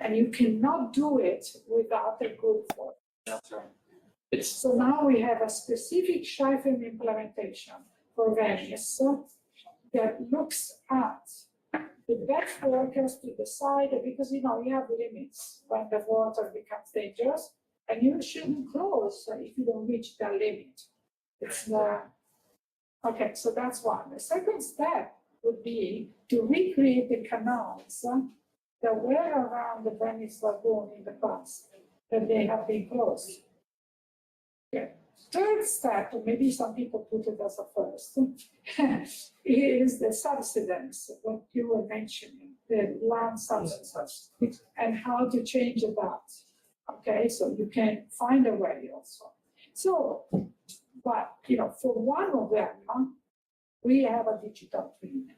And you cannot do it without a good forecast. That's right. So now we have a specific Schleifen implementation for Venice that looks at the best forecast to decide, because you have limits when the water becomes dangerous, and you shouldn't close if you don't reach that limit. Okay, so that's one. The second step would be to recreate the canals that were around the Venice Lagoon in the past, that they have been closed. Okay. Third step, and maybe some people put it as a first, is the subsidence, what you were mentioning, the land subsidence, and how to change that. Okay, so you can find a way also. So, but for one of them, we have a digital twin.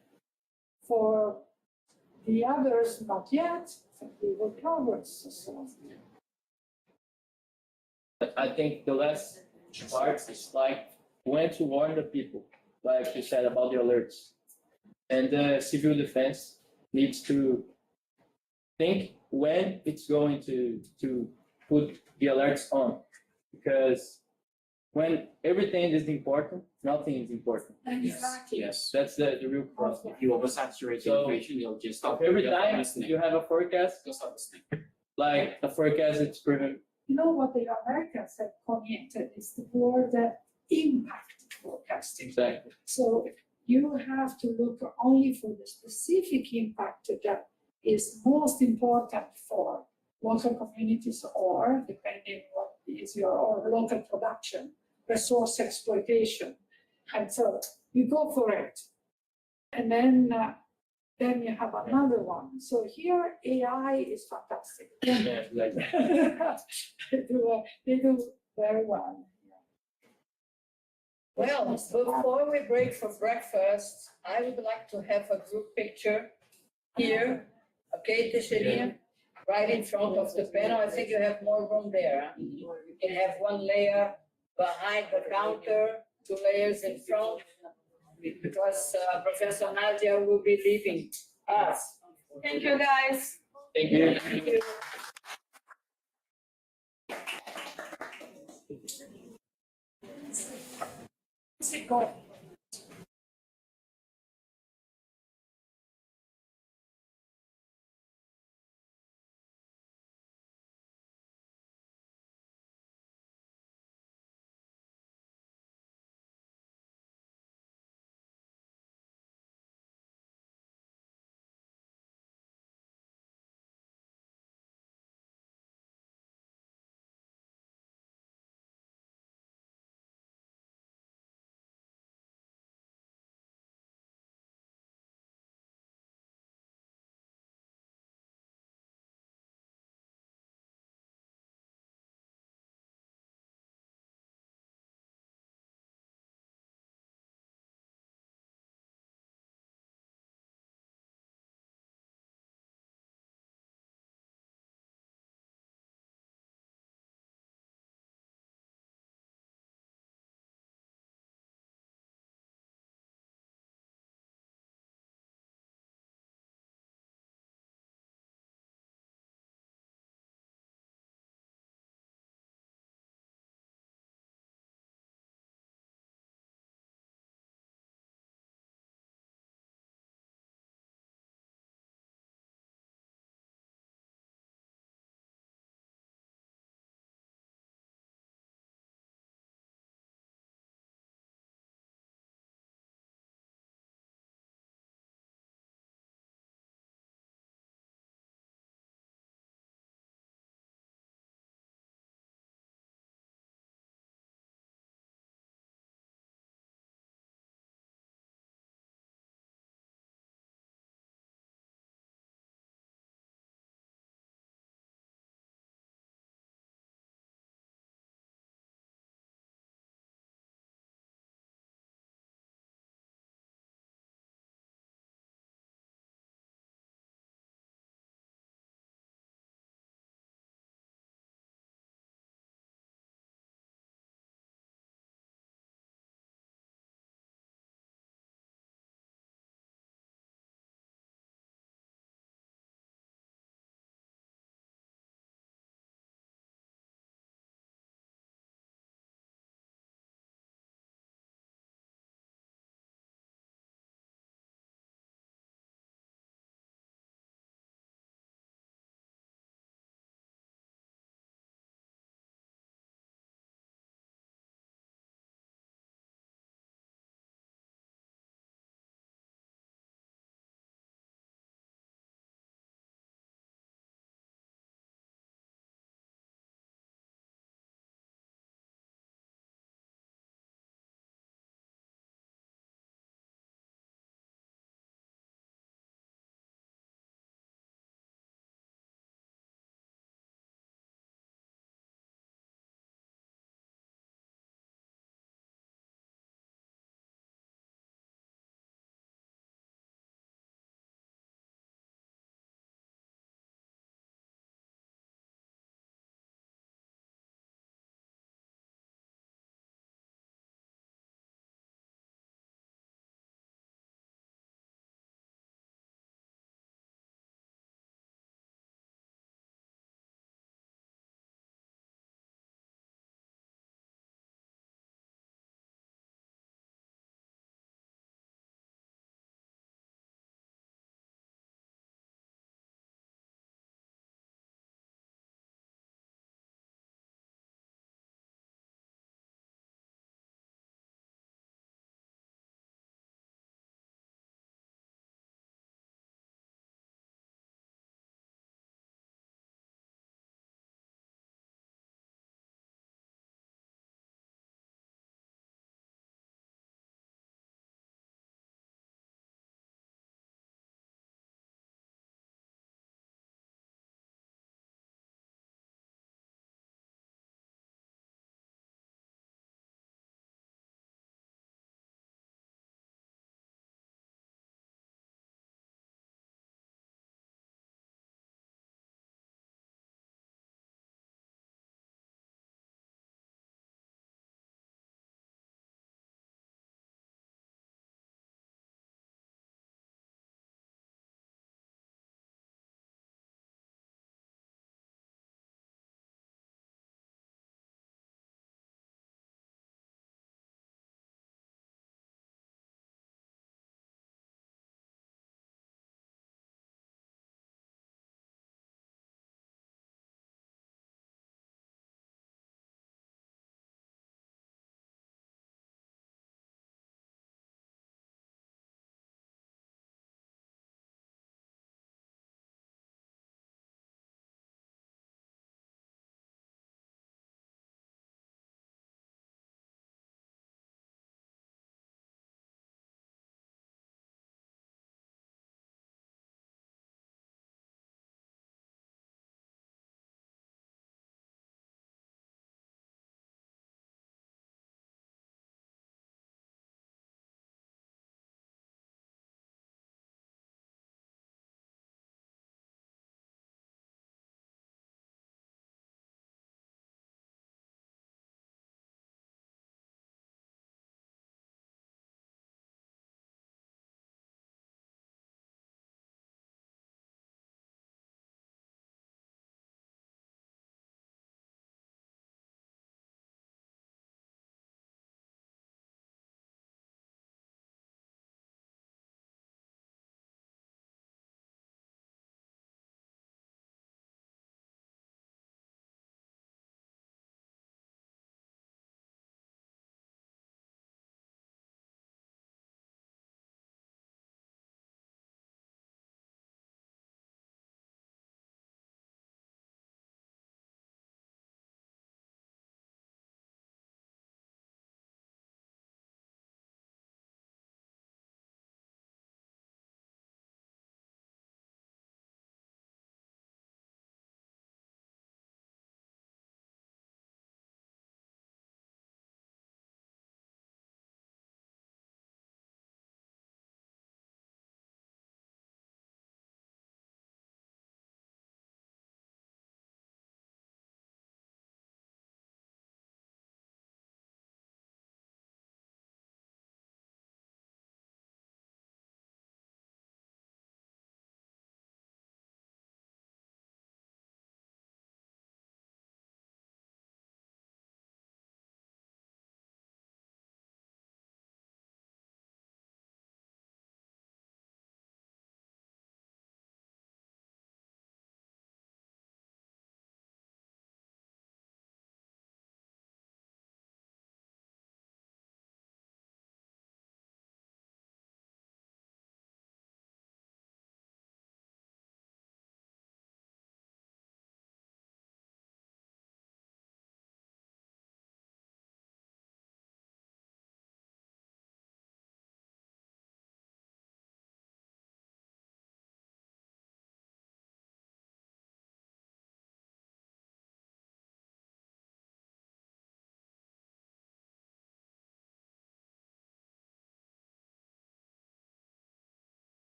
For the others, not yet, we will progress. So. I think the last part is like when to warn the people, like you said about the alerts. And the civil defense needs to think when it's going to put the alerts on. Because when everything is important, nothing is important. Exactly. Yes. That's the real problem. If you oversaturate the information, you'll just stop. Every You'll stop time listening. you have a forecast, You'll stop listening. like a forecast, it's proven. You know what the Americans have commented is the word impact forecasting. Exactly. So you have to look only for the specific impact that is most important for local communities, or depending what is your or local production, resource exploitation. And so you go for it. And then you have another one. So here AI is fantastic. They do very well. Well, before we break for breakfast, I would like to have a group picture here. Okay, Teixeirinha, right in front of the panel. I think you have more room there. Huh? You can have one layer behind the counter, 2 layers in front, because Professor Nadia will be leaving us. Thank you, guys. Thank you. Thank you. Go.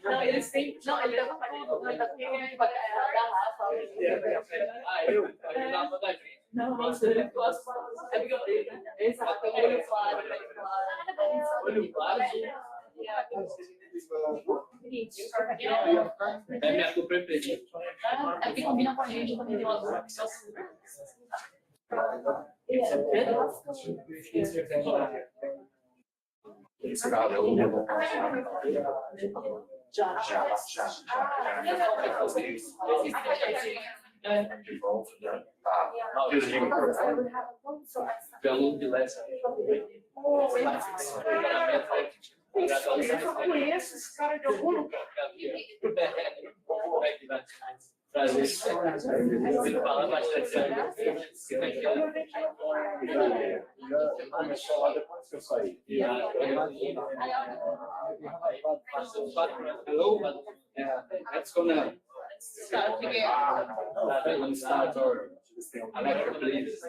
Não, eles têm. Não, ele tava fazendo da Rafa. Não, você ele gosta. É porque exato, olho claro, olho claro. É minha cor preferida. É que combina com a gente também tem uma cor que só Pelo de leste. Eu conheço esse cara de algum lugar. Prazer. Ele fala bastante começou lá depois que eu saí. That's gonna start our lecture, please.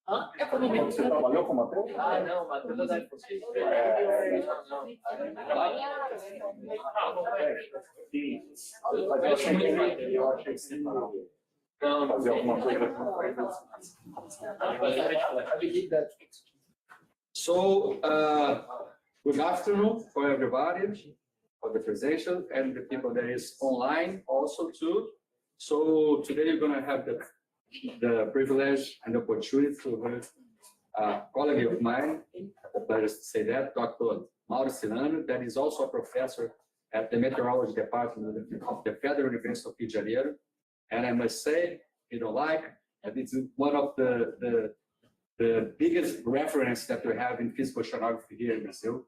Você trabalhou com Matheus? Ah, não, Matheus é Eu achei que você ia fazer alguma coisa So, good afternoon for everybody, for the presentation, and the people that is online also too. So today you're going to have the privilege and opportunity to have a colleague of mine, the pleasure to say that, Dr. Mauro Silano, that is also a professor at the Meteorology Department of the Federal University of Rio de Janeiro. And I must say, you know, like, it's one of the biggest reference that we have in physical oceanography here in Brazil,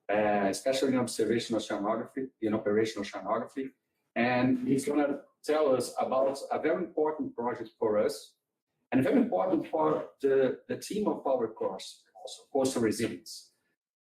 especially in observational oceanography, in operational oceanography. And he's going to tell us about a very important project for us and very important for the team of our course, also coastal resilience.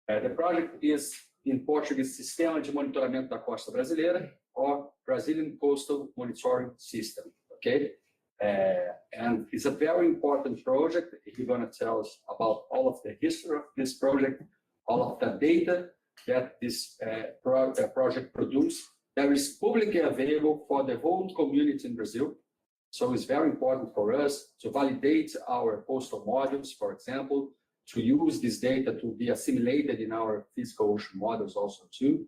The project is in Portuguese, Sistema de Monitoramento da Costa Brasileira, or Brazilian Coastal Monitoring System, okay? And it's a very important project. He's going to tell us about all of the history of this project, all of the data that this project produced, that is publicly available for the whole community in Brazil. So it's very important for us to validate our coastal models, for example, to use this data to be assimilated in our physical ocean models also too.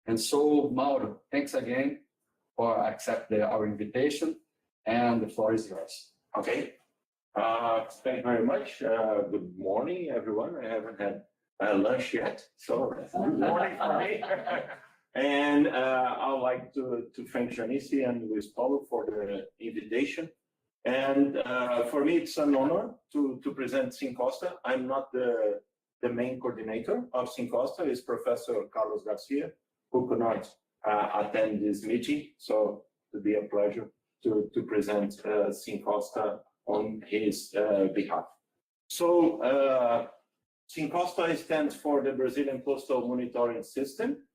And so, Mauro, thanks again for accepting our invitation, and the floor is yours. Okay. Thank you very much. Good morning, everyone. I haven't had lunch yet, so good morning for me. And I would like to thank Janice and Luis Paulo for the invitation. And for me, it's an honor to present Syncosta. I'm not the main coordinator of Syncosta. It's Professor Carlos Garcia, who could not attend this meeting. So it would be a pleasure to present Syncosta on his behalf. So Syncosta stands for the Brazilian Coastal Monitoring System.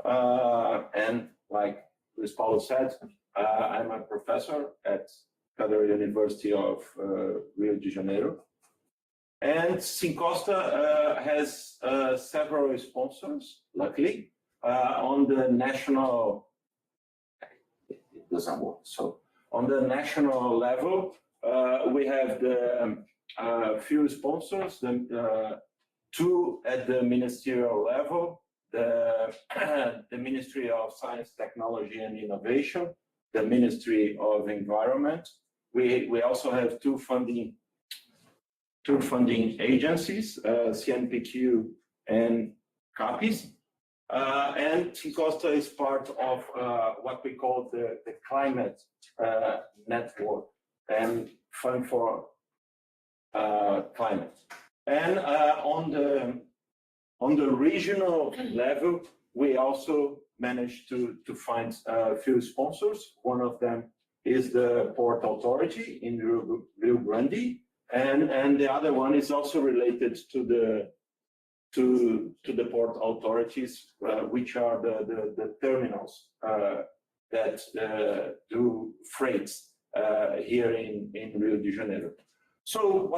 And like Luis Paulo said, I'm a professor at Federal University of Rio de Janeiro. And Syncosta has several sponsors, luckily, on the national, it doesn't work. So on the national level, we have the few sponsors, two at the ministerial level, the Ministry of Science, Technology and Innovation, the Ministry of Environment. We also have two funding agencies, CNPq and CAPES. And Syncosta is part of what we call the climate network and Fund for Climate. And on the regional level, we also managed to find a few sponsors. One of them is the Port Authority in Rio Grande, and the other one is also related to the port authorities, which are the terminals that do freights here in Rio de Janeiro. So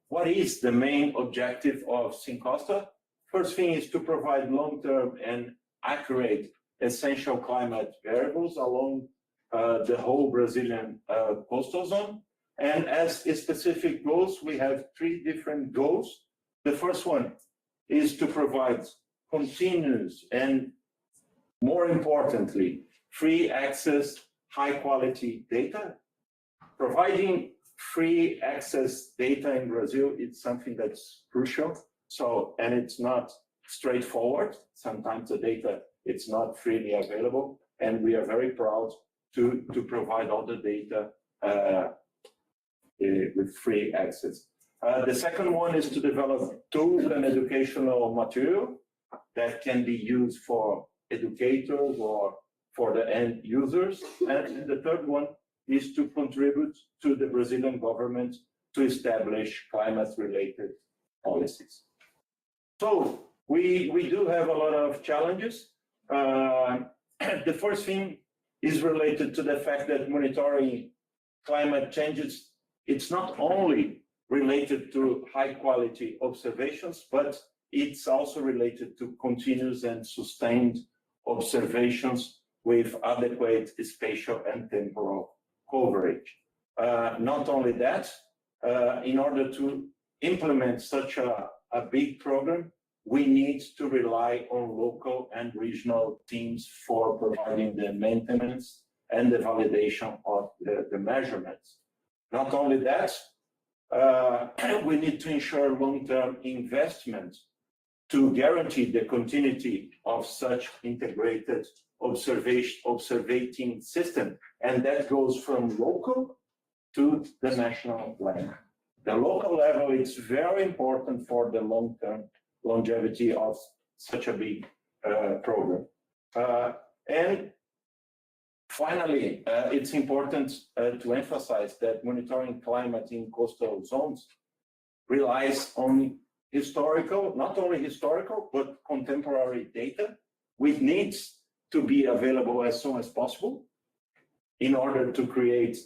what is the main objective of Syncosta? First thing is to provide long-term and accurate essential climate variables along the whole Brazilian coastal zone. And as specific goals, we have three different goals. The first one is to provide continuous and, more importantly, free access, high-quality data. Providing free access data in Brazil, it's something that's crucial. So, and it's not straightforward. Sometimes the data, it's not freely available. And we are very proud to provide all the data with free access. The second one is to develop tools and educational material that can be used for educators or for the end users. And the third one is to contribute to the Brazilian government to establish climate-related policies. So we do have a lot of challenges. The first thing is related to the fact that monitoring climate changes, it's not only related to high-quality observations, but it's also related to continuous and sustained observations with adequate spatial and temporal coverage. Not only that, in order to implement such a big program, we need to rely on local and regional teams for providing the maintenance and the validation of the measurements. Not only that, we need to ensure long-term investment to guarantee the continuity of such integrated observing system. And that goes from local to the national level. The local level is very important for the long-term longevity of such a big program. And finally, it's important to emphasize that monitoring climate in coastal zones relies on historical, not only historical, but contemporary data, which needs to be available as soon as possible in order to create,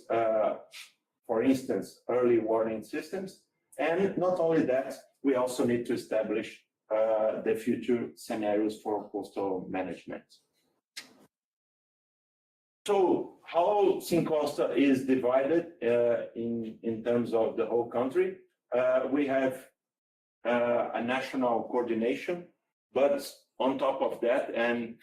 for instance, early warning systems. And not only that, we also need to establish the future scenarios for coastal management. So how Syncosta is divided in terms of the whole country? We have a national coordination, but on top of that, and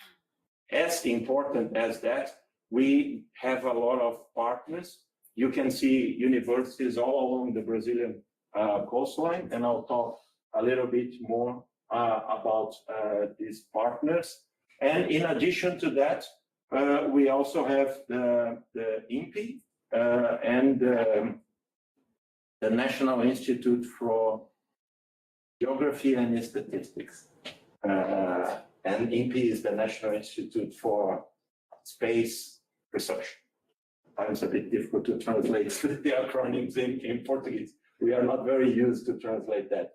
as important as that, we have a lot of partners. You can see universities all along the Brazilian coastline, and I'll talk a little bit more about these partners. And in addition to that, we also have the INPE and the National Institute for Geography and Statistics. And INPE is the National Institute for Space Research. It's a bit difficult to translate the acronyms in Portuguese. We are not very used to translate that.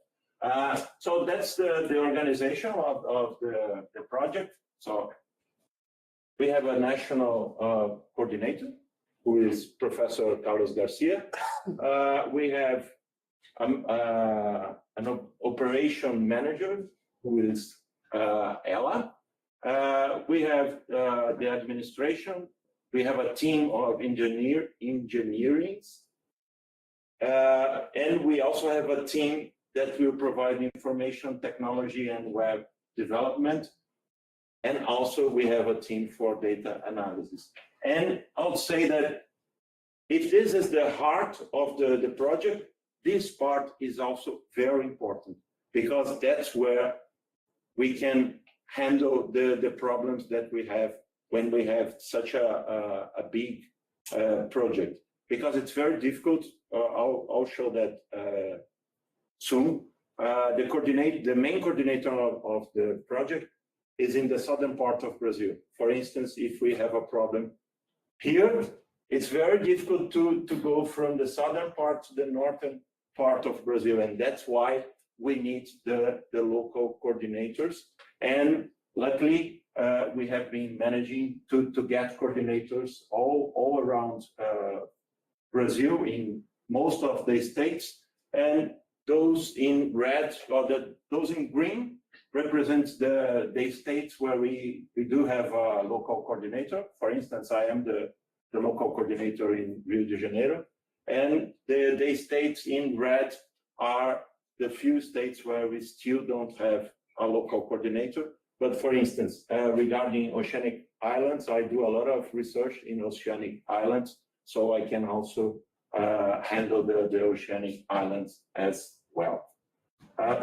So that's the organization of the project. So we have a national coordinator, who is Professor Carlos Garcia. We have an operation manager, who is Ella. We have the administration. We have a team of engineering. And we also have a team that will provide information technology and web development. And also we have a team for data analysis. And I'll say that if this is the heart of the project, this part is also very important, because that's where we can handle the problems that we have when we have such a big project. Because it's very difficult. I'll show that soon. The main coordinator of the project is in the southern part of Brazil. For instance, if we have a problem here, it's very difficult to go from the southern part to the northern part of Brazil, and that's why we need the local coordinators. And luckily, we have been managing to get coordinators all around Brazil, in most of the states, and those in red, or those in green, represents the states where we do have a local coordinator. For instance, I am the local coordinator in Rio de Janeiro, and the states in red are the few states where we still don't have a local coordinator. But for instance, regarding oceanic islands, I do a lot of research in oceanic islands, so I can also handle the oceanic islands as well.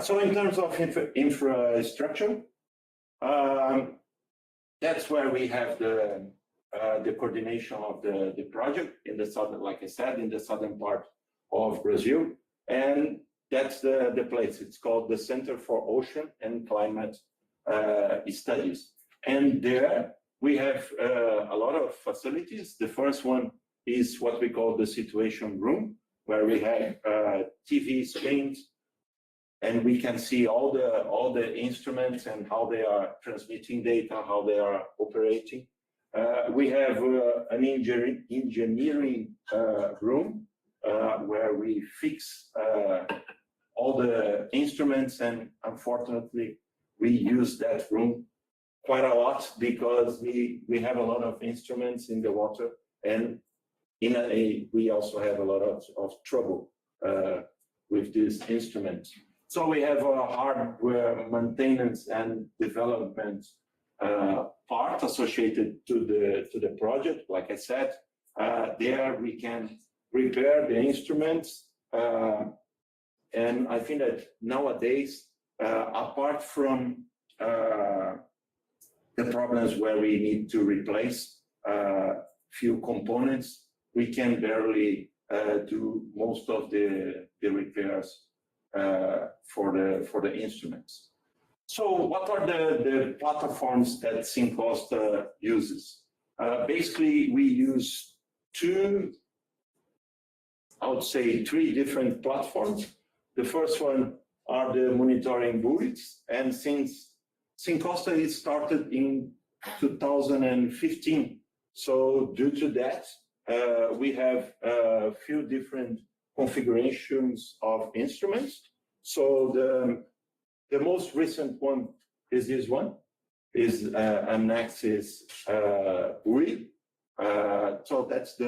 So in terms of infrastructure, that's where we have the coordination of the project in the southern, like I said, in the southern part of Brazil. And that's the place. It's called the Center for Ocean and Climate Studies. And there we have a lot of facilities. The first one is what we call the situation room, where we have TV screens, and we can see all the instruments and how they are transmitting data, how they are operating. We have an engineering room where we fix all the instruments, and unfortunately, we use that room quite a lot because we have a lot of instruments in the water, and we also have a lot of trouble with these instruments. So we have a hardware maintenance and development part associated to the project. Like I said, there we can repair the instruments, and I think that nowadays, apart from the problems where we need to replace few components, we can barely do most of the repairs for the instruments. So what are the platforms that Syncosta uses? Basically, we use three different platforms. The first one are the monitoring buoys, and since Syncosta is started in 2015, so due to that, we have a few different configurations of instruments. So the most recent one is this one, is an axis buoy. So that's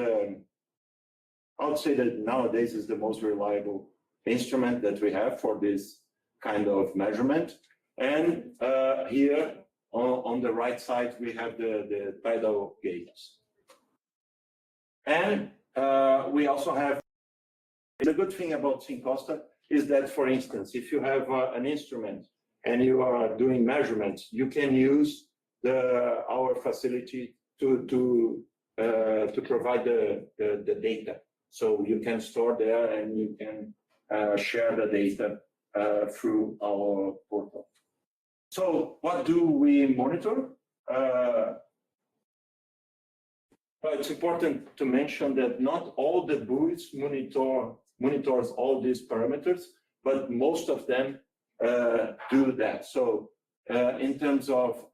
I would say that nowadays is the most reliable instrument that we have for this kind of measurement. And here on the right side, we have the tidal gauges. And we also have, the good thing about Syncosta is that, for instance, if you have an instrument and you are doing measurements, you can use our facility to provide the data. So you can store there and you can share the data through our portal. So what do we monitor? It's important to mention that not all the buoys monitors all these parameters, but most of them do that. So in terms of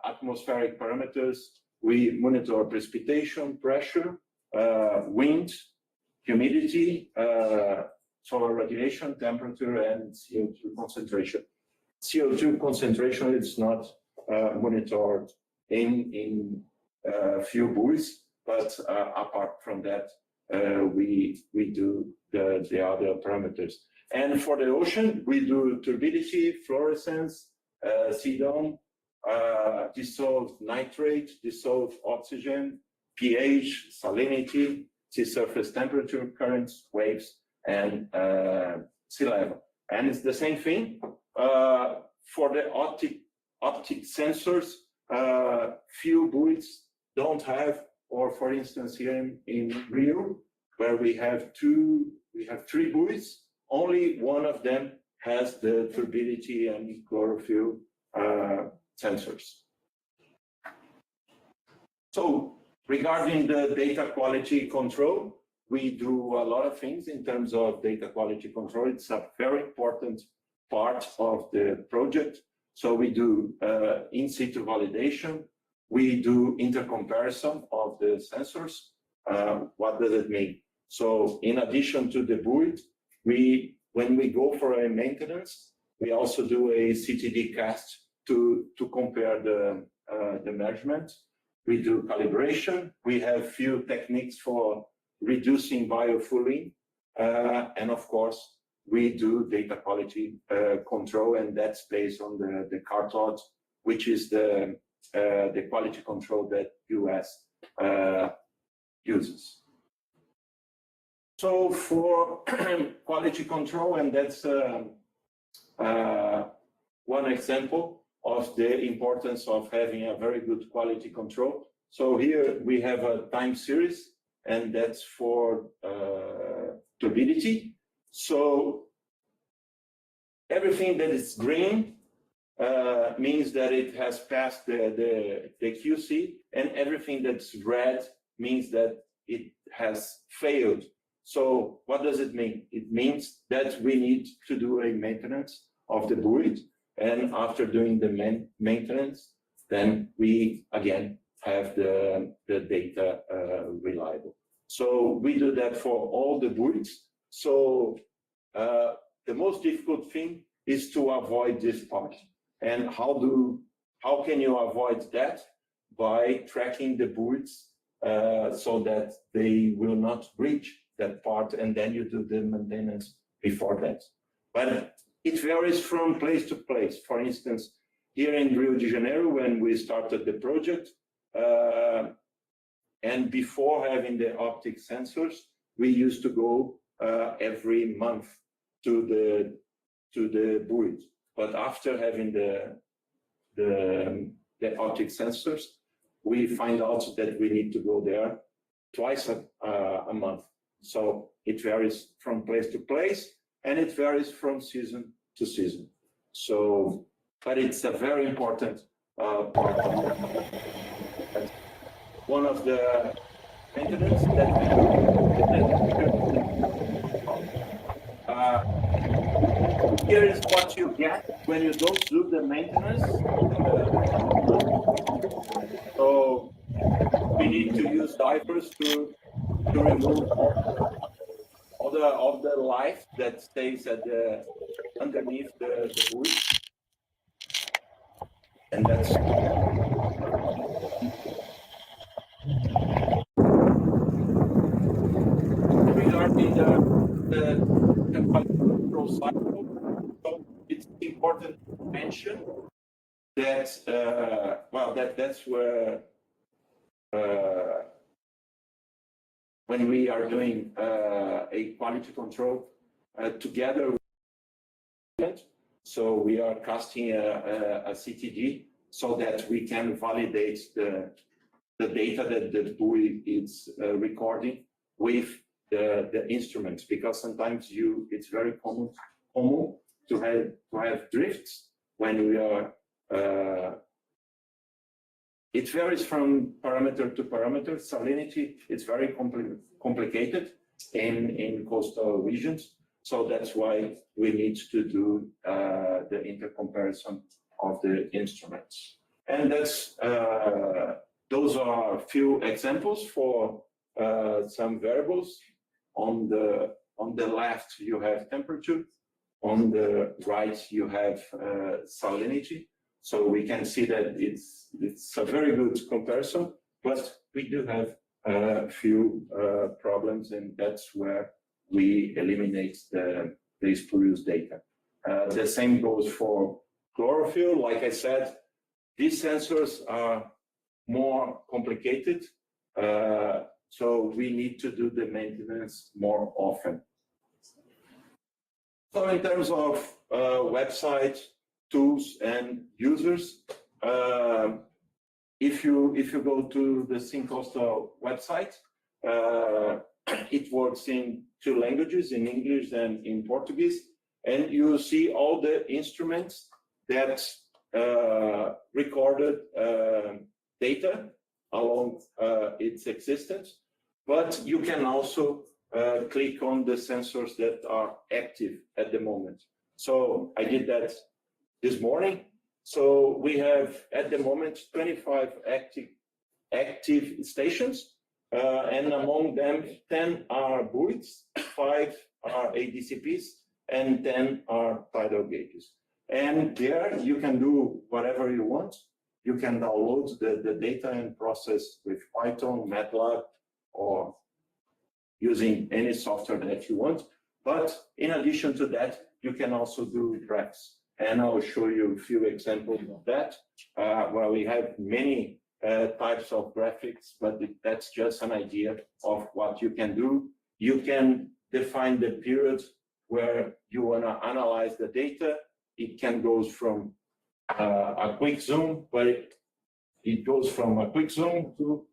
atmospheric parameters, we monitor precipitation, pressure, wind, humidity, solar radiation, temperature, and CO2 concentration. CO2 concentration is not monitored in few buoys, but apart from that, we do the other parameters. And for the ocean, we do turbidity, fluorescence, CDOM, dissolved nitrate, dissolved oxygen, pH, salinity, sea surface temperature, currents, waves, and sea level. And it's the same thing for the optic sensors. Few buoys don't have, or for instance here in Rio, where we have three buoys, only one of them has the turbidity and chlorophyll sensors. So regarding the data quality control, we do a lot of things in terms of data quality control. It's a very important part of the project. So we do in situ validation, we do intercomparison of the sensors. What does it mean? So in addition to the buoy, when we go for a maintenance, we also do a CTD cast to compare the measurement. We do calibration. We have few techniques for reducing biofouling, and of course, we do data quality control, and that's based on the CARTOD, which is the quality control that US uses. So for quality control, and that's one example of the importance of having a very good quality control. So here we have a time series, and that's for turbidity. So everything that is green means that it has passed the QC, and everything that's red means that it has failed. So what does it mean? It means that we need to do a maintenance of the buoy, and after doing the maintenance, then we again have the data reliable. So we do that for all the buoys. So the most difficult thing is to avoid this part. And how can you avoid that? By tracking the buoys so that they will not breach that part, and then you do the maintenance before that. But it varies from place to place. For instance, here in Rio de Janeiro, when we started the project, and before having the optic sensors, we used to go every month to the buoys. But after having the optic sensors, we find out that we need to go there twice a month. So it varies from place to place, and it varies from season to season. So, but it's a very important part of it. One of the maintenance that we do. Here is what you get when you don't do the maintenance. So we need to use diapers to remove all the life that stays at underneath the buoy. And that's regarding the control cycle. So it's important to mention that that's where when we are doing a quality control together with it, so we are casting a CTD so that we can validate the data that the buoy is recording with the instruments, because sometimes it's very common to have drifts when we are. It varies from parameter to parameter. Salinity is very complicated in coastal regions, so that's why we need to do the intercomparison of the instruments. And that's those are a few examples for some variables. On the left, you have temperature. On the right, you have salinity. So we can see that it's a very good comparison, but we do have a few problems, and that's where we eliminate the spurious data. The same goes for chlorophyll. Like I said, these sensors are more complicated, so we need to do the maintenance more often. So in terms of website, tools, and users, if you go to the Syncosta website, it works in 2 languages, in English and in Portuguese, and you see all the instruments that recorded data along its existence, but you can also click on the sensors that are active at the moment. So I did that this morning. So we have at the moment 25 active stations, and among them 10 are buoys, 5 are ADCPs, and 10 are tidal gauges. And there you can do whatever you want. You can download the data and process with Python, MATLAB, or using any software that you want. But in addition to that, you can also do graphs. And I'll show you a few examples of that. Well, we have many types of graphics, but that's just an idea of what you can do. You can define the period where you want to analyze the data. It can go from a quick zoom, but it goes from a quick zoom to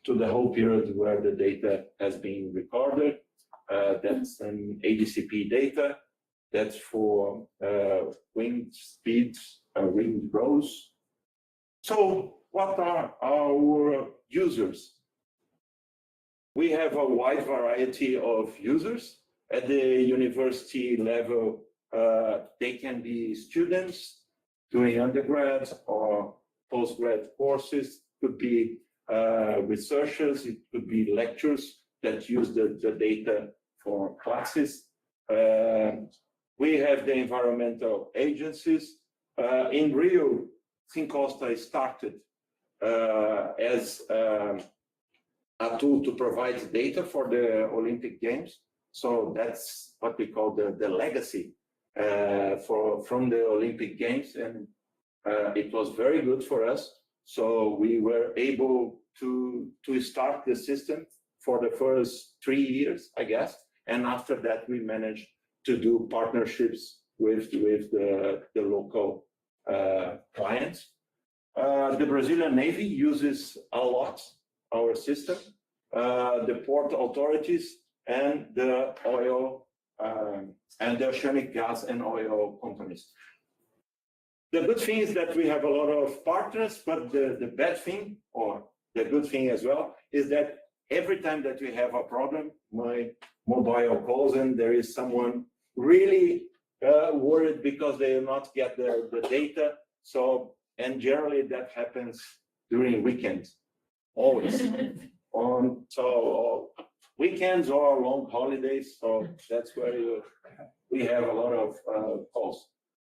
the whole period where the data has been recorded. That's an ADCP data. That's for wind speeds, wind rows. So what are our users? We have a wide variety of users. At the university level, they can be students doing undergrad or postgrad courses, could be researchers, it could be lecturers that use the data for classes. We have the environmental agencies. In Rio, Syncosta started as a tool to provide data for the Olympic Games. So that's what we call the legacy from the Olympic Games, and it was very good for us. So we were able to start the system for the first 3 years, I guess, and after that we managed to do partnerships with the local clients. The Brazilian Navy uses a lot our system, the port authorities, and the oil and the oceanic gas and oil companies. The good thing is that we have a lot of partners, but the bad thing, or the good thing as well, is that every time that we have a problem, my mobile calls and there is someone really worried because they will not get the data. So, and generally that happens during weekends, always. So weekends or long holidays, so that's where we have a lot of calls.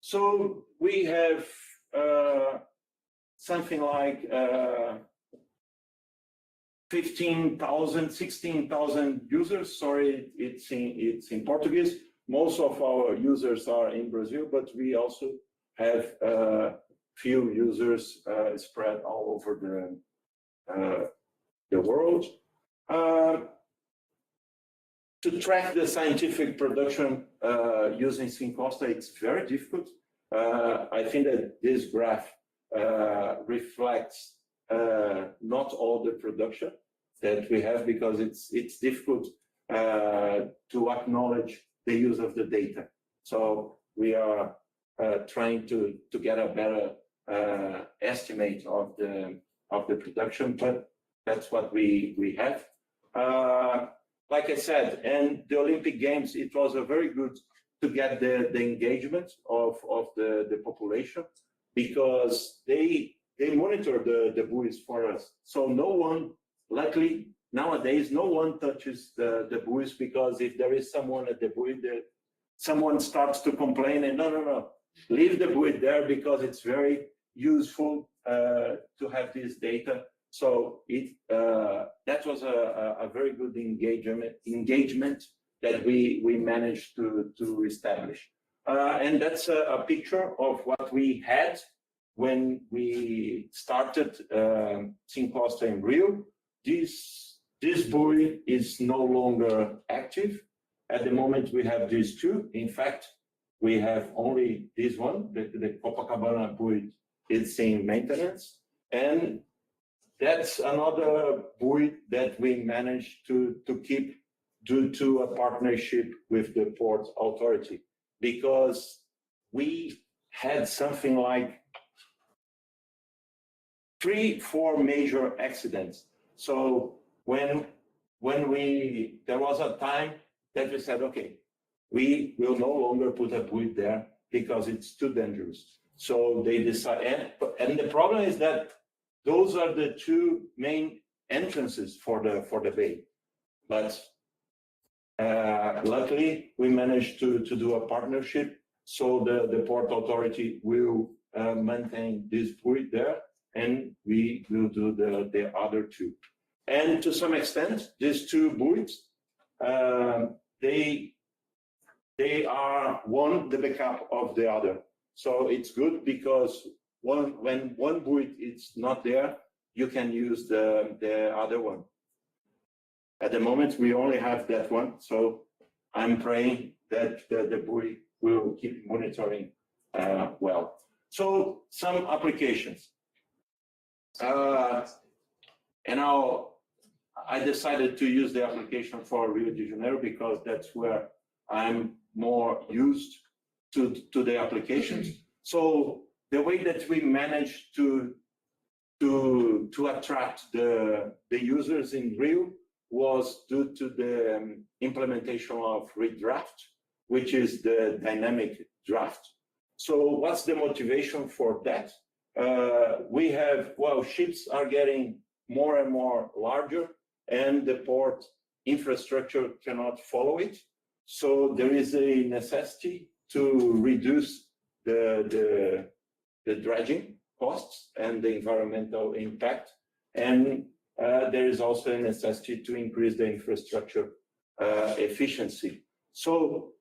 So we have something like 15,000, 16,000 users. Sorry, it's in Portuguese. Most of our users are in Brazil, but we also have few users spread all over the world. To track the scientific production using Syncosta, it's very difficult. I think that this graph reflects not all the production that we have, because it's difficult to acknowledge the use of the data. So we are trying to get a better estimate of the production, but that's what we have. Like I said, and the Olympic Games, it was a very good to get the engagement of the population, because they monitor the buoys for us. So no one, luckily, nowadays, no one touches the buoys because if there is someone at the buoy, someone starts to complain and no, leave the buoy there because it's very useful to have this data. So that was a very good engagement that we managed to establish. And that's a picture of what we had when we started Syncosta in Rio. This buoy is no longer active. At the moment, we have these two. In fact, we have only this one, the Copacabana buoy is in maintenance. And that's another buoy that we managed to keep due to a partnership with the Port Authority, because we had something like 3-4 major accidents. So when there was a time that we said, okay, we will no longer put a buoy there because it's too dangerous. So they decided, and the problem is that those are the two main entrances for the bay. But luckily, we managed to do a partnership. So the Port Authority will maintain this buoy there, and we will do the other two. And to some extent, these two buoys, they are the backup of the other. So it's good because when one buoy is not there, you can use the other one. At the moment, we only have that one, so I'm praying that the buoy will keep monitoring well. So some applications. And I decided to use the application for Rio de Janeiro because that's where I'm more used to the applications. So the way that we managed to attract the users in Rio was due to the implementation of redraft, which is the dynamic draft. So what's the motivation for that? We have, ships are getting more and more larger, and the port infrastructure cannot follow it. So there is a necessity to reduce the dredging costs and the environmental impact. And there is also a necessity to increase the infrastructure efficiency. So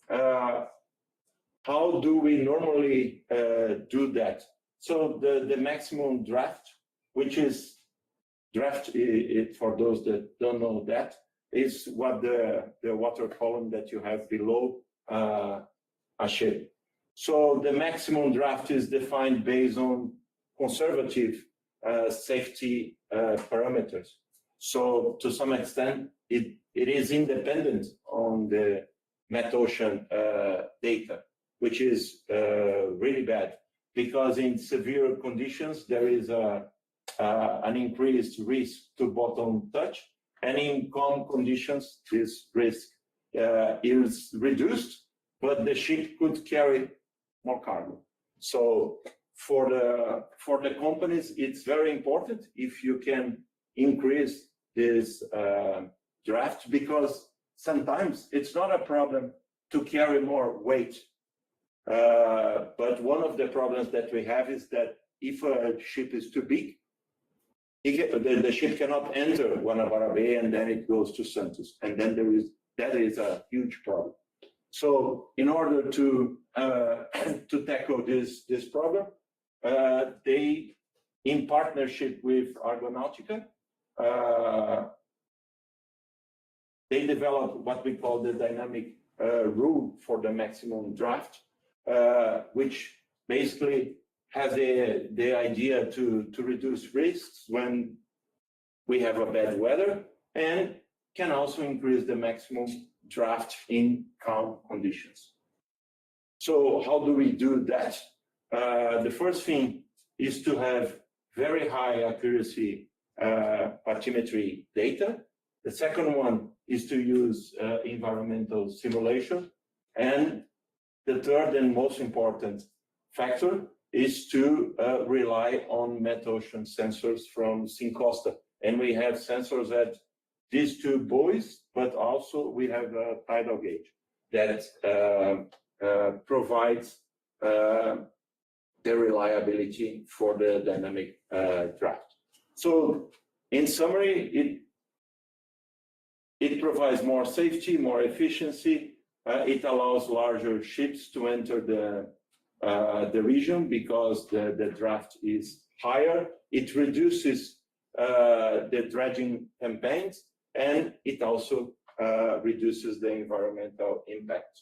how do we normally do that? So the maximum draft, which is draft, for those that don't know that, is what the water column that you have below a ship. So the maximum draft is defined based on conservative safety parameters. So to some extent, it is independent on the metocean data, which is really bad, because in severe conditions, there is an increased risk to bottom touch, and in calm conditions, this risk is reduced, but the ship could carry more cargo. So for the companies, it's very important if you can increase this draft, because sometimes it's not a problem to carry more weight. But one of the problems that we have is that if a ship is too big, the ship cannot enter Guanabara Bay, and then it goes to Santos, and then that is a huge problem. So in order to tackle this problem, they, in partnership with Argonautica, they developed what we call the dynamic rule for the maximum draft, which basically has the idea to reduce risks when we have a bad weather, and can also increase the maximum draft in calm conditions. So how do we do that? The first thing is to have very high accuracy bathymetry data. The second one is to use environmental simulation. And the third and most important factor is to rely on metocean sensors from Syncosta. And we have sensors at these two buoys, but also we have a tidal gauge that provides the reliability for the dynamic draft. So in summary, it provides more safety, more efficiency. It allows larger ships to enter the region because the draft is higher. It reduces the dredging campaigns, and it also reduces the environmental impact.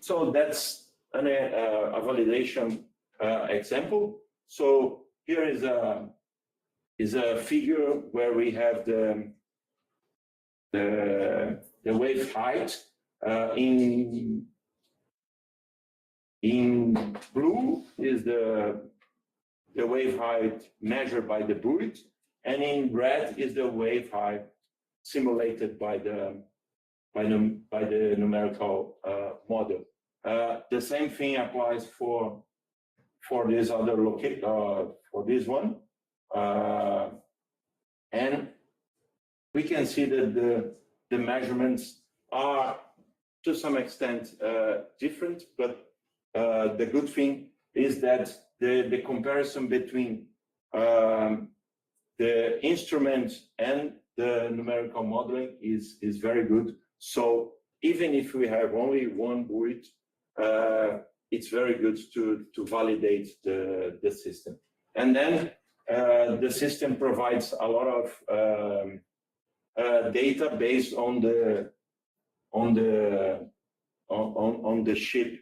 So that's a validation example. So here is a figure where we have the wave height in blue is the wave height measured by the buoy, and in red is the wave height simulated by the numerical model. The same thing applies for this other for this one, and we can see that the measurements are to some extent different, but the good thing is that the comparison between the instrument and the numerical modeling is very good. So even if we have only one buoy, it's very good to validate the system. And then the system provides a lot of data based on the ship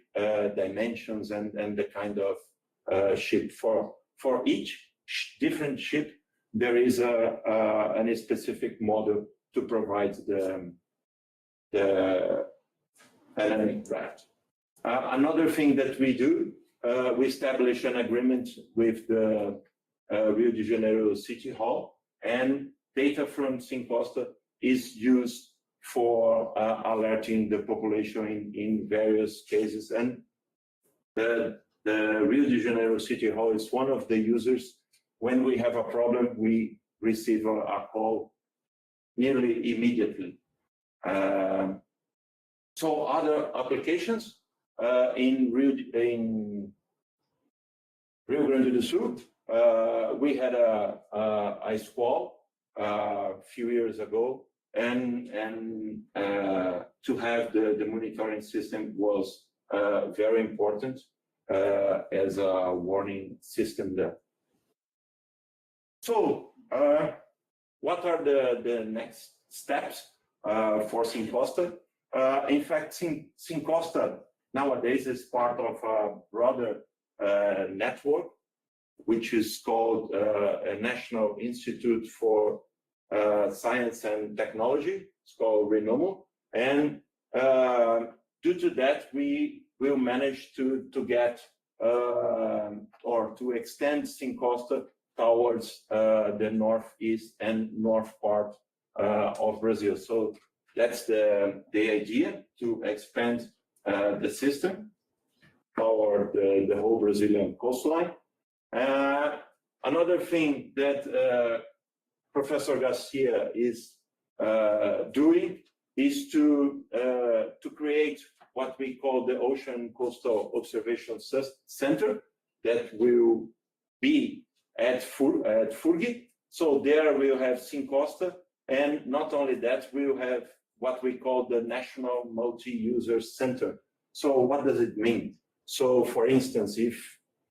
dimensions and the kind of ship. For each different ship, there is a specific model to provide the dynamic draft. Another thing that we do, we establish an agreement with the Rio de Janeiro City Hall, and data from Syncosta is used for alerting the population in various cases. And the Rio de Janeiro City Hall is one of the users. When we have a problem, we receive a call nearly immediately. So other applications in Rio Grande do Sul, we had a squall a few years ago, and to have the monitoring system was very important as a warning system there. So what are the next steps for Syncosta? In fact, Syncosta nowadays is part of a broader network, which is called a National Institute for Science and Technology. It's called RENOMO. And due to that, we will manage to get or to extend Syncosta towards the northeast and north part of Brazil. So that's the idea, to expand the system toward the whole Brazilian coastline. Another thing that Professor Garcia is doing is to create what we call the Ocean Coastal Observation Center that will be at Furgi. So there we'll have Syncosta, and not only that, we'll have what we call the National Multi-User Center. So what does it mean? So for instance,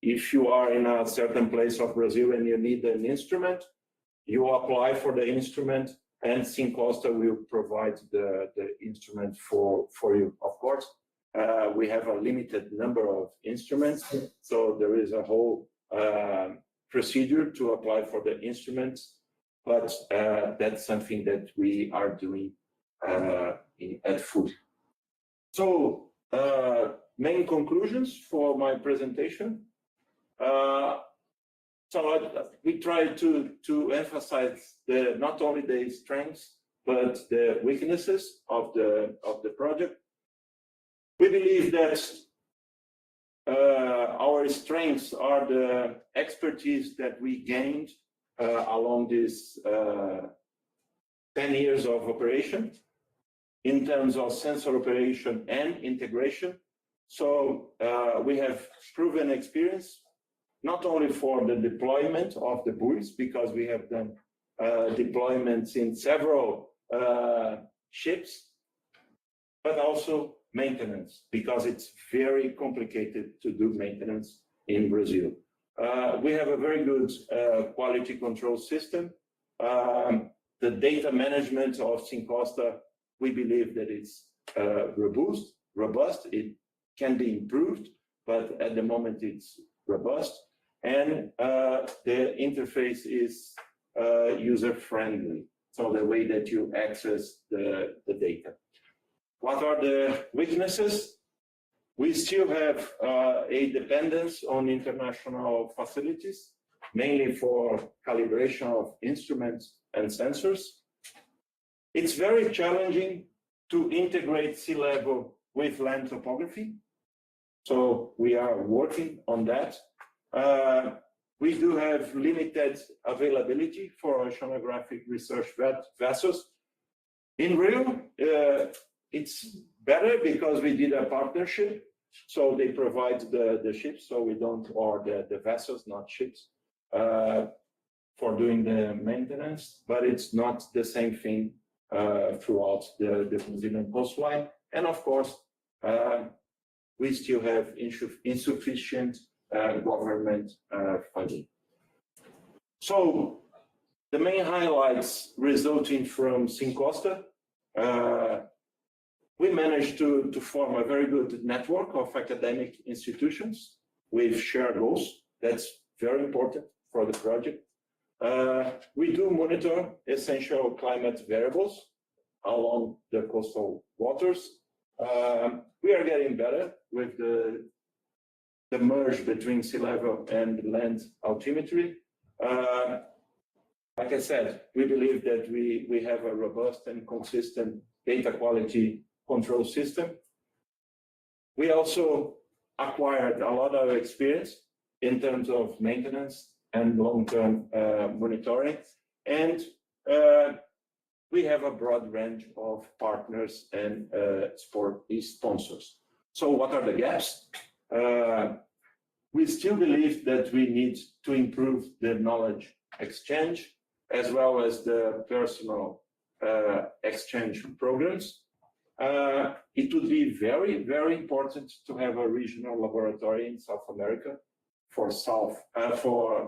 if you are in a certain place of Brazil and you need an instrument, you apply for the instrument, and Syncosta will provide the instrument for you. Of course, we have a limited number of instruments, so there is a whole procedure to apply for the instruments, but that's something that we are doing at FUD. So main conclusions for my presentation. So we try to emphasize not only the strengths but the weaknesses of the project. We believe that our strengths are the expertise that we gained along this 10 years of operation in terms of sensor operation and integration. So we have proven experience, not only for the deployment of the buoys, because we have done deployments in several ships, but also maintenance, because it's very complicated to do maintenance in Brazil. We have a very good quality control system. The data management of Syncosta, we believe that it's robust. It can be improved, but at the moment it's robust. And the interface is user-friendly, so the way that you access the data. What are the weaknesses? We still have a dependence on international facilities, mainly for calibration of instruments and sensors. It's very challenging to integrate sea level with land topography. So we are working on that. We do have limited availability for oceanographic research vessels. In Rio, it's better because we did a partnership. So they provide the ships, so we don't, or the vessels, not ships, for doing the maintenance, but it's not the same thing throughout the Brazilian coastline. And of course, we still have insufficient government funding. So the main highlights resulting from Syncosta, we managed to form a very good network of academic institutions with shared goals. That's very important for the project. We do monitor essential climate variables along the coastal waters. We are getting better with the merge between sea level and land altimetry. Like I said, we believe that we have a robust and consistent data quality control system. We also acquired a lot of experience in terms of maintenance and long-term monitoring. And we have a broad range of partners and sponsors. So what are the gaps? We still believe that we need to improve the knowledge exchange as well as the personal exchange programs. It would be very, very important to have a regional laboratory in South America for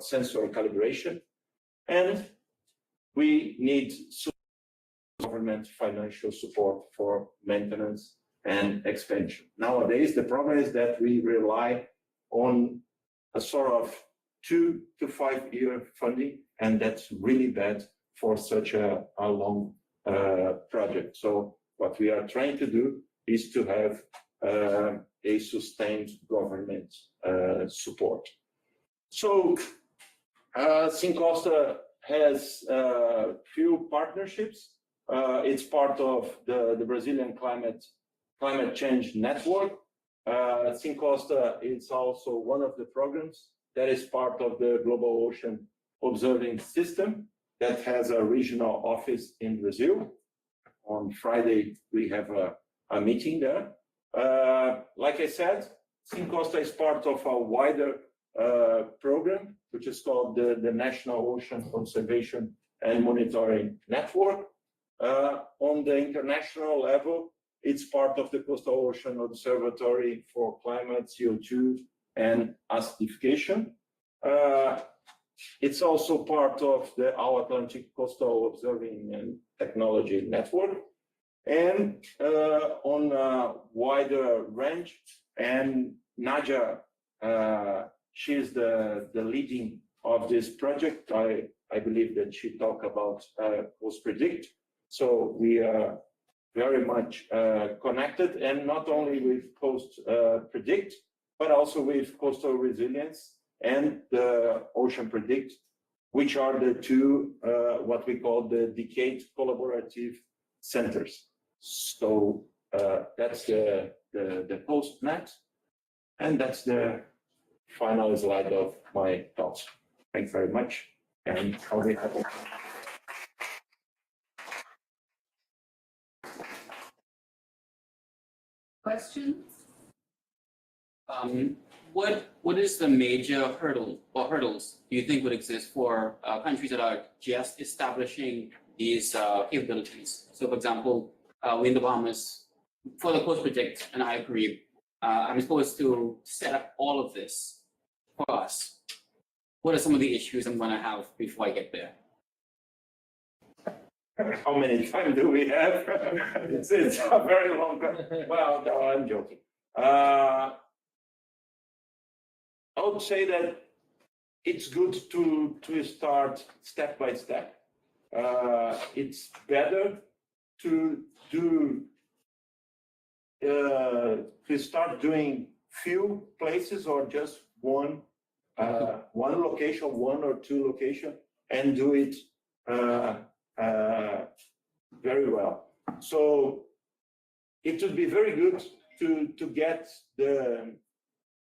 sensor calibration. And we need government financial support for maintenance and expansion. Nowadays, the problem is that we rely on a sort of 2 to 5 year funding, and that's really bad for such a long project. So what we are trying to do is to have a sustained government support. So Syncosta has few partnerships. It's part of the Brazilian Climate Change Network. Syncosta is also one of the programs that is part of the Global Ocean Observing System that has a regional office in Brazil. On Friday, we have a meeting there. Like I said, Syncosta is part of a wider program, which is called the National Ocean Conservation and Monitoring Network. On the international level, it's part of the Coastal Ocean Observatory for Climate, CO2, and Acidification. It's also part of the All Atlantic Coastal Observing and Technology Network. And on a wider range, and Nadia, she's the leading of this project. I believe that she talked about post-predict. So we are very much connected, and not only with post-predict, but also with coastal resilience and the Ocean Predict, which are the two, what we call the decade collaborative centers. So that's the post-net, and that's the final slide of my thoughts. Thanks very much, and I'll be happy. question? What is the major hurdle or hurdles do you think would exist for countries that are just establishing these capabilities? So, for example, we in the Bahamas, for the coast project, and I agree, I'm supposed to set up all of this for us. What are some of the issues I'm going to have before I get there? How many time do we have? It's a very long time. Well, no, I'm joking. I would say that it's good to start step by step. It's better to start doing few places or just one location, one or two locations, and do it very well. So it would be very good to get the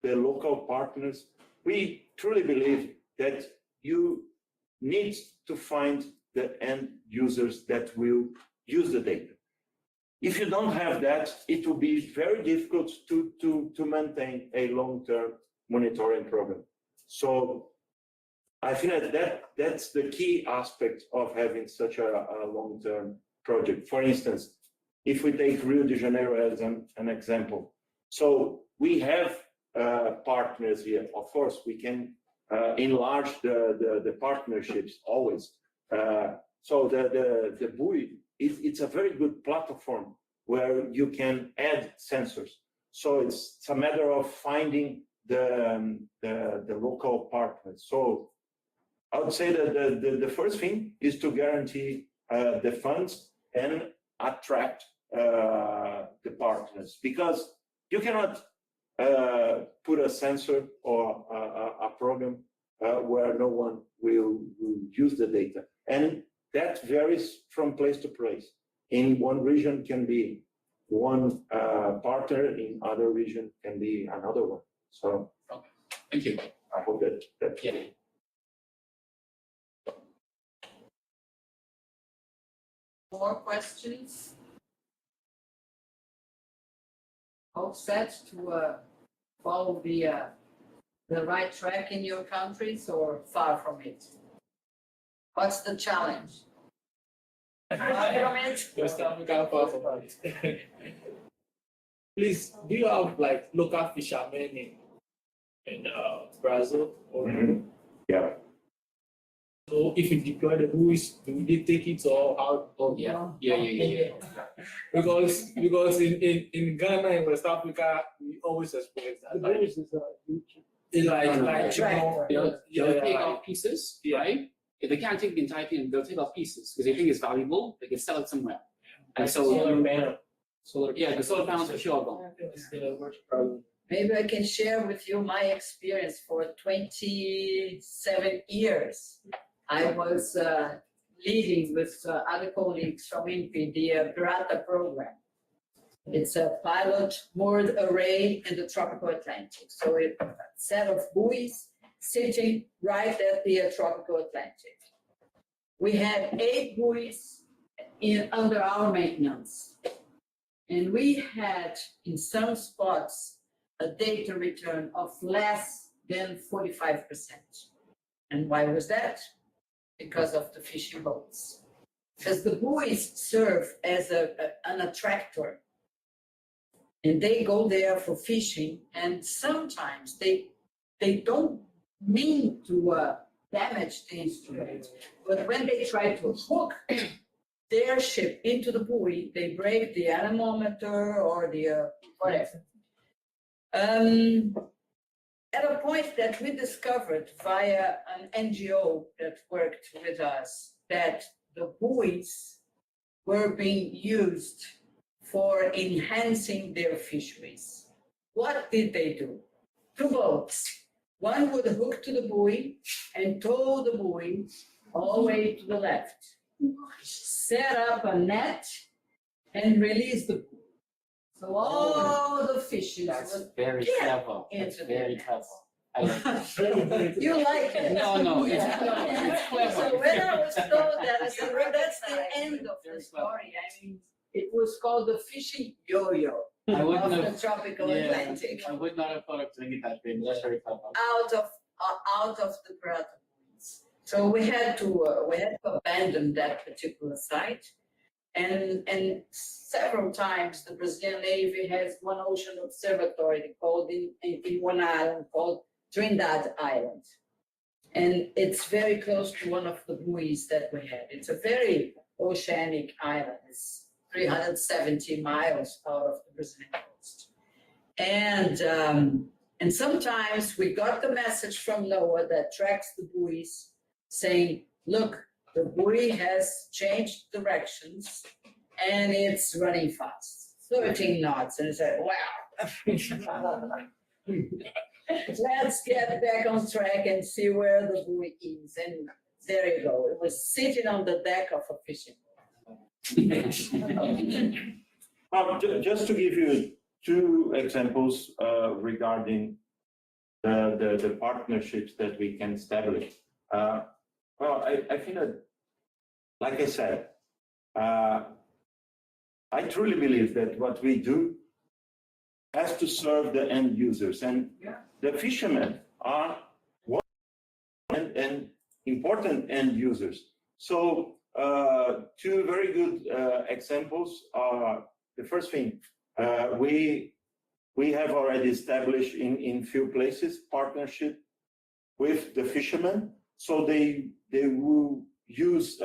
local partners. We truly believe that you need to find the end users that will use the data. If you don't have that, it will be very difficult to maintain a long-term monitoring program. So I think that's the key aspect of having such a long-term project. For instance, if we take Rio de Janeiro as an example, so we have partners here. Of course, we can enlarge the partnerships always. So the buoy, it's a very good platform where you can add sensors. So it's a matter of finding the local partners. So I would say that the first thing is to guarantee the funds and attract the partners, because you cannot put a sensor or a program where no one will use the data. And that varies from place to place. In one region can be one partner, in other region can be another one. So thank you. I hope that yeah. More questions? All set to follow the right track in your countries or far from it? What's the challenge? Far from it? Please, do you have like local fishermen in Brazil? Or yeah. So if you deploy the buoys, do they take it or how? Oh yeah. Because in Ghana and West Africa, we always experience that. The buoys is They'll take off pieces, right? If they can't take the entire thing, they'll take off pieces because they think it's valuable. They can sell it somewhere. And so the solar panels are sure gone. Maybe I can share with you my experience for 27 years. I was leading with other colleagues from INPE the Pirata program. It's a pilot moored array in the tropical Atlantic. So it's a set of buoys sitting right at the tropical Atlantic. We had 8 buoys under our maintenance. And we had, in some spots, a data return of less than 45%. And why was that? Because of the fishing boats. Because the buoys serve as an attractor. And they go there for fishing, and sometimes they don't mean to damage the instrument. But when they try to hook their ship into the buoy, they break the anemometer or the whatever. At a point that we discovered via an NGO that worked with us that the buoys were being used for enhancing their fisheries. What did they do? 2 boats. One would hook to the buoy and tow the buoy all the way to the left. Set up a net and release the buoy. So all the fishes That's very clever. That's very clever. I like it. You like it? No, it's clever. So when I was told that, I said, well, that's the end of the story. I mean, it was called the fishing yo-yo. I wouldn't of have- the tropical Yeah, Atlantic. I would not have thought of doing it that way, but that's very clever. Out of the Prato Buoys. So we had to abandon that particular site. And several times the Brazilian Navy has one ocean observatory called in one island called Trindade Island. And it's very close to one of the buoys that we had. It's a very oceanic island. It's 370 miles out of the Brazilian coast. And sometimes we got the message from NOAA that tracks the buoys saying, look, the buoy has changed directions and it's running fast, 13 knots. And it's like, wow. Let's get back on track and see where the buoy is. And there you go. It was sitting on the deck of a fishing boat. Just to give you two examples regarding the partnerships that we can establish. Well, I think that, like I said, I truly believe that what we do has to serve the end users, and the fishermen are one and important end users. So two very good examples are, the first thing, we have already established in few places partnership with the fishermen, so they will use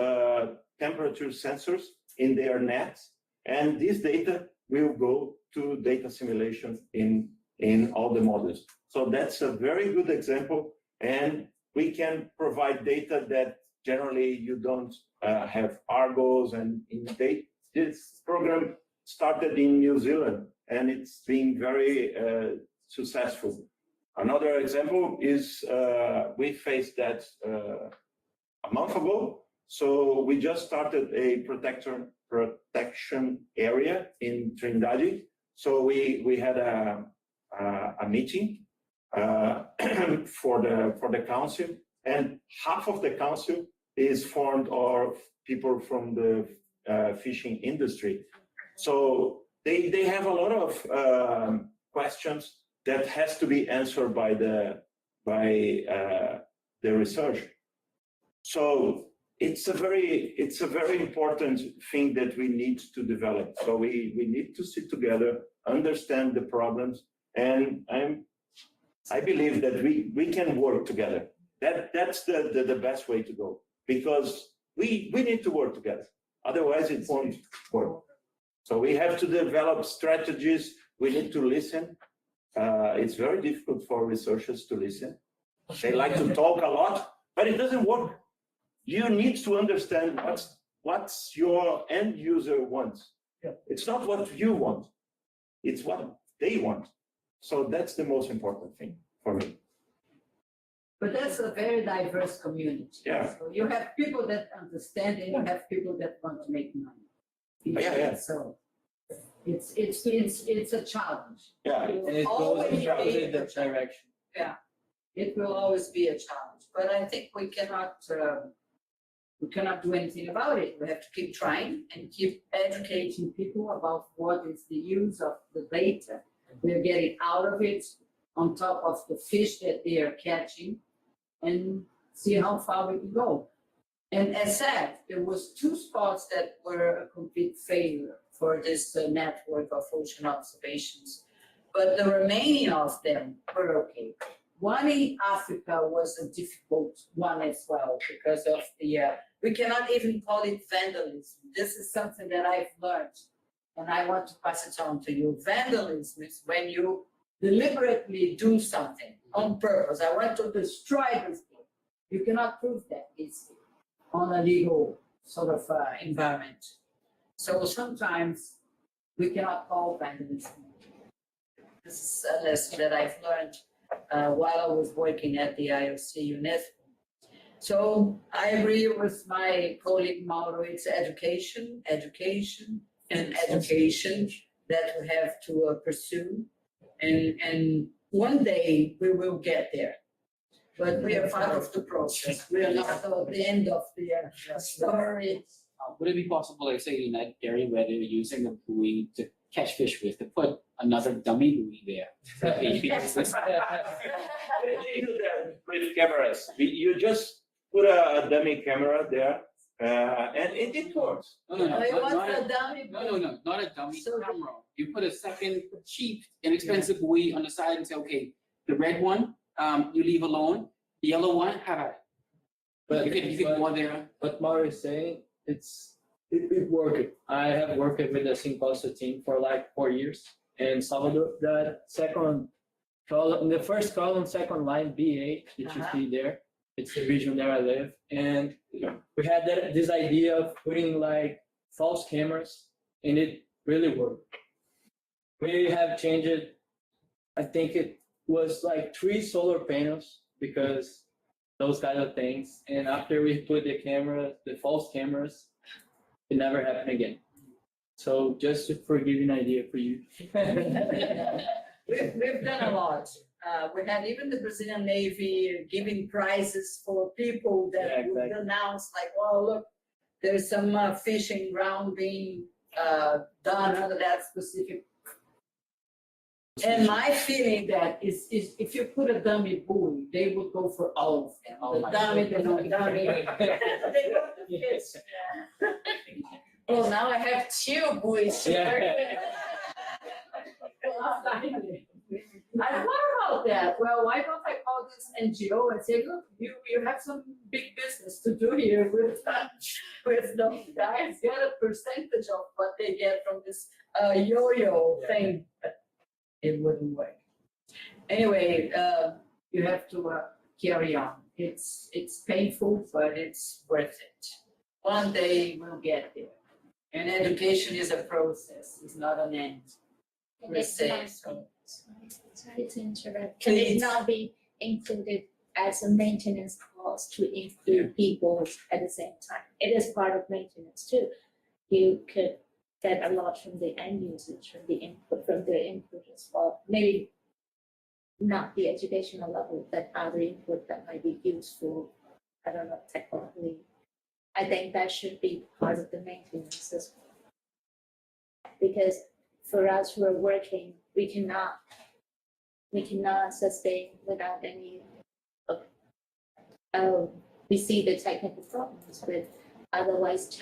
temperature sensors in their nets, and this data will go to data simulation in all the models. So that's a very good example, and we can provide data that generally you don't have Argos and this program started in New Zealand and it's been very successful. Another example is we faced that a month ago. So we just started a protection area in Trindade. So we had a meeting for the council, and half of the council is formed of people from the fishing industry. So they have a lot of questions that has to be answered by the research. So it's a very important thing that we need to develop. So we need to sit together, understand the problems, and I believe that we can work together. That's the best way to go, because we need to work together. Otherwise, it won't work. So we have to develop strategies. We need to listen. It's very difficult for researchers to listen. They like to talk a lot, but it doesn't work. You need to understand what's your end user wants. It's not what you want. It's what they want. So that's the most important thing for me. But that's a very diverse community. Yeah. So you have people that understand and you have people that want to make money. Yeah. So it's a challenge. Yeah. It And it will goes always in the be a opposite direction. Yeah, it will always be a challenge, but I think we cannot do anything about it. We have to keep trying and keep educating people about what is the use of the data we're getting out of it, on top of the fish that they are catching, and see how far we can go. And as said, there was 2 spots that were a complete failure for this network of ocean observations, but the remaining of them were okay. One in Africa was a difficult one as well because of the, we cannot even call it vandalism. This is something that I've learned and I want to pass it on to you. Vandalism is when you deliberately do something on purpose. I want to destroy this thing. You cannot prove that easily on a legal sort of environment. So sometimes we cannot call vandalism. This is a lesson that I've learned while I was working at the IOC UNESCO. So I agree with my colleague Mauro, it's education, and education that we have to pursue. And one day we will get there. But we are part of the process. We are not at the end of the story. Would it be possible, like say in that area where they're using a buoy to catch fish with, to put another dummy buoy there. They do that with cameras. You just put a dummy camera there, and it works. No, no, no, It not, was not a a, dummy no, no, no, not a dummy So- camera. You put a second cheap, inexpensive buoy on the side and say, okay, the red one, you leave alone. The yellow one, have at it. But You could go on there. what Mario is saying, it worked. I have worked with the Syncosta team for like 4 years. And Salvador, the second column, the first column, second line, B8, that you see there, it's the region there I live. And we had this idea of putting like false cameras, and it really worked. We have changed it. I think it was like 3 solar panels because those kind of things. And after we put the cameras, the false cameras, it never happened again. So just for give you an idea for you. We've done a lot. We had even the Brazilian Navy giving prizes for people that Yeah, would exactly. announce like, oh, look, there's some fishing ground being done under that specific. And my feeling that is if you put a dummy buoy, they would go for all of them. Oh The my dummy, the God. non-dummy. They go to fish. Well, now I have 2 buoys here. I wonder about that. Well, why don't I call this NGO and say, look, you have some big business to do here with those guys, get a percentage of what they get from this yo-yo thing. But it wouldn't work. Anyway, you have to carry on. It's painful, but it's worth it. One day we'll get there. And education is a process, it's not an end. And per it's se, not- so. Sorry to interrupt. Can it Please. not be included as a maintenance cost to include people at the same time? It is part of maintenance too. You could get a lot from the end users, from the input as well. Maybe not the educational level, but other input that might be useful, I don't know, technically. I think that should be part of the maintenance as well. Because for us who are working, we cannot sustain without any we see the technical problems with otherwise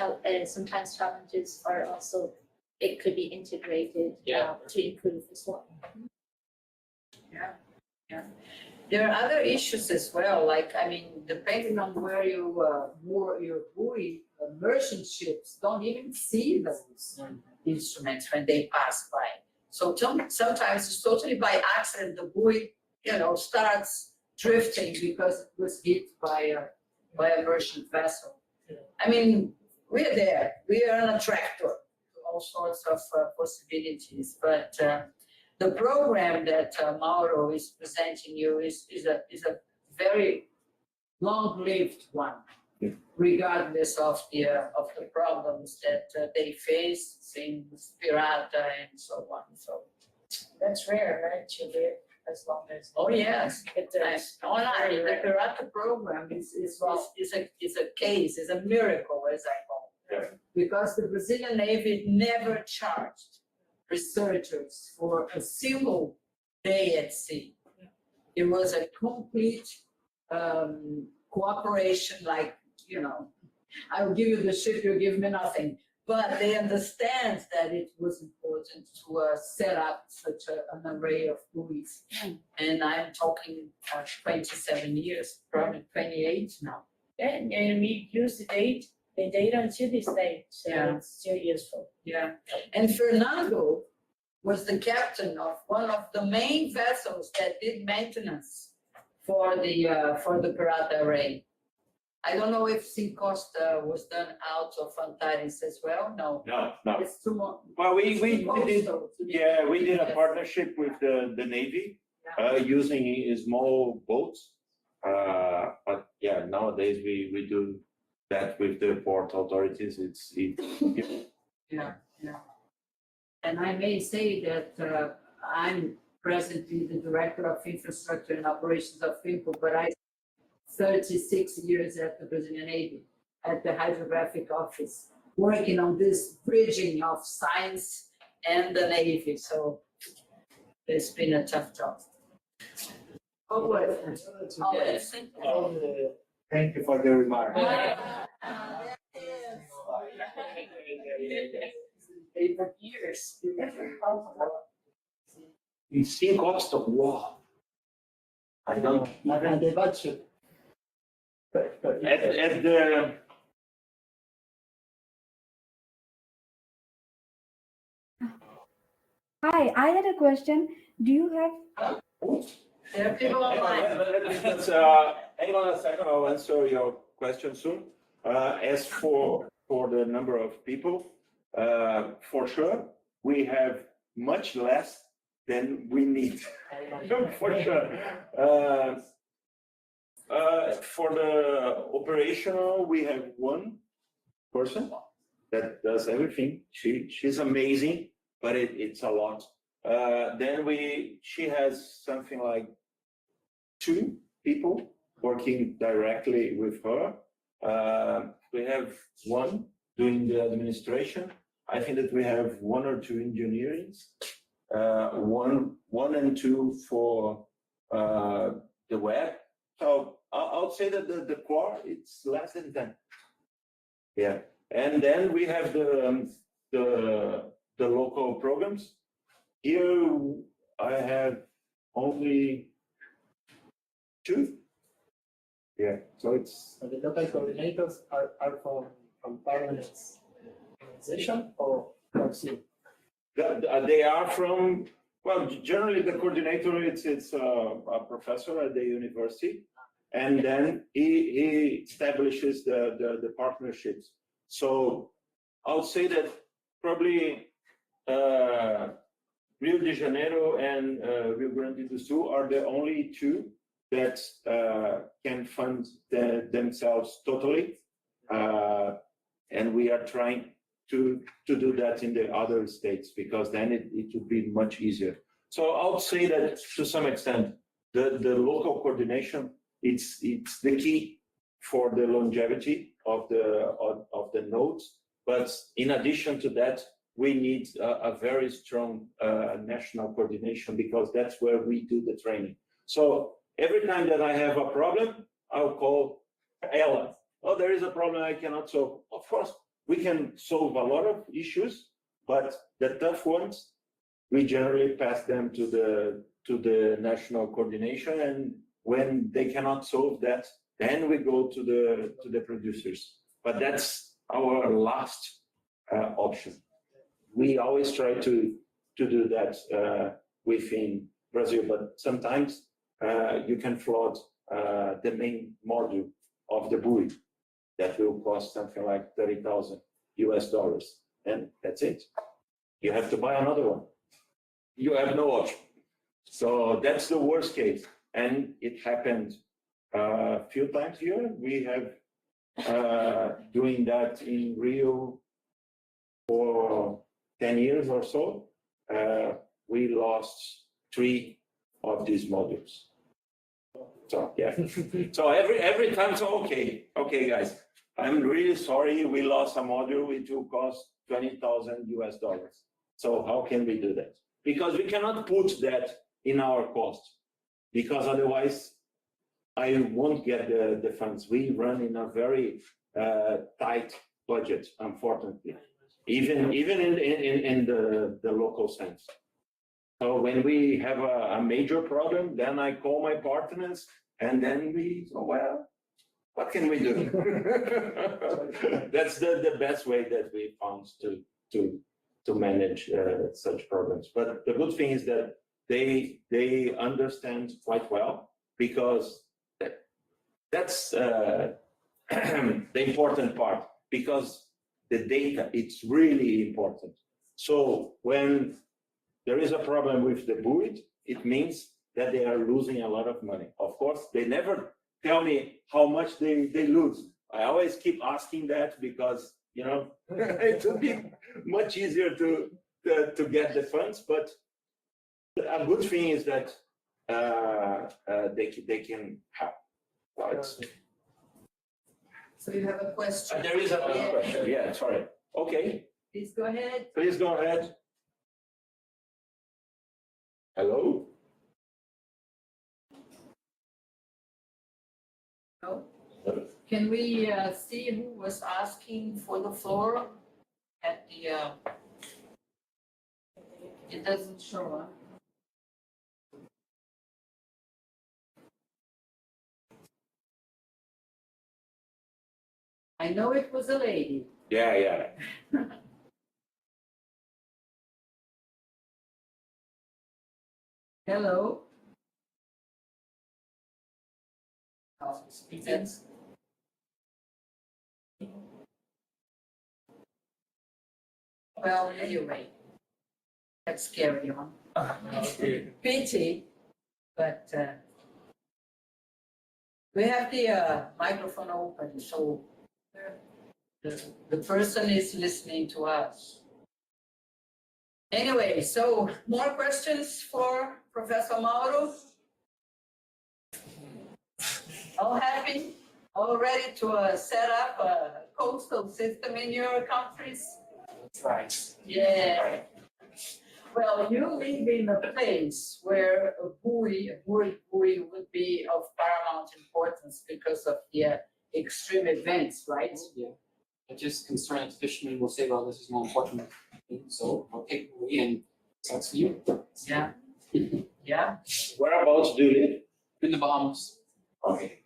sometimes challenges are also it could be integrated to improve as well. Yeah. There are other issues as well, like, I mean, depending on where you moor your buoy, merchant ships don't even see those instruments when they pass by. So sometimes it's totally by accident, the buoy, starts drifting because it was hit by a merchant vessel. I mean, we're there, we are on a tractor, all sorts of possibilities, but the program that Mauro is presenting you is a very long-lived one, regardless of the problems that they face, same with Pirata and so on. So That's rare, right, to live as long as. oh yes, It's online very the rare. Pirata program is a case, is a miracle, as I call it, because the Brazilian Navy never charged researchers for a single day at sea. It was a complete cooperation, like, I will give you the ship, you give me nothing. But they understand that it was important to set up such an array of buoys. And I'm talking 27 years, probably 28 now. And we use the data until this day, so Yeah. it's still useful. Yeah, and Fernando was the captain of one of the main vessels that did maintenance for the Pirata array. I don't know if Syncosta was done out of Antares as well, no. No. It's too much. Well, we did, Also, we did a partnership with the Navy, using small boats. But yeah, nowadays we do that with the port authorities. Yeah. And I may say that I'm presently the Director of Infrastructure and Operations of FIMPO, but I 36 years at the Brazilian Navy, at the Hydrographic Office, working on this bridging of science and the Navy. So It's been a tough job. Always. Thank you for the remark. Years. Em 5 horas, uau! I don't. At the Hi, I had a question. Do you have There are people online. Let's, hang on a second, I'll answer your question soon. As for the number of people, for sure, we have much less than we need, for sure. For the operational, we have one person that does everything. She's amazing, but it's a lot. Then she has something like 2 people working directly with her. We have one doing the administration. I think that we have 1 or 2 engineers, one and 2 for the web. So I'll say that the core, it's less than 10. Yeah, and then we have the local programs. Here I have only 2. Yeah, so it's. The local coordinators are from parents' organization or from C? They are from, well, generally the coordinator, it's a professor at the university, and then he establishes the partnerships. So I would say that probably Rio de Janeiro and Rio Grande do Sul are the only 2 that can fund themselves totally. And we are trying to do that in the other states, because then it would be much easier. So I would say that to some extent, the local coordination, it's the key for the longevity of the nodes. But in addition to that, we need a very strong national coordination, because that's where we do the training. So every time that I have a problem, I'll call Ella. Oh, there is a problem I cannot solve. Of course, we can solve a lot of issues, but the tough ones, we generally pass them to the national coordination. And when they cannot solve that, then we go to the producers. But that's our last option. We always try to do that within Brazil, but sometimes you can flood the main module of the buoy. That will cost something like $30,000 US, and that's it. You have to buy another one. You have no option. So that's the worst case, and it happened a few times here. We have doing that in Rio for 10 years or so. We lost 3 of these modules. So yeah. So every time, so okay, guys, I'm really sorry we lost a module. It will cost $20,000 US. So how can we do that? Because we cannot put that in our cost, because otherwise I won't get the funds. We run in a very tight budget, unfortunately, even in the local sense. So when we have a major problem, then I call my partners, and then we, well, what can we do? That's the best way that we found to manage such problems. But the good thing is that they understand quite well, because that's the important part, because the data, it's really important. So when there is a problem with the buoy, it means that they are losing a lot of money. Of course, they never tell me how much they lose. I always keep asking that, because, you know, it would be much easier to get the funds. But a good thing is that they can help. So you have a question? There is another question. Yeah, sorry. Okay. Please go ahead. Please go ahead. Hello? Can we see who was asking for the floor at the, it doesn't show up. I know it was a lady. Yeah. Hello? Well, anyway, let's carry on. Pity, but we have the microphone open, so the person is listening to us. Anyway, so more questions for Professor Mauro? All happy? All ready to set up a coastal system in your countries? Right. Yeah. Well, you live in a place where a buoy would be of paramount importance because of the extreme events, right? Yeah. I'm just concerned that fishermen will say, well, this is more important. So I'll take away and that's you. Yeah. Yeah. Whereabouts do you live? In the Bahamas. Okay.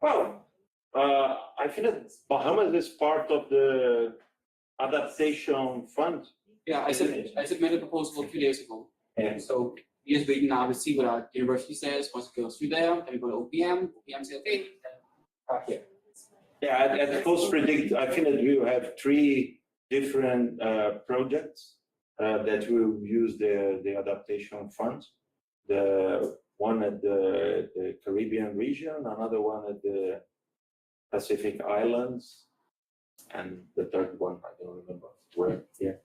Well, I think that Bahamas is part of the adaptation fund. Yeah, I submitted a proposal a few days ago. Yeah. So we're just waiting now to see what our university says. Once it goes through there, then we go to OPM. OPM say, okay, then Yeah, at Coast Predict, I think that we will have 3 different projects that will use the adaptation fund. The one at the Caribbean region, another one at the Pacific Islands, and the third one, I don't remember where. Yeah.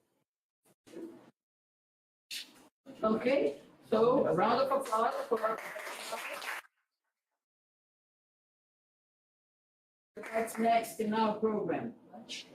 Okay, so a round of applause for. What's next in our program? Lunch.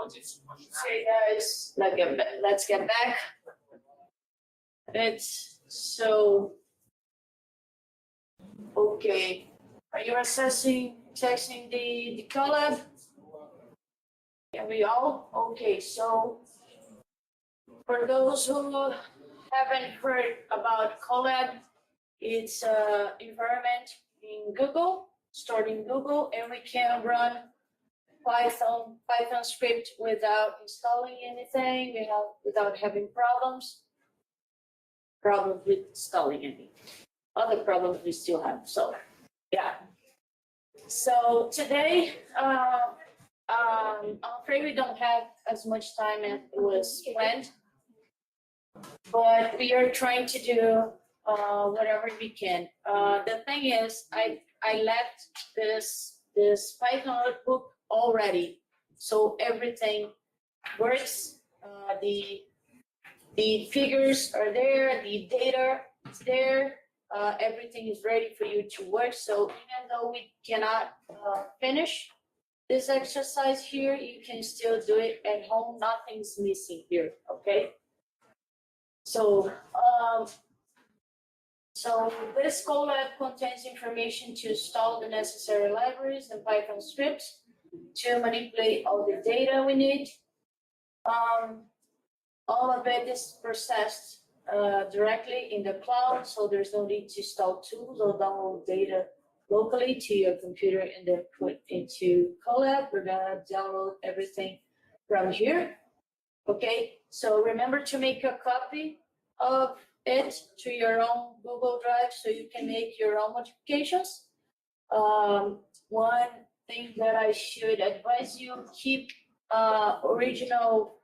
Okay, guys, let's get back. It's so, okay. Are you texting the collab? Yeah, we all? Okay, so for those who haven't heard about collab, It's environment in Google, stored in Google, and we can run Python script without installing anything, without having problems with installing anything. Other problems we still have, so yeah. So today, I'm afraid we don't have as much time as it was planned, but we are trying to do whatever we can. The thing is, I left this Python notebook already, so everything works. The figures are there, the data is there, everything is ready for you to work. So even though we cannot finish this exercise here, you can still do it at home. Nothing's missing here, okay? So, this Colab contains information to install the necessary libraries and Python scripts to manipulate all the data we need. All of it is processed directly in the cloud, so there's no need to install tools or download data locally to your computer and then put into Colab. We're gonna download everything from here. Okay, so remember to make a copy of it to your own Google Drive so you can make your own modifications. One thing that I should advise you, keep original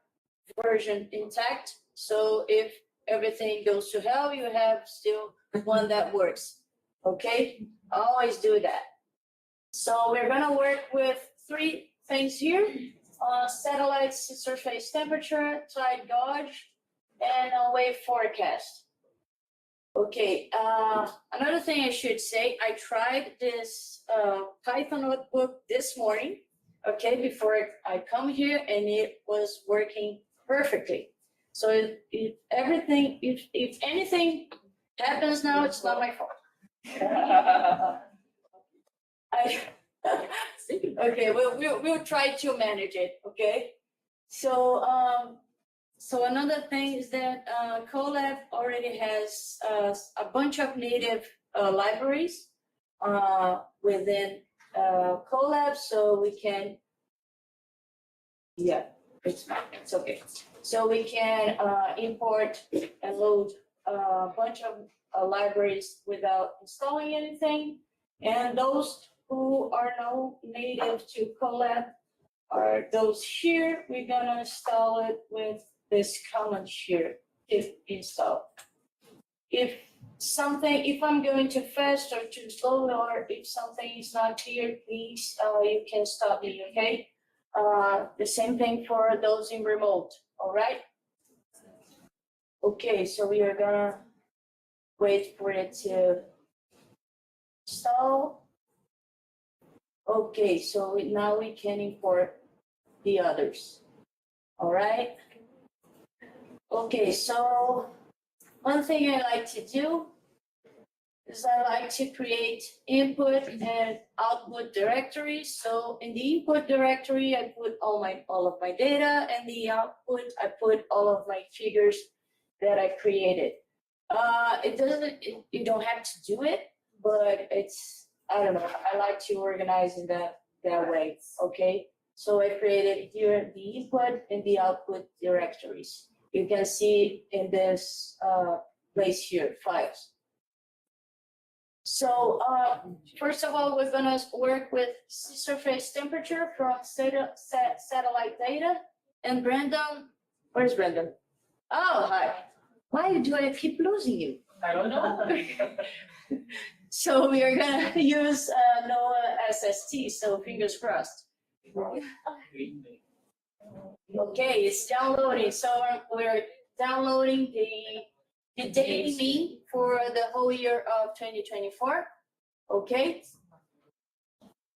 version intact. So if everything goes to hell, you have still one that works. Okay, always do that. So we're gonna work with 3 things here: satellite surface temperature, tide gauge, and a wave forecast. Okay, another thing I should say, I tried this Python notebook this morning, okay, before I come here, and it was working perfectly. So if anything happens now, it's not my fault. Okay, we'll try to manage it, okay? So another thing is that Colab already has a bunch of native libraries within Colab, so we can, yeah, it's okay. So we can import and load a bunch of libraries without installing anything. And those who are now native to Colab are those here. We're gonna install it with this command here, if install. If I'm going too fast or too slow, or if something is not clear, please, you can stop me, okay? The same thing for those in remote, all right? Okay, so we are gonna wait for it to install. Okay, so now we can import the others, all right? Okay, so one thing I like to do is I like to create input and output directories. So in the input directory, I put all of my data, and the output, I put all of my figures that I created. You don't have to do it, but it's, I don't know, I like to organize in that way, okay? So I created here the input and the output directories. You can see in this place here, files. So first of all, we're gonna work with sea surface temperature from satellite data. And Brandon, where's Brandon? Oh, hi. Why do I keep losing you? I don't know. So we are gonna use NOAA SST, so fingers crossed. Okay, it's downloading. So we're downloading the daily mean for the whole year of 2024. Okay.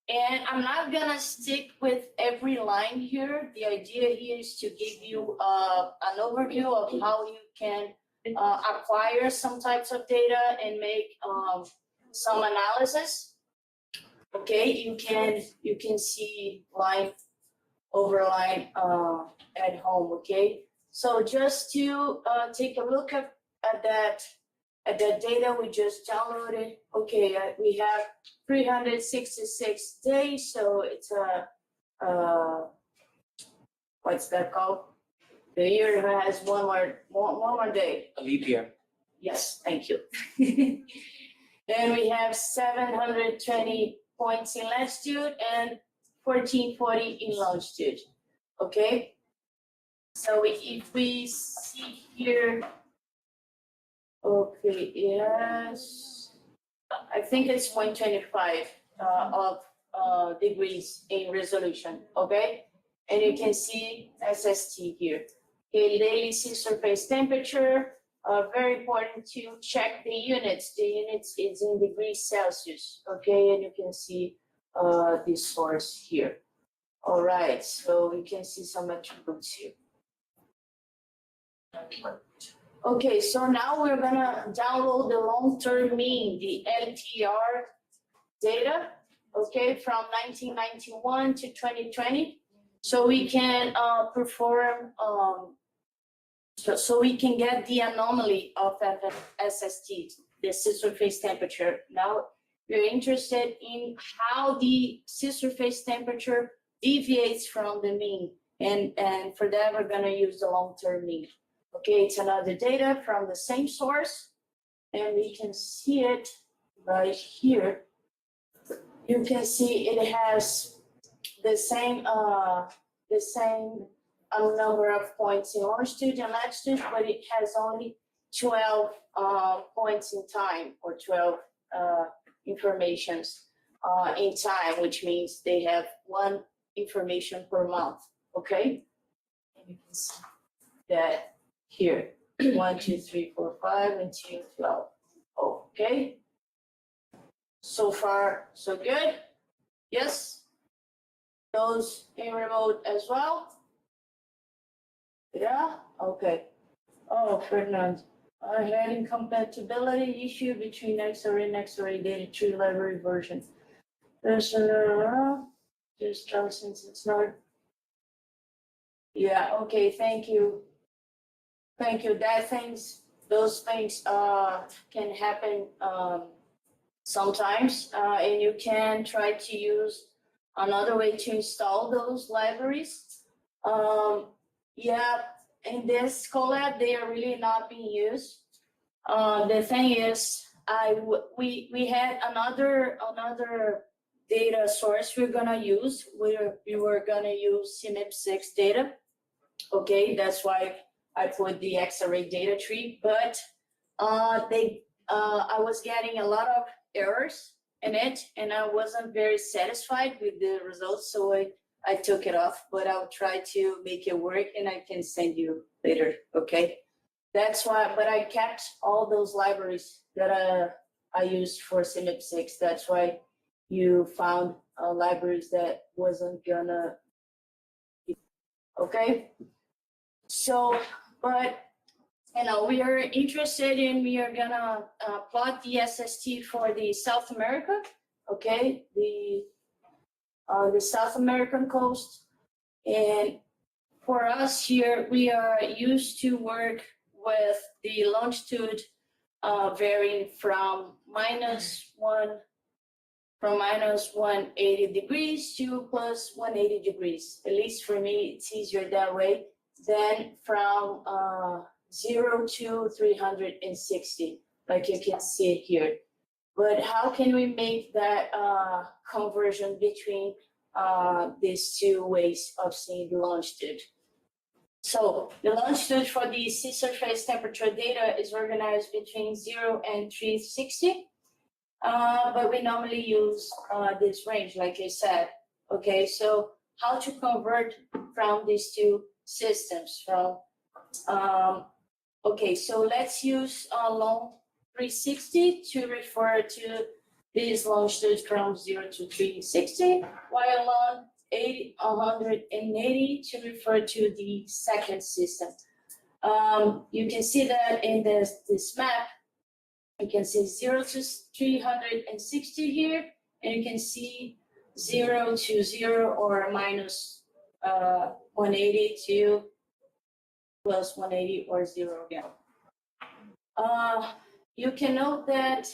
And I'm not gonna stick with every line here. The idea here is to give you an overview of how you can acquire some types of data and make some analysis. Okay, you can see line over line at home. Okay, so just to take a look at that the data we just downloaded. Okay, we have 366 days, so it's what's that called? The year has one more day. A leap year. Yes, thank you. Then we have 720 points in latitude and 1440 in longitude. Okay. So if we see here, okay, yes, I think it's 125 of degrees in resolution. Okay, and you can see SST here. Okay, daily sea surface temperature. Very important to check the units. The units is in degrees Celsius. Okay, and you can see this source here. All right, so we can see some attributes here. Okay, so now we're gonna download the long-term mean, the LTR data, okay, from 1991 to 2020. So we can perform, so we can get the anomaly of SST, the sea surface temperature. Now we're interested in how the sea surface temperature deviates from the mean. And for that, we're gonna use the long-term mean. Okay, it's another data from the same source, and we can see it right here. You can see it has the same number of points in longitude and latitude, but it has only 12 points in time, or 12 informations in time, which means they have one information per month. Okay, and you can see that here, 1, 2, 3, 4, 5, until 12. Okay. So far, so good. Yes. Those in remote as well. Yeah. Okay. Oh, Ferdinand, I had incompatibility issue between Xarray and Xarray Day3 library version. There's just since it's not. Yeah. Okay. Thank you. Thank you. Those things can happen sometimes, and you can try to use another way to install those libraries. Yeah, in this collab, they are really not being used. The thing is, we had another data source we're gonna use. We were gonna use CMIP6 data. Okay, that's why I put the Xarray data tree, but I was getting a lot of errors in it, and I wasn't very satisfied with the results, so I took it off. But I'll try to make it work, and I can send you later. Okay, that's why. But I kept all those libraries that I used for CMIP6. That's why you found libraries that wasn't gonna. Okay. So, but we are interested in, we are gonna plot the SST for the South America, okay, the South American coast. And for us here, we are used to work with the longitude varying from minus 180 degrees to plus 180 degrees. At least for me, it's easier that way than from 0 to 360, like you can see here. But how can we make that conversion between these two ways of seeing the longitude? So the longitude for the sea surface temperature data is organized between 0 and 360. But we normally use this range, like I said. Okay, so how to convert from these two systems? Okay, so let's use long 360 to refer to this longitude from 0 to 360, while long 180 to refer to the second system. You can see that in this map. You can see 0 to 360 here, and you can see 0 to 0 or minus 180 to plus 180 or 0 again. you can note that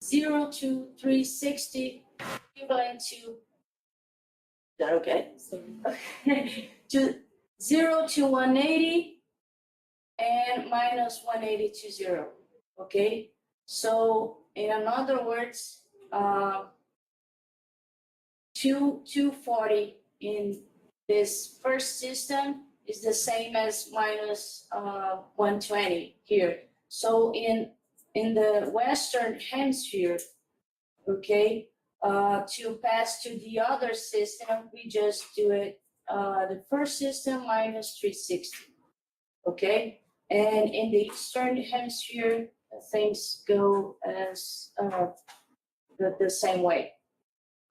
0 to 360 equivalent to, is that okay? To 0 to 180 and minus 180 to 0, okay? So in other words, 240 in this first system is the same as minus 120 here. So in the Western hemisphere, okay, to pass to the other system, we just do it, the first system minus 360, okay? And in the Eastern hemisphere, things go as the same way.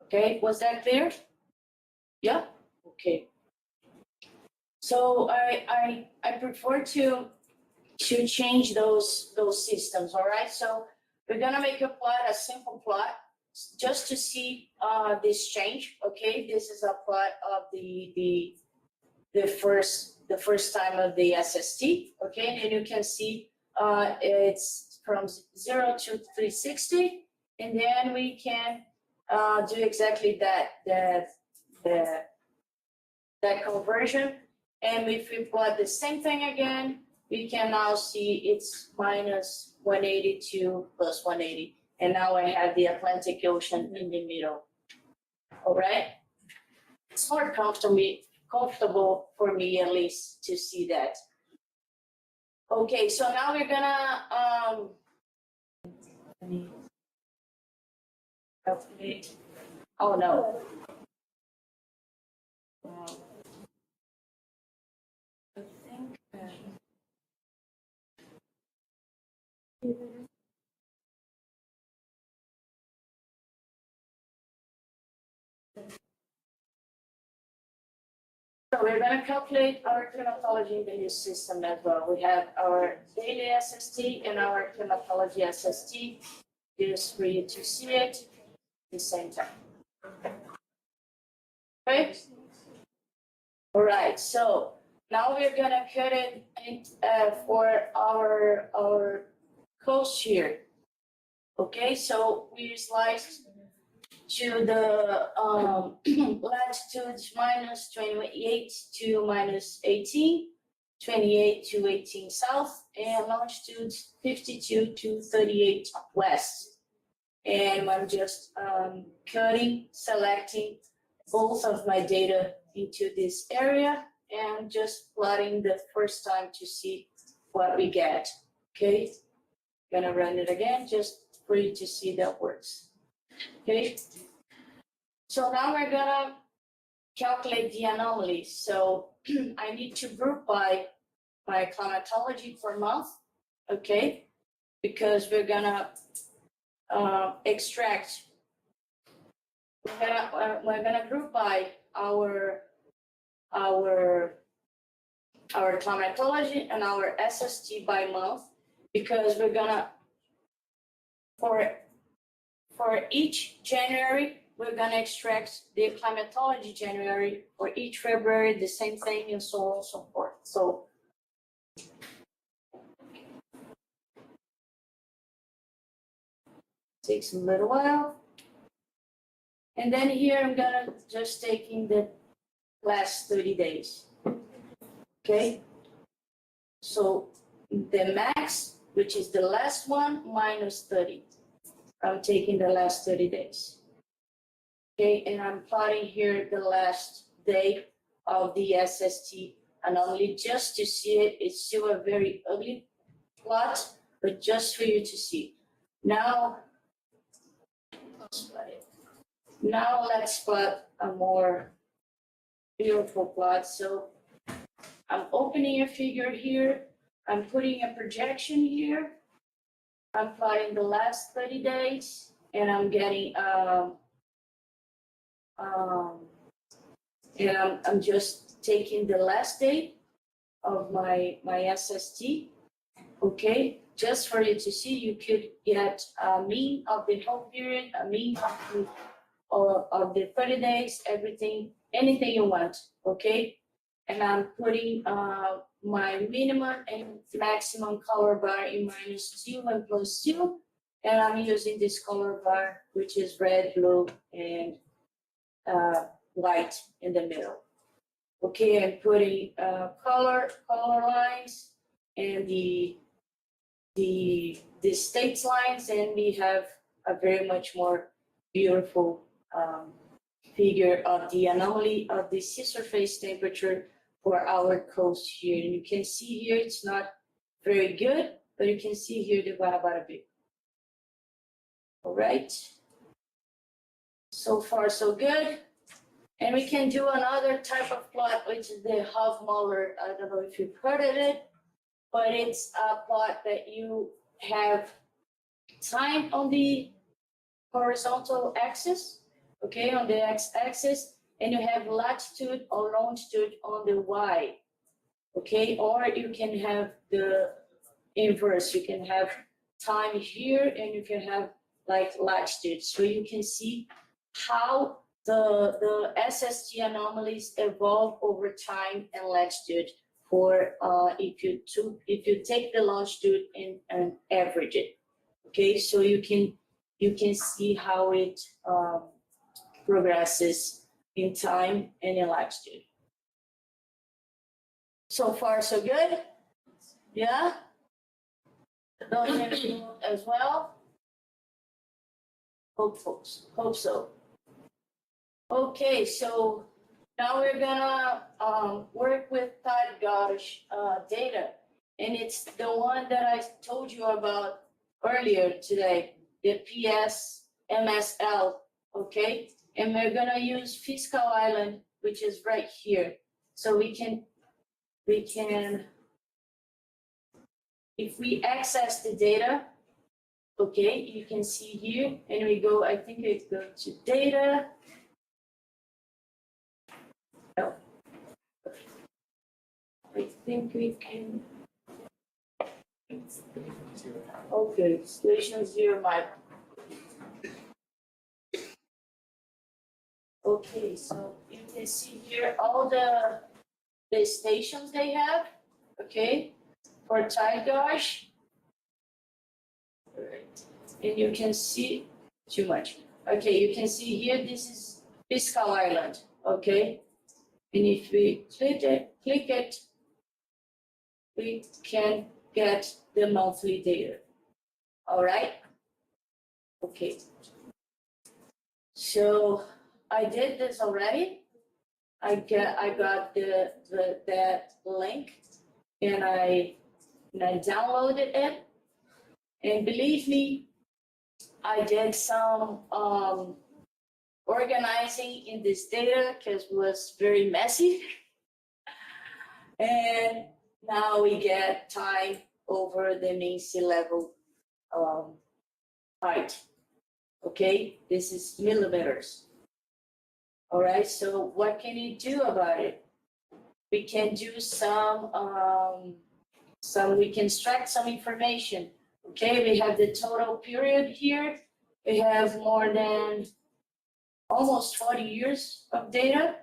Okay, was that clear? Yeah, okay. So I prefer to change those systems, all right? So we're gonna make a plot, a simple plot, just to see this change, okay? This is a plot of the first time of the SST, okay? And you can see it's from 0 to 360, and then we can do exactly that conversion. And if we plot the same thing again, we can now see it's minus 180 to plus 180. And now I have the Atlantic Ocean in the middle. All right? It's more comfortable for me, at least, to see that. Okay, so now we're gonna calculate. Oh no. I think. So we're gonna calculate our climatology in the new system as well. We have our daily SST and our climatology SST, just for you to see it at the same time. Okay? All right, so now we're gonna cut it for our coast here. Okay, so we sliced to the latitude minus 28 to minus 18, 28 to 18 south, and longitude 52 to 38 west. And I'm just selecting both of my data into this area and just plotting the first time to see what we get. Okay, gonna run it again just for you to see that works. Okay, so now we're gonna calculate the anomalies. So I need to group by my climatology per month, okay? Because we're gonna extract. We're gonna group by our climatology and our SST by month, because we're gonna for each January, we're gonna extract the climatology January, for each February, the same thing, and so on and so forth. So takes a little while. And then here I'm gonna just taking the last 30 days. Okay? So the max, which is the last one, minus 30. I'm taking the last 30 days. Okay, and I'm plotting here the last day of the SST anomaly just to see it. It's still a very ugly plot, but just for you to see. Now let's plot a more beautiful plot. So I'm opening a figure here. I'm putting a projection here. I'm plotting the last 30 days, and I'm getting and I'm just taking the last day of my SST. Okay, just for you to see, you could get a mean of the whole period, a mean of the 30 days, everything, anything you want. Okay, and I'm putting my minimum and maximum color bar in -2 and +2. And I'm using this color bar, which is red, blue, and white in the middle. Okay, I'm putting color lines and the states lines, and we have a very much more beautiful figure of the anomaly of the sea surface temperature for our coast here. And you can see here it's not very good, but you can see here the Guanabara Bay. All right. So far, so good. And we can do another type of plot, which is the Hofmüller. I don't know if you've heard of it, but it's a plot that you have time on the horizontal axis, okay, on the x-axis, and you have latitude or longitude on the y, okay? Or you can have the inverse. You can have time here, and you can have like latitude. So you can see how the SST anomalies evolve over time and latitude for if you take the longitude and average it. Okay, so you can see how it progresses in time and in latitude. So far, so good. Yeah. Those of you as well. Hope so. Okay, so now we're gonna work with tide gauge data, and it's the one that I told you about earlier today, the PSMSL, okay? And we're gonna use Fiscal Island, which is right here. So we can, if we access the data, okay, you can see here, and we go, I think we go to data. No. I think we can. Okay, station 0 map. Okay, so you can see here all the stations they have, okay, for tide gauge. Right. And you can see too much. Okay, you can see here, this is Fiscal Island, okay? And if we click it, we can get the monthly data. All right? Okay. So I did this already. I got that link, and I downloaded it. And believe me, I did some organizing in this data because it was very messy. And now we get time over the mean sea level height. Okay, this is millimeters. All right, so what can you do about it? We can do we can extract some information. Okay, we have the total period here. We have more than almost 40 years of data.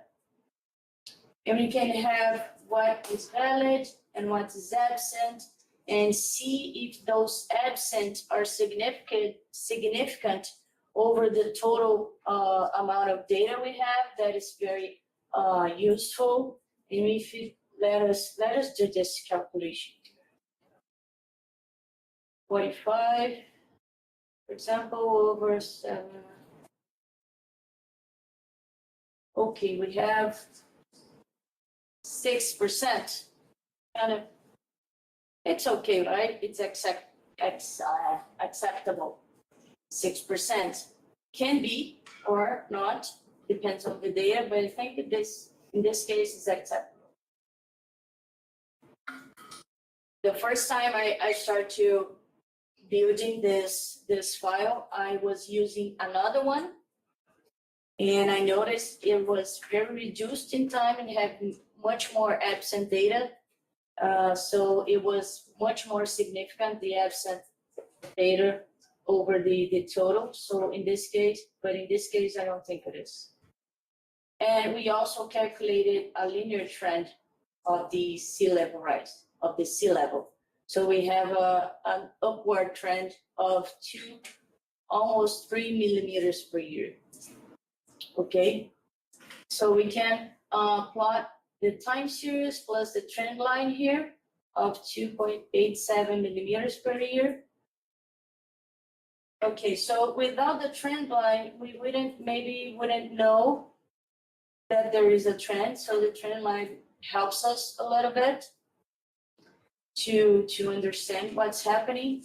And we can have what is valid and what is absent, and see if those absent are significant over the total amount of data we have. That is very useful. And if you let us do this calculation. 45, for example, over 7. Okay, we have 6%. Kind of, it's okay, right? It's acceptable. 6% can be or not, depends on the data, but I think in this case is acceptable. The first time I started to building this file, I was using another one, and I noticed it was very reduced in time and had much more absent data. So it was much more significant, the absent data over the total. So in this case, I don't think it is. And we also calculated a linear trend of the sea level rise, of the sea level. So we have an upward trend of almost 3 millimeters per year. Okay, so we can plot the time series plus the trend line here of 2.87 millimeters per year. Okay, so without the trend line, we wouldn't know that there is a trend. So the trend line helps us a little bit to understand what's happening.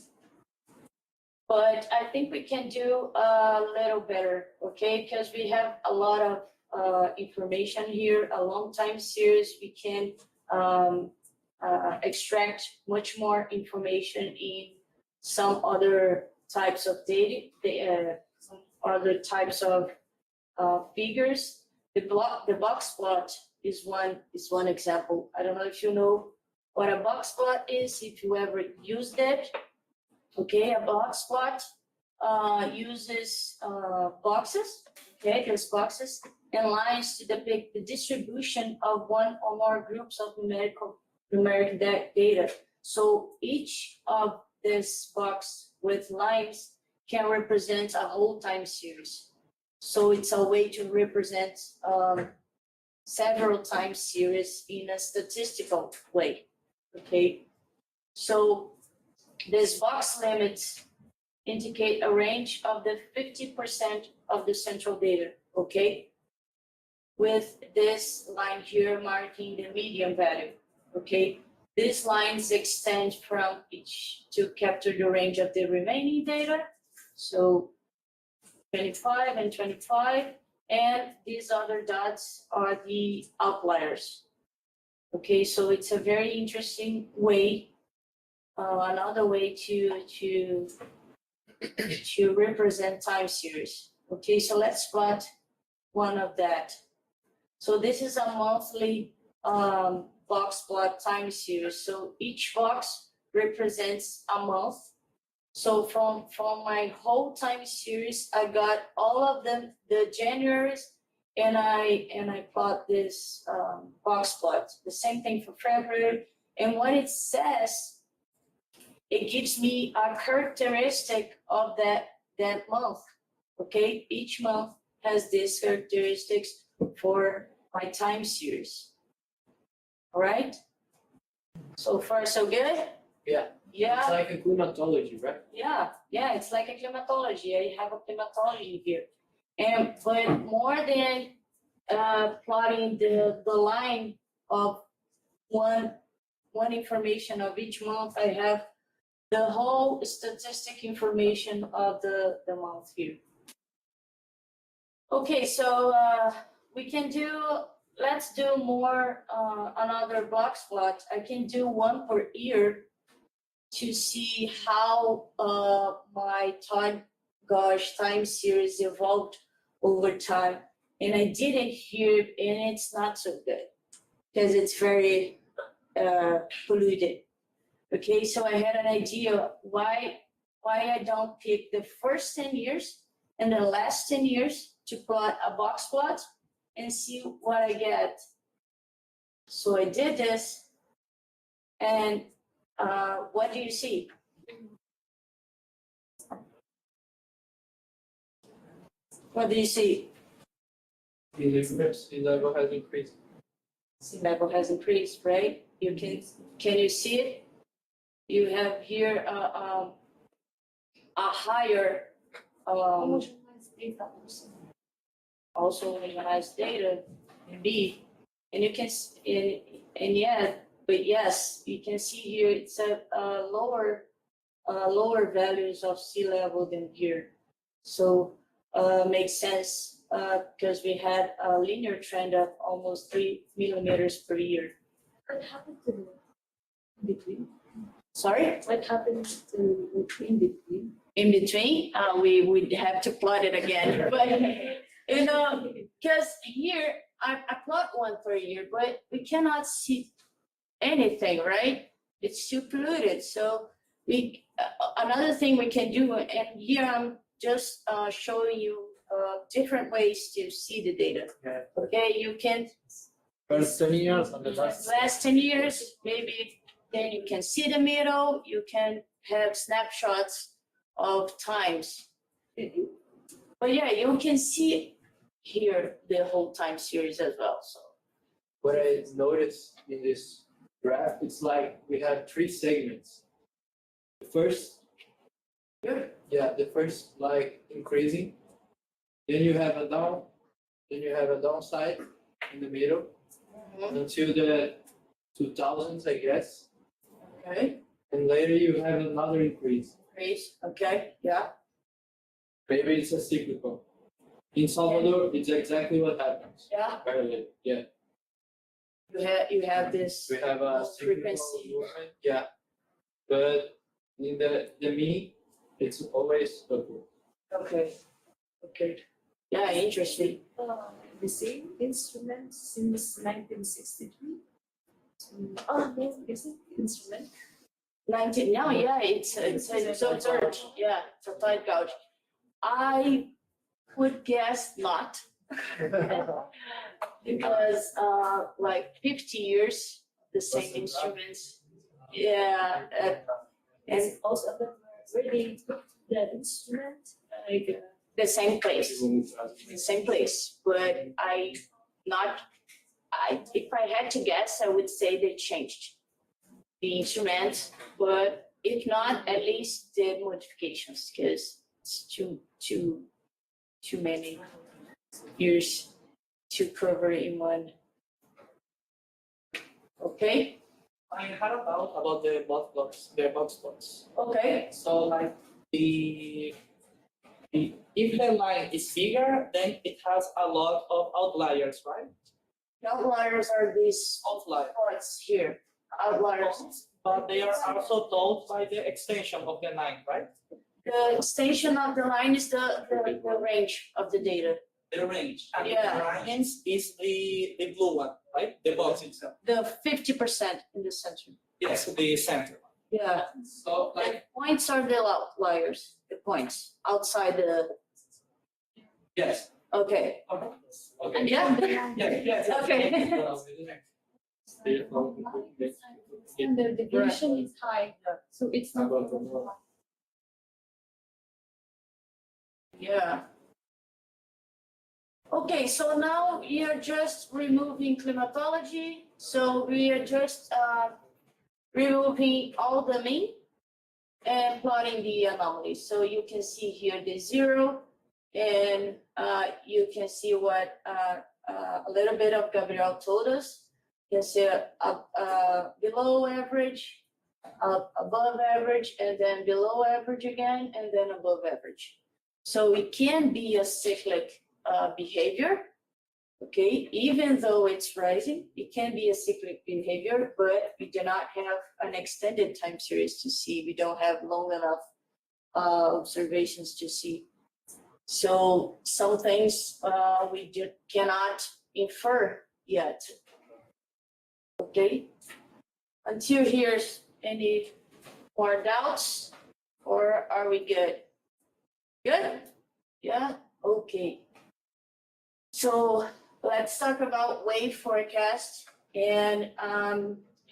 But I think we can do a little better, okay? Because we have a lot of information here, a long time series. We can extract much more information in some other types of data, some other types of figures. The box plot is one example. I don't know if you know what a box plot is, if you ever used it. Okay, a box plot uses boxes, okay, there's boxes and lines to depict the distribution of one or more groups of numeric data. So each of this box with lines can represent a whole time series. So it's a way to represent several time series in a statistical way, okay? So these box limits indicate a range of the 50% of the central data, okay? With this line here marking the median value, okay? These lines extend from each to capture the range of the remaining data. So 25 and 25, and these other dots are the outliers. Okay, so it's a very interesting way, another way to represent time series. Okay, so let's plot one of that. So this is a monthly box plot time series. So each box represents a month. So from my whole time series, I got all of them, the Januaries, and I plot this box plot. The same thing for February. And what it says, it gives me a characteristic of that month. Okay, each month has these characteristics for my time series. All right. So far, so good. Yeah. Yeah. It's like a climatology, right? Yeah, it's like a climatology. I have a climatology here. But more than plotting the line of one information of each month, I have the whole statistic information of the month here. Okay, so let's do more, another box plot. I can do one per year to see how my time series evolved over time. And I did it here, and it's not so good because it's very polluted. Okay, so I had an idea why I don't pick the first 10 years and the last 10 years to plot a box plot and see what I get. So I did this, and what do you see? What do you see? Sea level has increased. Sea level has increased, right? Can you see it? You have here a higher also homogenized data B, and you can yes, you can see here it's a lower values of sea level than here. So makes sense because we had a linear trend of almost 3 millimeters per year. What happened to the between? Sorry? What happened to in between? In between, we would have to plot it again. But, because here I plot one per year, but we cannot see anything, right? It's too polluted. So another thing we can do, and here I'm just showing you different ways to see the data. Okay, you can First 10 years and the last 10 years, maybe then you can see the middle, you can have snapshots of times. But yeah, you can see here the whole time series as well. So what I noticed in this graph, it's like we have 3 segments. The first, the first like increasing, then you have a down, then you have a downside in the middle until the 2000s, I guess. Okay. And later you have another increase. Okay, yeah. Maybe it's a cyclical. In Salvador, it's exactly what happens. Yeah. Parallel, yeah. You have this We have a frequency. movement, yeah. But in the mean, it's always upward. Okay. Yeah, interesting. The same instrument since 1963. Oh, the same instrument. 19, no, yeah, it's a surge. Yeah, it's a tide gouge. I would guess not. Because like 50 years, the same instruments. Yeah, and Also, really the instrument, like the same place. But if I had to guess, I would say they changed the instrument, but if not, at least did modifications, because it's too many years to cover in one. Okay. I had a doubt about the box plots. Okay. So like if the line is bigger, then it has a lot of outliers, right? The outliers are these Outliers. parts here. Outliers. But they are also told by the extension of the line, right? The extension of the line is the range of the data. The range. And Yeah. the range is the blue one, right? The box itself. The 50% in the center. Yes, the center. Yeah. So The points are the outliers, the points outside the. yes. Okay. Okay. Yeah. Yes. Okay. and the deviation is high, so it's not. Yeah. Okay, so now we are just removing climatology. So we are just removing all the mean and plotting the anomalies. So you can see here the 0, and you can see what a little bit of Gabriel told us. You can see below average, above average, and then below average again, and then above average. So it can be a cyclic behavior, okay? Even though it's rising, it can be a cyclic behavior, but we do not have an extended time series to see. We don't have long enough observations to see. So some things we cannot infer yet, okay? Until here's any more doubts, or are we good? Good? Yeah? Okay. So let's talk about wave forecast, and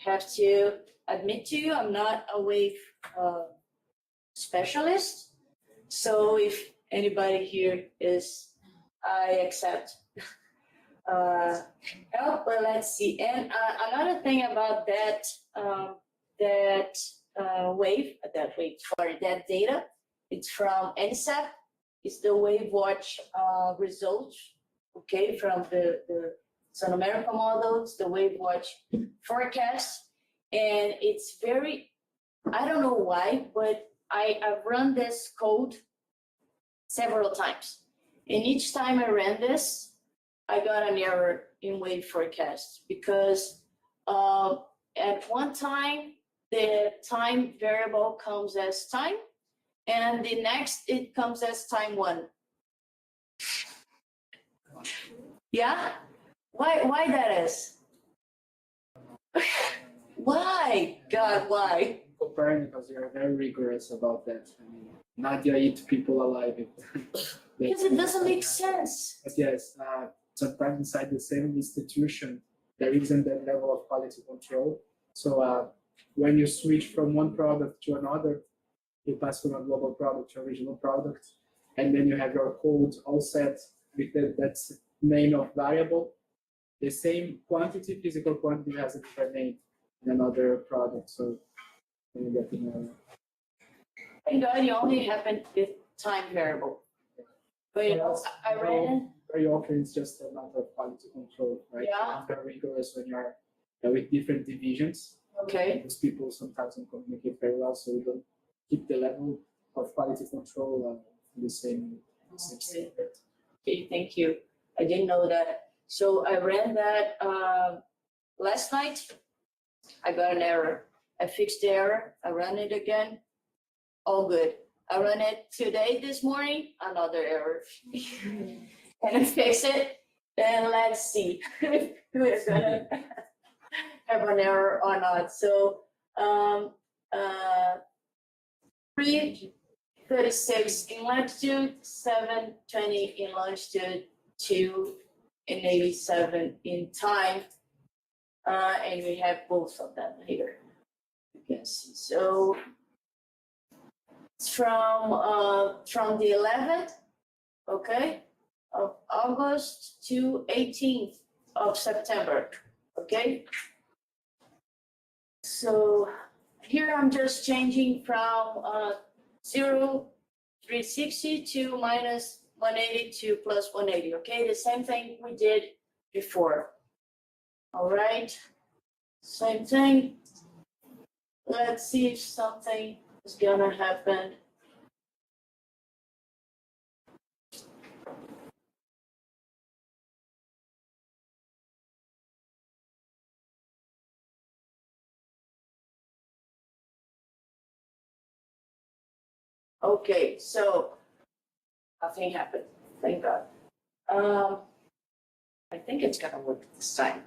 have to admit to you, I'm not a wave specialist. So if anybody here is, I accept help, but let's see. And another thing about that data, it's from NSAP. It's the Wave Watch results, okay, from the Sun America models, the Wave Watch forecast. And it's very, I don't know why, but I've run this code several times. And each time I ran this, I got an error in wave forecast because at one time, the time variable comes as time, and the next it comes as time 1. Yeah? Why that is? Why? God, why? Copernicus, they are very rigorous about that. I mean, Nadia eat people alive. Because it doesn't make sense. But yes, sometimes inside the same institution, there isn't that level of quality control. So when you switch from one product to another, you pass from a global product to a regional product, and then you have your code all set with that's name of variable. The same quantity, physical quantity, has a different name in another product. So when you get And it only happened with time variable. But I read very often it's just a matter of quality control, right? Yeah. Very rigorous when you're with different divisions. Okay. Because people sometimes don't communicate very well, so we don't keep the level of quality control the same. standard. Okay, thank you. I didn't know that. So I ran that last night. I got an error. I fixed the error. I ran it again. All good. I ran it today, this morning, another error. And I fix it. And let's see if we're gonna have an error or not. So 336 in latitude, 720 in longitude, 287 in time. And we have both of them here. You can see. So it's from the 11th, okay, of August to 18th of September, okay? So here I'm just changing from 360 to minus 180 to plus 180, okay? The same thing we did before. All right, same thing. Let's see if something is gonna happen. Okay, so nothing happened, thank God. I think it's gonna work this time.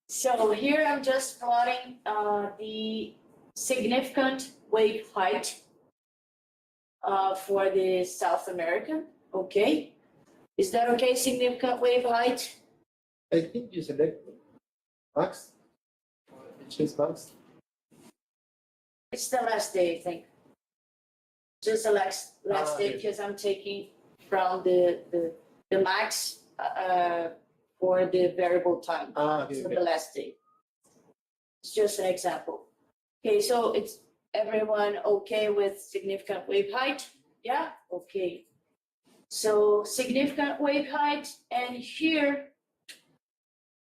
So here I'm just plotting the significant wave height for the South American, okay? Is that okay, significant wave height? I think you select max, which is max. It's the last day, I think. Just the last day, okay. because I'm taking from the max for the variable time. Okay, So okay. the last day. It's just an example. Okay, so it's everyone okay with significant wave height? Yeah, okay. So significant wave height, and here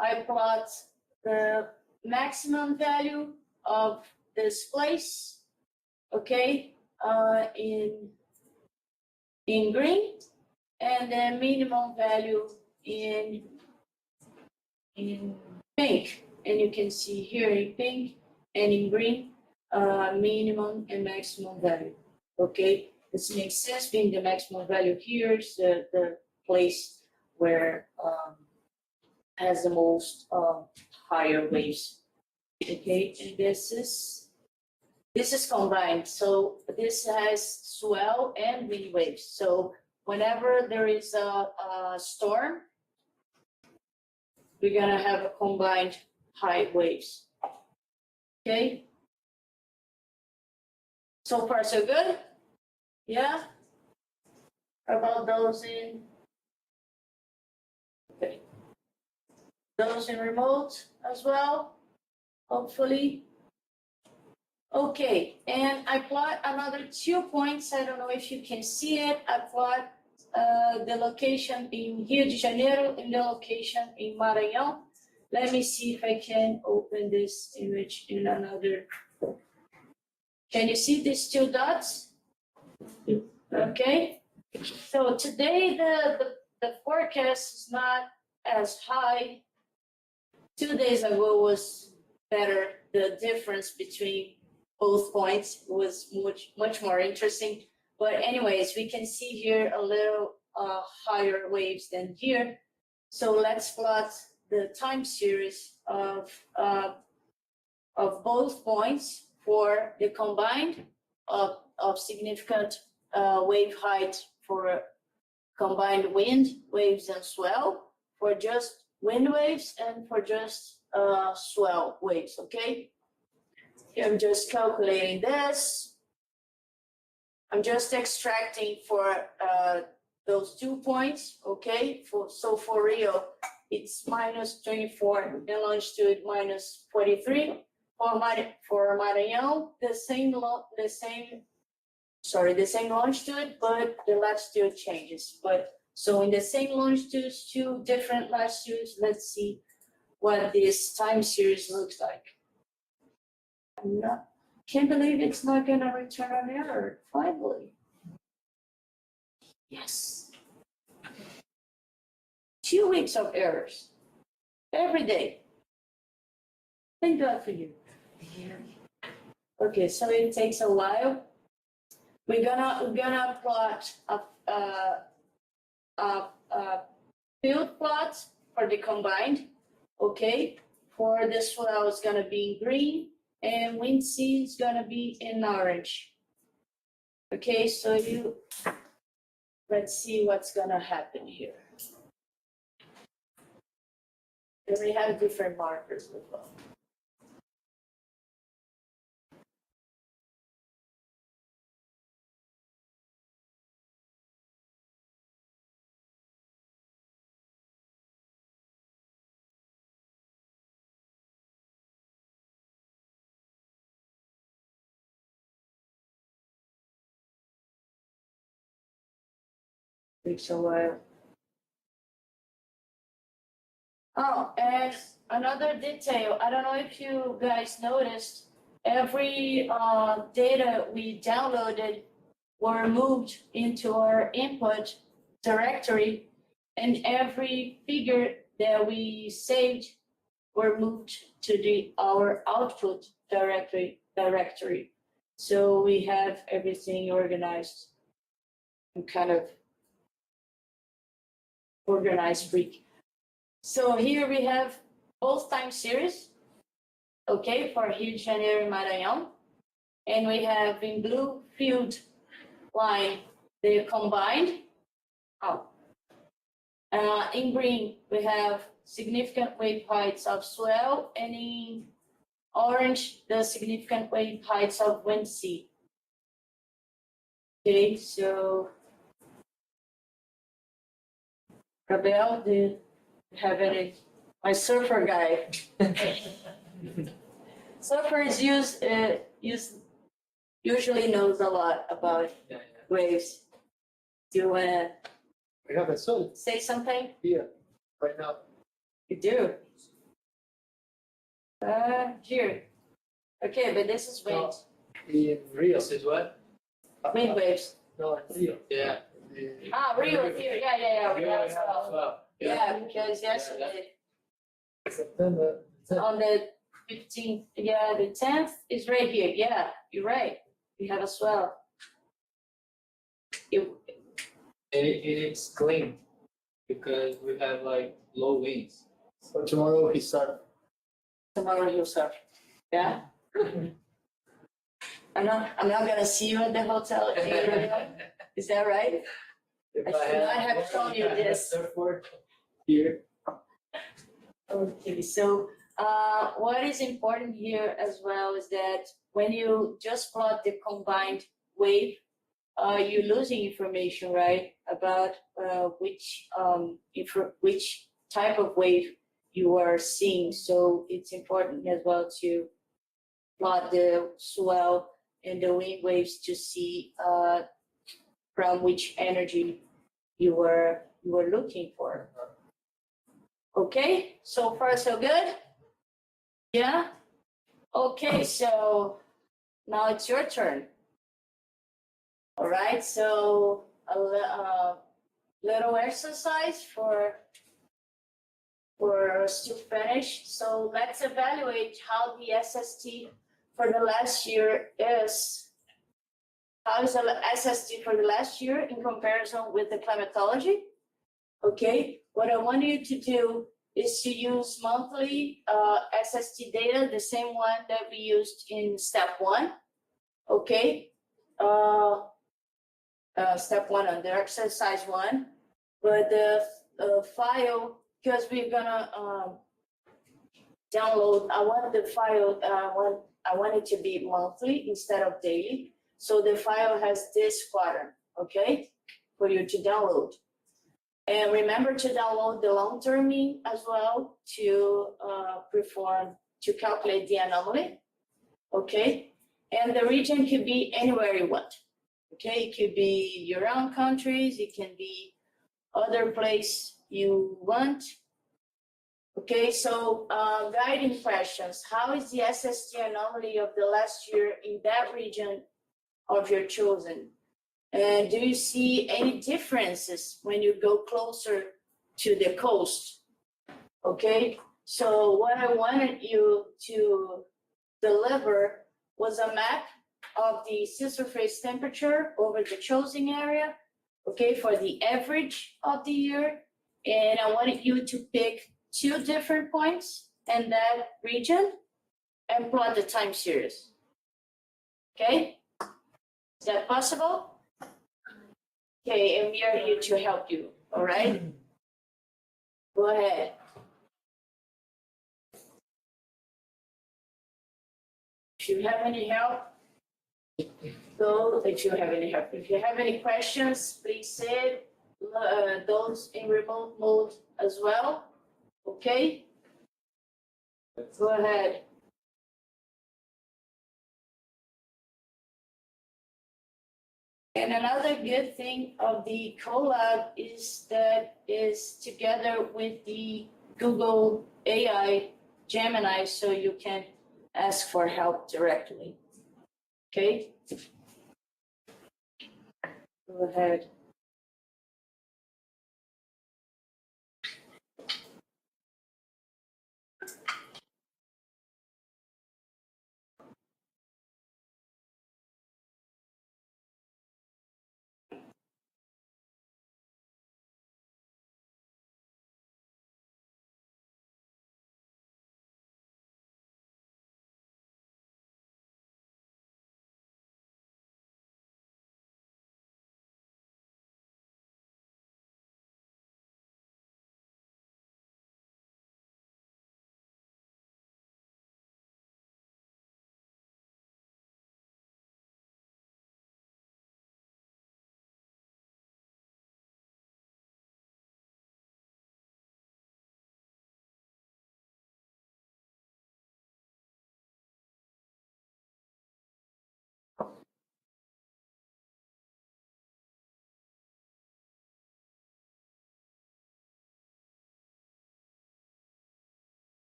I plot the maximum value of this place, okay, in green, and the minimum value in pink. And you can see here in pink and in green, minimum and maximum value. Okay, this makes sense, being the maximum value here is the place where has the most higher waves. Okay, and this is combined. So this has swell and wind waves. So whenever there is a storm, we're gonna have a combined high waves. Okay. So far so good? Yeah? How about those in? Okay. Those in remote as well, hopefully. Okay, and I plot another 2 points. I don't know if you can see it. I plot the location in Rio de Janeiro and the location in Maranhão. Let me see if I can open this image in another. Can you see these 2 dots? Okay. So today the forecast is not as high. 2 days ago was better. The difference between both points was much more interesting. But anyways, we can see here a little higher waves than here. So let's plot the time series of both points for the combined of significant wave height for combined wind waves and swell, for just wind waves, and for just swell waves, okay? Here I'm just calculating this. I'm just extracting for those 2 points, okay? So for Rio, it's minus 24 in longitude, minus 43. For Maranhão, the same longitude, but the latitude changes. But so in the same longitudes, 2 different latitudes, let's see what this time series looks like. Can't believe it's not gonna return an error, finally. Yes. 2 weeks of errors, every day. Thank God for you. Okay, so it takes a while. We're gonna plot a field plot for the combined, okay? For the swell is gonna be in green, and wind sea is gonna be in orange. Okay, so let's see what's gonna happen here. And we have different markers as well. Takes a while. Oh, and another detail, I don't know if you guys noticed, every data we downloaded were moved into our input directory, and every figure that we saved were moved to our output directory. So we have everything organized. I'm kind of organized freak. So here we have both time series, okay, for Rio de Janeiro and Maranhão. And we have in blue field line, the combined. In green, we have significant wave heights of swell, and in orange, the significant wave heights of wind sea. Okay, so Rabel, do you have any? My surfer guy. Surfers usually knows a lot about waves. Do you wanna We have a sun say something? here, right now. You do? Here. Okay, but this is wind. In Rio, says what? Wind waves. No, in Rio. Yeah. Rio here. Yeah. We Rio have we have as well. Yeah, because yesterday September. on the 15th, yeah, the 10th is right here. Yeah, you're right. We have a swell. It's clean because we have like low winds. So tomorrow he start. Tomorrow he'll surf. Yeah. I'm not gonna see you at the hotel. Is that right? I should not have shown you this. Surfboard here. Okay, so what is important here as well is that when you just plot the combined wave, you're losing information, right, about which type of wave you are seeing. So it's important as well to plot the swell and the wind waves to see from which energy you were looking for. Okay, so far so good? Yeah? Okay, so now it's your turn. All right, so a little exercise for us to finish. So let's evaluate how the SST for the last year is. How is the SST for the last year in comparison with the climatology? Okay, what I want you to do is to use monthly SST data, the same one that we used in step 1. Okay, step 1 under exercise 1, but the file, because we're gonna download, I want the file, I want it to be monthly instead of daily. So the file has this pattern, okay, for you to download. And remember to download the long-term mean as well to to calculate the anomaly, okay? And the region could be anywhere you want, okay? It could be your own countries, it can be other place you want. Okay, so guiding questions. How is the SST anomaly of the last year in that region of your chosen? And do you see any differences when you go closer to the coast? Okay, so what I wanted you to deliver was a map of the sea surface temperature over the chosen area, okay, for the average of the year. And I wanted you to pick 2 different points in that region and plot the time series. Okay, is that possible? Okay, and we are here to help you, all right? Go ahead. If you have any help, if you have any help. If you have any questions, please say it. Those in remote mode as well, okay? Go ahead. And another good thing of the collab is that is together with the Google AI Gemini, so you can ask for help directly. Okay? Go ahead.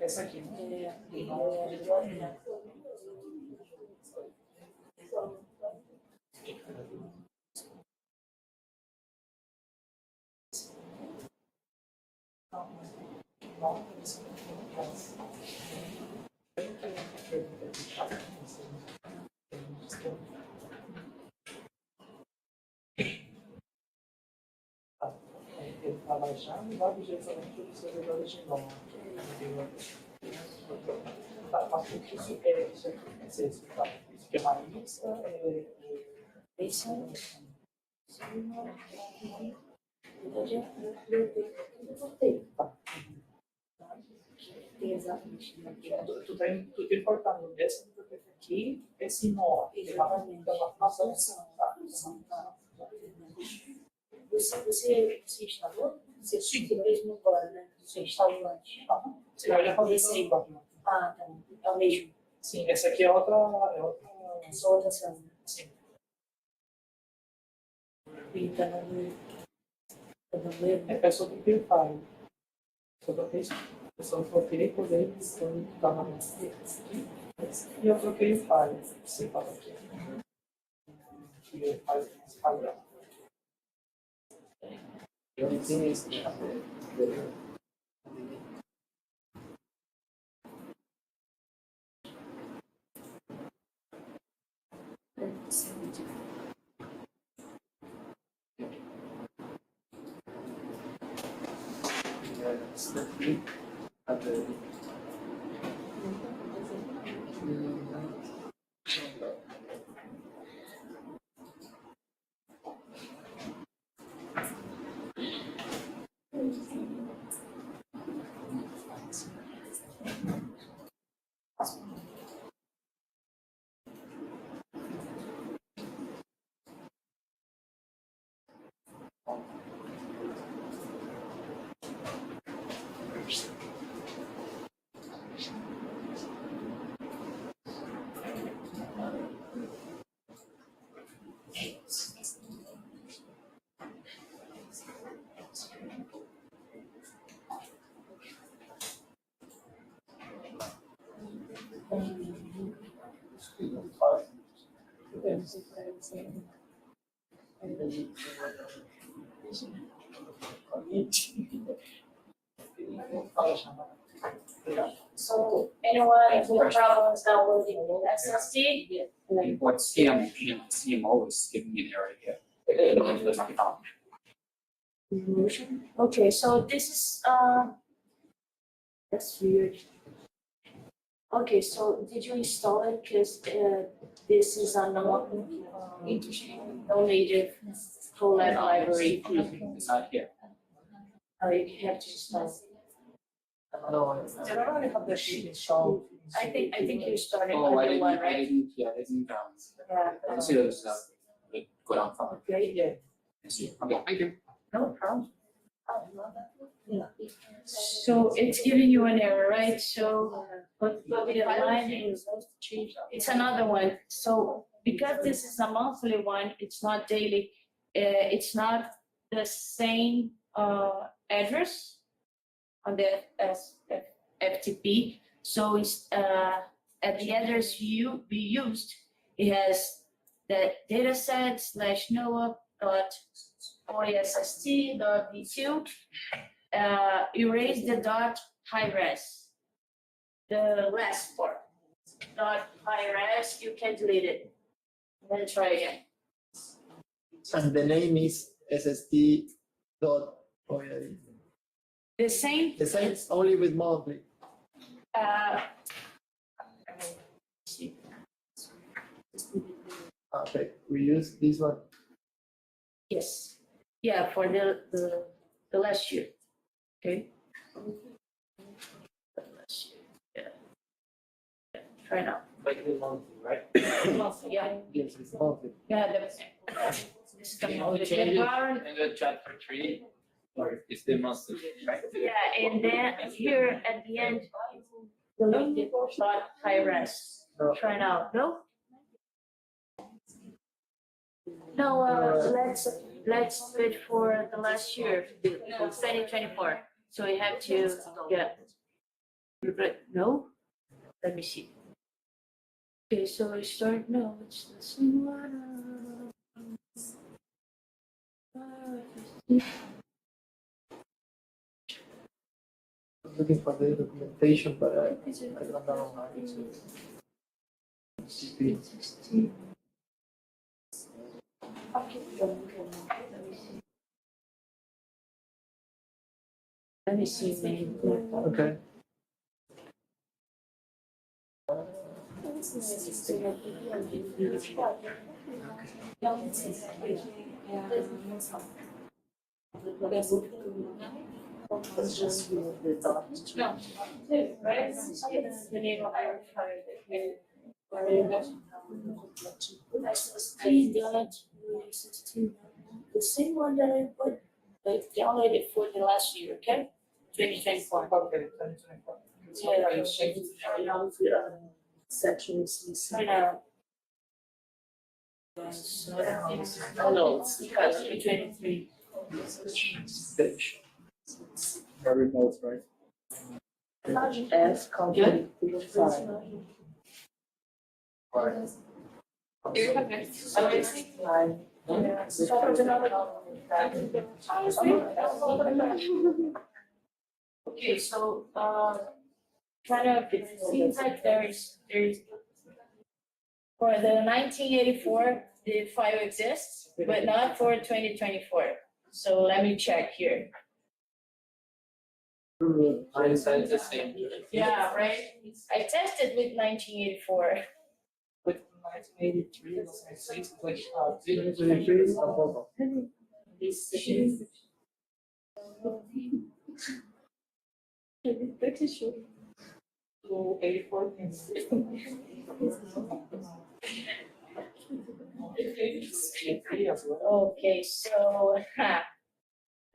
Essa aqui, né? Ele está baixando e vai diretamente para o servidor original. Tá, mas o que isso é? Isso aqui é uma lista? Isso exatamente. Tu tá importando esse aqui, esse nó. Exatamente. Você instalou? Você fez no plano, né? Você instalou antes. Você vai fazer Esse aí. isso. Ah, tá. É o mesmo. Sim, essa aqui é outra. Essa outra célula. Sim. Então, É só do PayPal. Só troquei isso. Eu só troquei por ele, então tá na e eu troquei o file. Você fala aqui. E faz padrão. Eu não tenho esse. So anyone who have problems downloading SSD? What CMO is giving me an error here. Okay, so this is that's weird. Okay, so did you install it? Because this is a no native full-length library. It's not here. You have to install. Generally have the sheet installed. I think you started Oh, with the one, I right? didn't, Yeah. I see those, go down from. Okay, yeah. Okay, thank you. No problem. So it's giving you an error, right? So, but the line, it's another one. So because this is a monthly one, it's not daily, it's not the same address on the FTP. So it's at the address be used, it has the dataset /noah dot OSST.v2, erase the dot high res, the last part. Dot high res, you can delete it. Then try again. And the name is SSD dot The same. The same, only with monthly. Okay, we use this one. Yes. Yeah, for the last year. Okay. The last year. Yeah. Try now. Like the monthly, right? Yeah. Yes, it's monthly. Yeah, this is the All monthly. changes Environment- in the chapter 3, or it's the monthly, right? Yeah, and then here at the end, delete the dot high res. Try now, no? No, let's wait for the last year, 2024. So we have to, yeah. No? Let me see. Okay, so we start, no, it's the same one. Looking for the documentation, but I don't know how to. Let me see, maybe. Okay. Let's just remove the dot. No. Right? The name of our file. The same one that I put, like, downloaded for the last year, okay? 2024. Okay, 2024. Sections. I know. Oh, no, it's because 2023. Stage. Very remote, right? As complete. Okay, so, kind of, it seems like there's, for the 1984, the file exists, but not for 2024. So let me check here. I said the same. Yeah, right? I tested with 1984. With 1983, it's like 0.3 is above. Pretty sure. So 84 Okay, so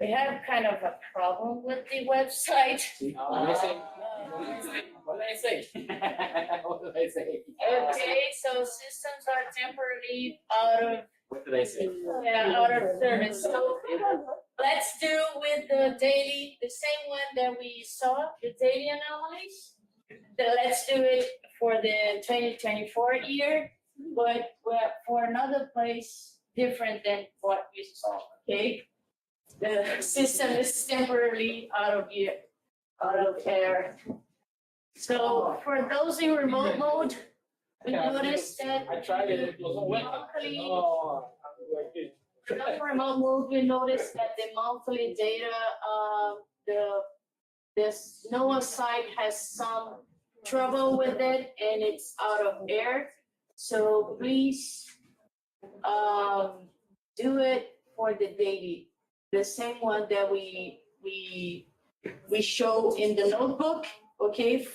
we have kind of a problem with the website. What did I say? What did I say? What did I say? Okay, so systems are temporarily out of, What did I say? yeah, out of service. So let's do with the daily, the same one that we saw, the daily anomalies. Let's do it for the 2024 year, but for another place different than what we saw, okay? The system is temporarily out of air. So for those in remote mode, we noticed that I tried it. It wasn't monthly, Oh, for those in remote mode, we noticed that the monthly data, this NOAA site has some trouble with it and it's out of air. So please do it for the daily, the same one that we show in the notebook, okay,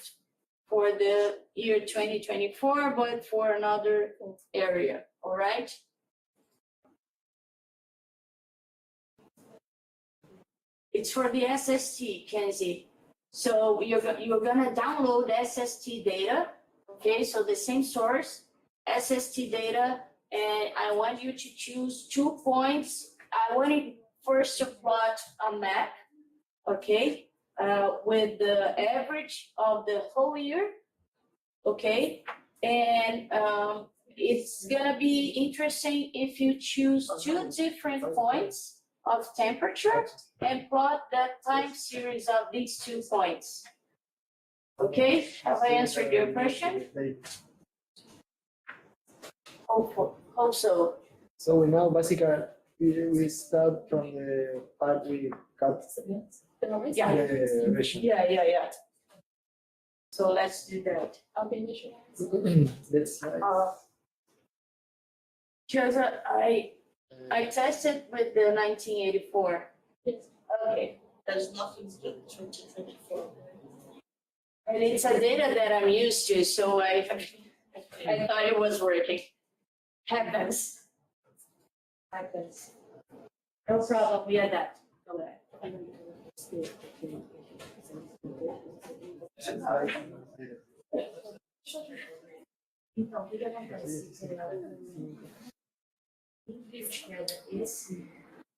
for the year 2024, but for another area, all right? It's for the SST, Kenzie. So you're gonna download SST data, okay? So the same source, SST data, and I want you to choose 2 points. I want you first to plot a map, okay? With the average of the whole year, okay? And it's gonna be interesting if you choose 2 different points of temperature and plot that time series of these 2 points. Okay, have I answered your question? Also. So we know basically we start from the part we cut. Yeah. The ration. Yeah. So let's do that. That's right. Because I tested with the 1984. Okay. There's nothing to do with 2024. And it's a data that I'm used to, so I thought it was working. Happens. No problem, we adapt. Go ahead. Então, o que acontece?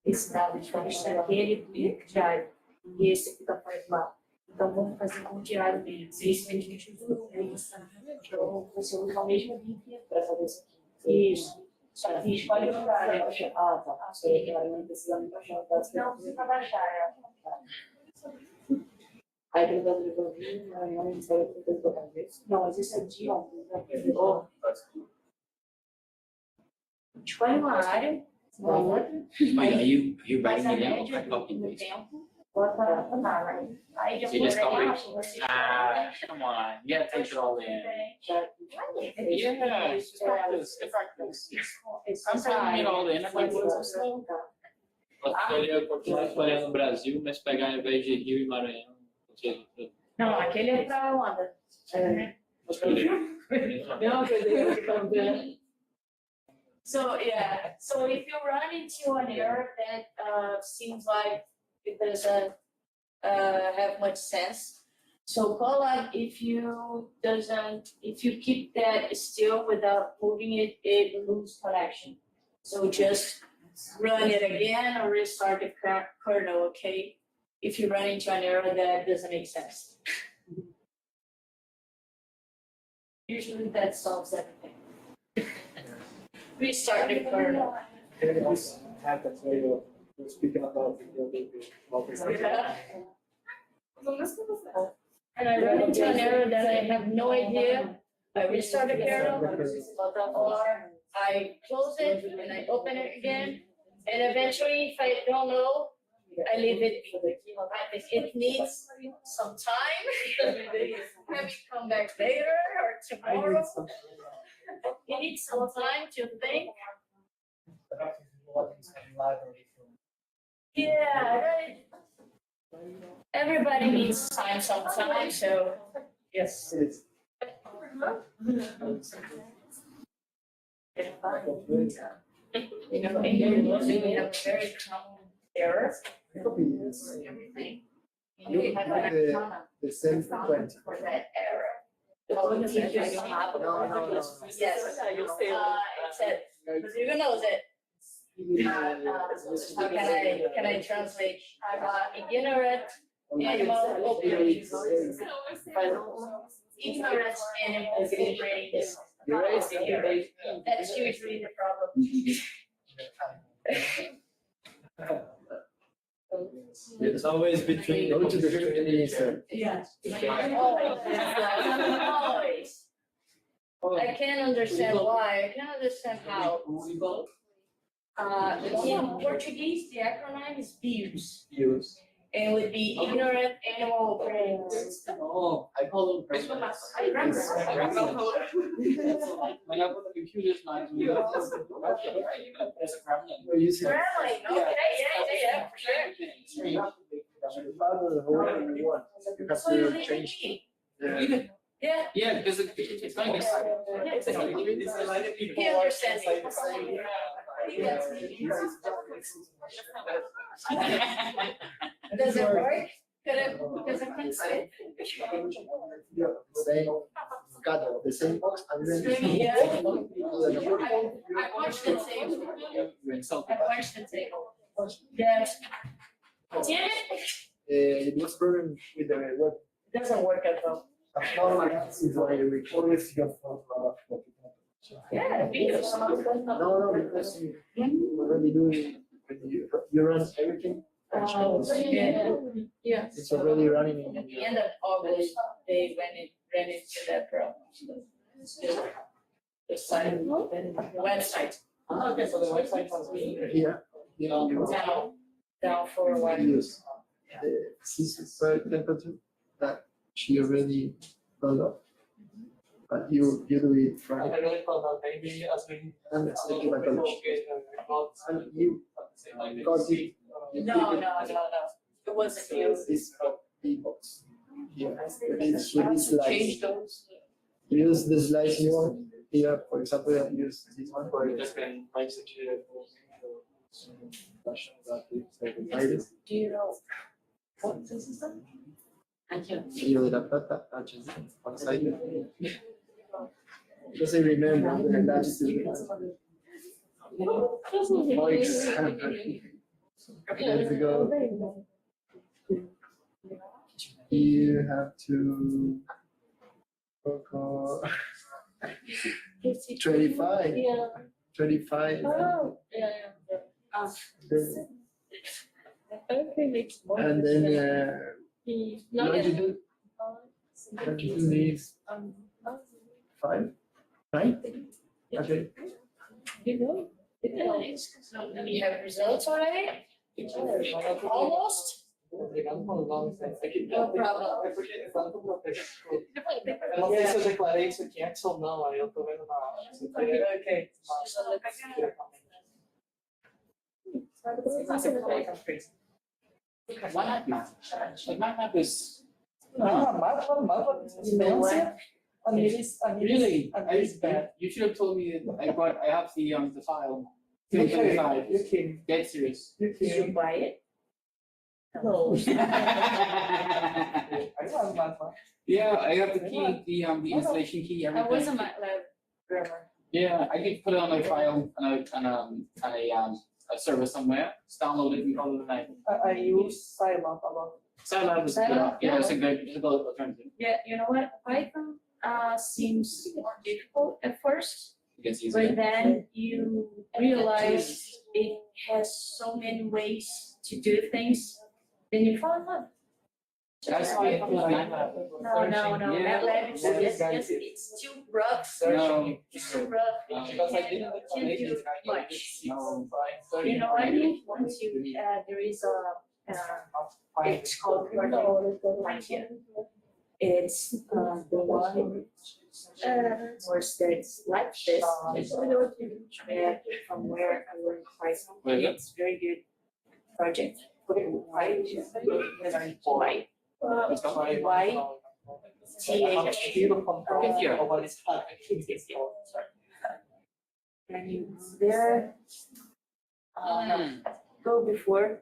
Esse dado diferente daquele diário. E esse fica fora lá. Então, vamos fazer um diário mesmo. Esse mesmo que a gente então, você usa o mesmo link para fazer isso aqui. Isso. Só que escolhe o horário. Ah, tá. Não precisa nem baixar o dado. Não, precisa baixar. Aí ele vai desenvolver, não sabe o que fazer. Não, mas isso é de ontem. Escolhe uma área, uma outra. Are you writing it down? Média I copy do and paste. tempo, bota na Aí So you just copy. você Come on, you gotta take it all in. Yeah, it's practice. It's practice. I'm taking it all in. I'm like, what's so slow? Poderia continuar escolhendo o Brasil, mas pegar ao invés de Rio e Maranhão. Não, aquele é para onda. So yeah, so if you run into an error that seems like it doesn't have much sense, so call out if you keep that still without moving it, it loses connection. So just run it again or restart the kernel, okay? If you run into an error that doesn't make sense. Usually that solves everything. Restart the kernel. This happens when you're speaking about Yeah. And I run into an error that I have no idea. I restart the kernel, or I close it and I open it again. And eventually, if I don't know, I leave it be. It needs some time. Maybe come back later or tomorrow. It needs some time to think. Yeah, right. Everybody needs time sometimes, so yes. You know, in university, we have a very common error. Everything. You know, you have an comma The same 20. for that error. Oh, the teachers don't have a yes. It said, you knows it. How can I translate? Ignorant animal operations. Ignorant animal operations. That's usually the problem. It's always between go to the answer. Yeah. Always. I can't understand why. I can't understand how. In Portuguese, the acronym is BIOS. Use. And it would be ignorant animal operations. Oh, I call them gremlins. I remember. When I put the computers on, there's a gremlin. Really? Okay, yeah, for sure. You have So you to leave change. it be. Yeah. Yeah, because it's going to be. He understands. Does it work? Because I can't say. Got the same box and then. Yeah. I watched the table. I watched the table. Yes. Did it? It was programmed with the web. It doesn't work at all. Yeah, videos. No, because you already doing when you run everything. Yeah. It's already running At the end of August, they ran into that problem. The site, the website. Okay, so the website was being here. Down for a while. Use the ceasefire temperature that she already found out. But you do it I right. really thought that maybe as we And it's like a college. And you got it. No. It wasn't you. This box. Here. With this slide. Change those. Use the slice you want. here, for example, I use this one for Do you know what this is? Rio de la Plata, Argentina, on site. Doesn't remember the latitude. For example, years ago, you have to go 25. Yeah. 25. Oh, yeah, yeah. Okay, makes more. And then No, longitude is 5, 9. Okay. You know, you have results already? Almost? No problem. Eu não sei se eu declarei isso aqui antes ou não, aí eu tô vendo na hora. Okay. Why not map? Like my map is. Mapa, distância, Really? You should have told me that I have the file. You can. Dead serious. You can. You buy it? No. Yeah, I have the key, the installation key, I everything. was a MATLAB programmer. Yeah, I can put it on my file on a server somewhere, just download it and call it a night. I use Scilab a lot. Scilab is good. Scilab, Yeah, it's a yeah. good alternative. Yeah, you know what? Python seems more difficult at first, It's easier. but then you realize it has so many ways to do things, then you fall in love. That's why I use MATLAB. No, Yeah. MATLAB is just, it's too rough. No. It's too rough. Because I didn't Can't make do it. much. No. You know what I mean? Once you, there is it's called Python. It's the one course that's like this. And from where I learned Python, it's very good project. White. And you there, go before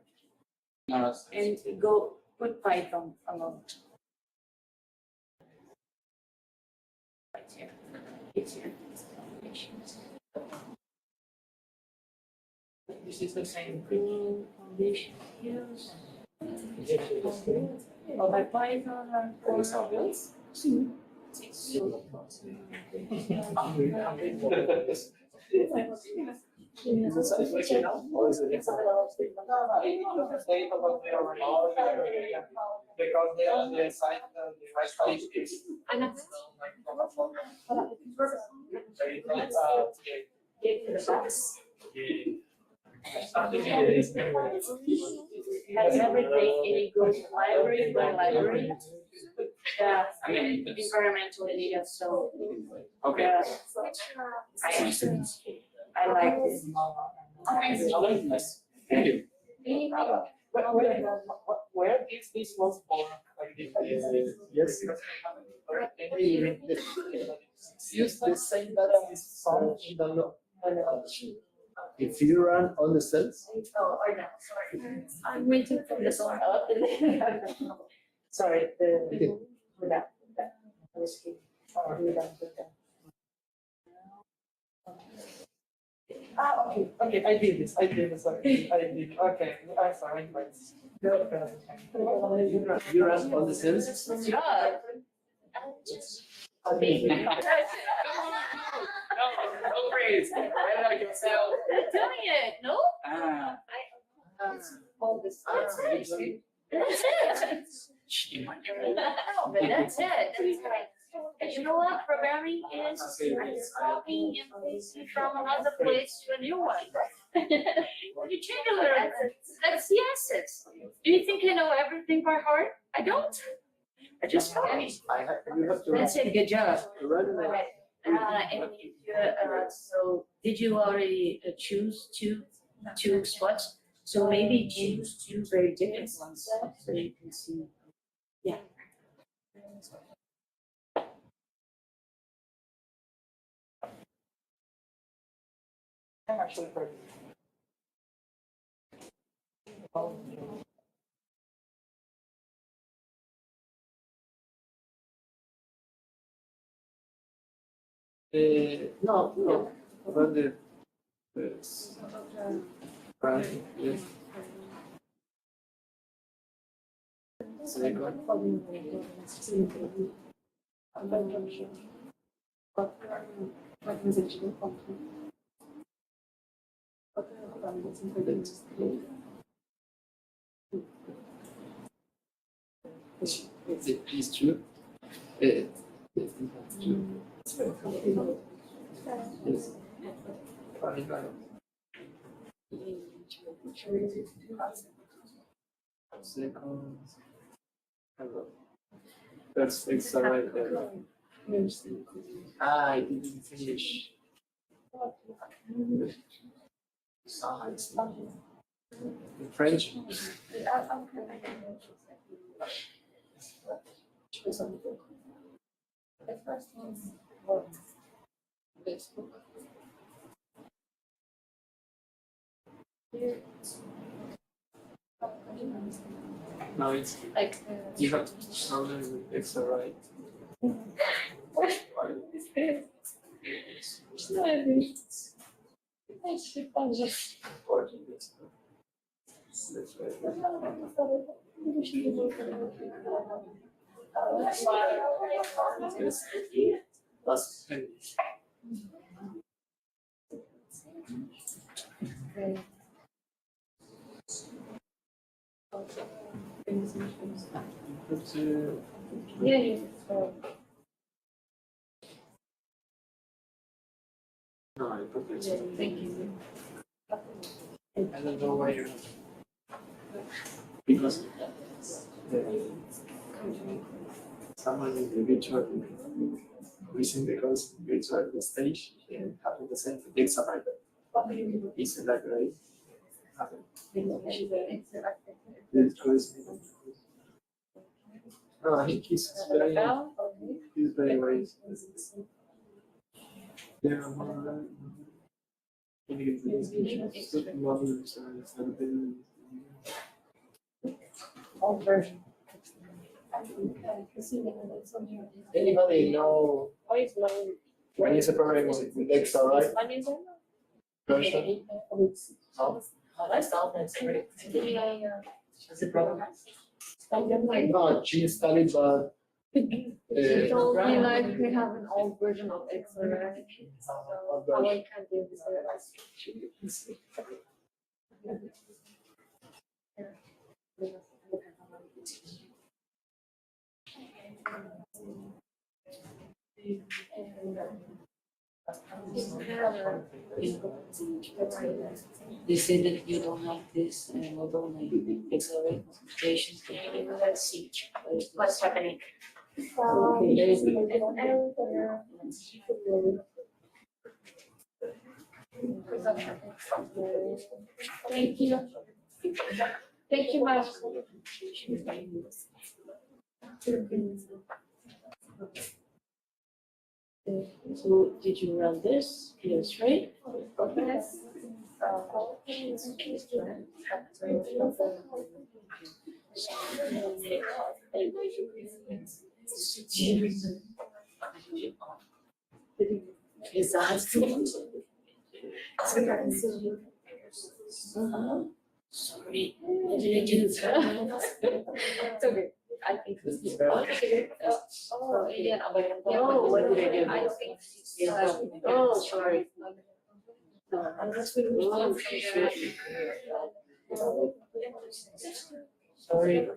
and go put Python alone. Right here. It's here. This is the same. Foundation skills. Oh, my Python and Because the site, has everything and it goes library by library. Yeah, I mean, environmental data, so. Okay. Yeah. I like this. Thank you. where is this was born? Like this? Yes. Use the same data as some download. If you run all the cells, Oh, or no, sorry. I'm waiting for this one up and then. Sorry, without. I was kidding. Without. Okay, I did this, sorry, I did, okay, I'm sorry, you run all the cells. Yeah. No praise. I like yourself. You're doing it, no? all this. That's it. That's it. No, but that's it. And you know what? Programming is copying and pasting from another place to a new one. You change a little. That's the essence. Do you think I know everything by heart? I don't. I just copy. That's it. Good job. Okay. And if you, so did you already choose two spots? So maybe choose two very different ones so you can see. Yeah. Actually, no, no. About the right, yes. Second. It's true. It's true. Yes. Second. That's it's alright there. I didn't finish. In French. The first one is Facebook. No, it's Like you have to sound it, it's alright. what is this? It's not this. It's just That's Last page. Yeah. No, I put it. Thank you. I don't know why you because someone individual wishing because individual the stage and having the same things about it. Is that right? No, I think he's very wise. Yeah, All version. Anybody know when is the program with Excel, right? Version? No? No, she studied, but She told me like we have an old version of Excel, right? So how I can do this? They say that you don't have this, not only accelerate concentration. Let's see what's happening. There is an error there. Thank you. Thank you, Mark. So did you run this? Yes, right? Yes. Sorry, what did I do? It's okay. I think this is. Oh, yeah. Oh, what did I do? I think. Oh, sorry. Oh, Sorry.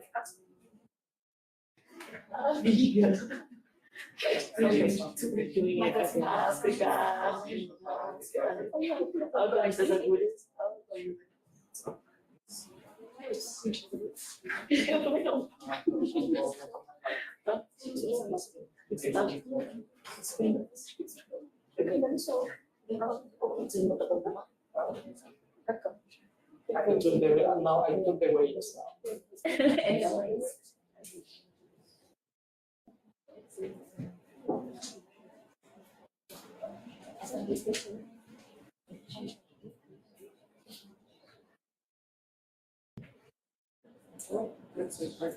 Now I took the weights now. Anyways.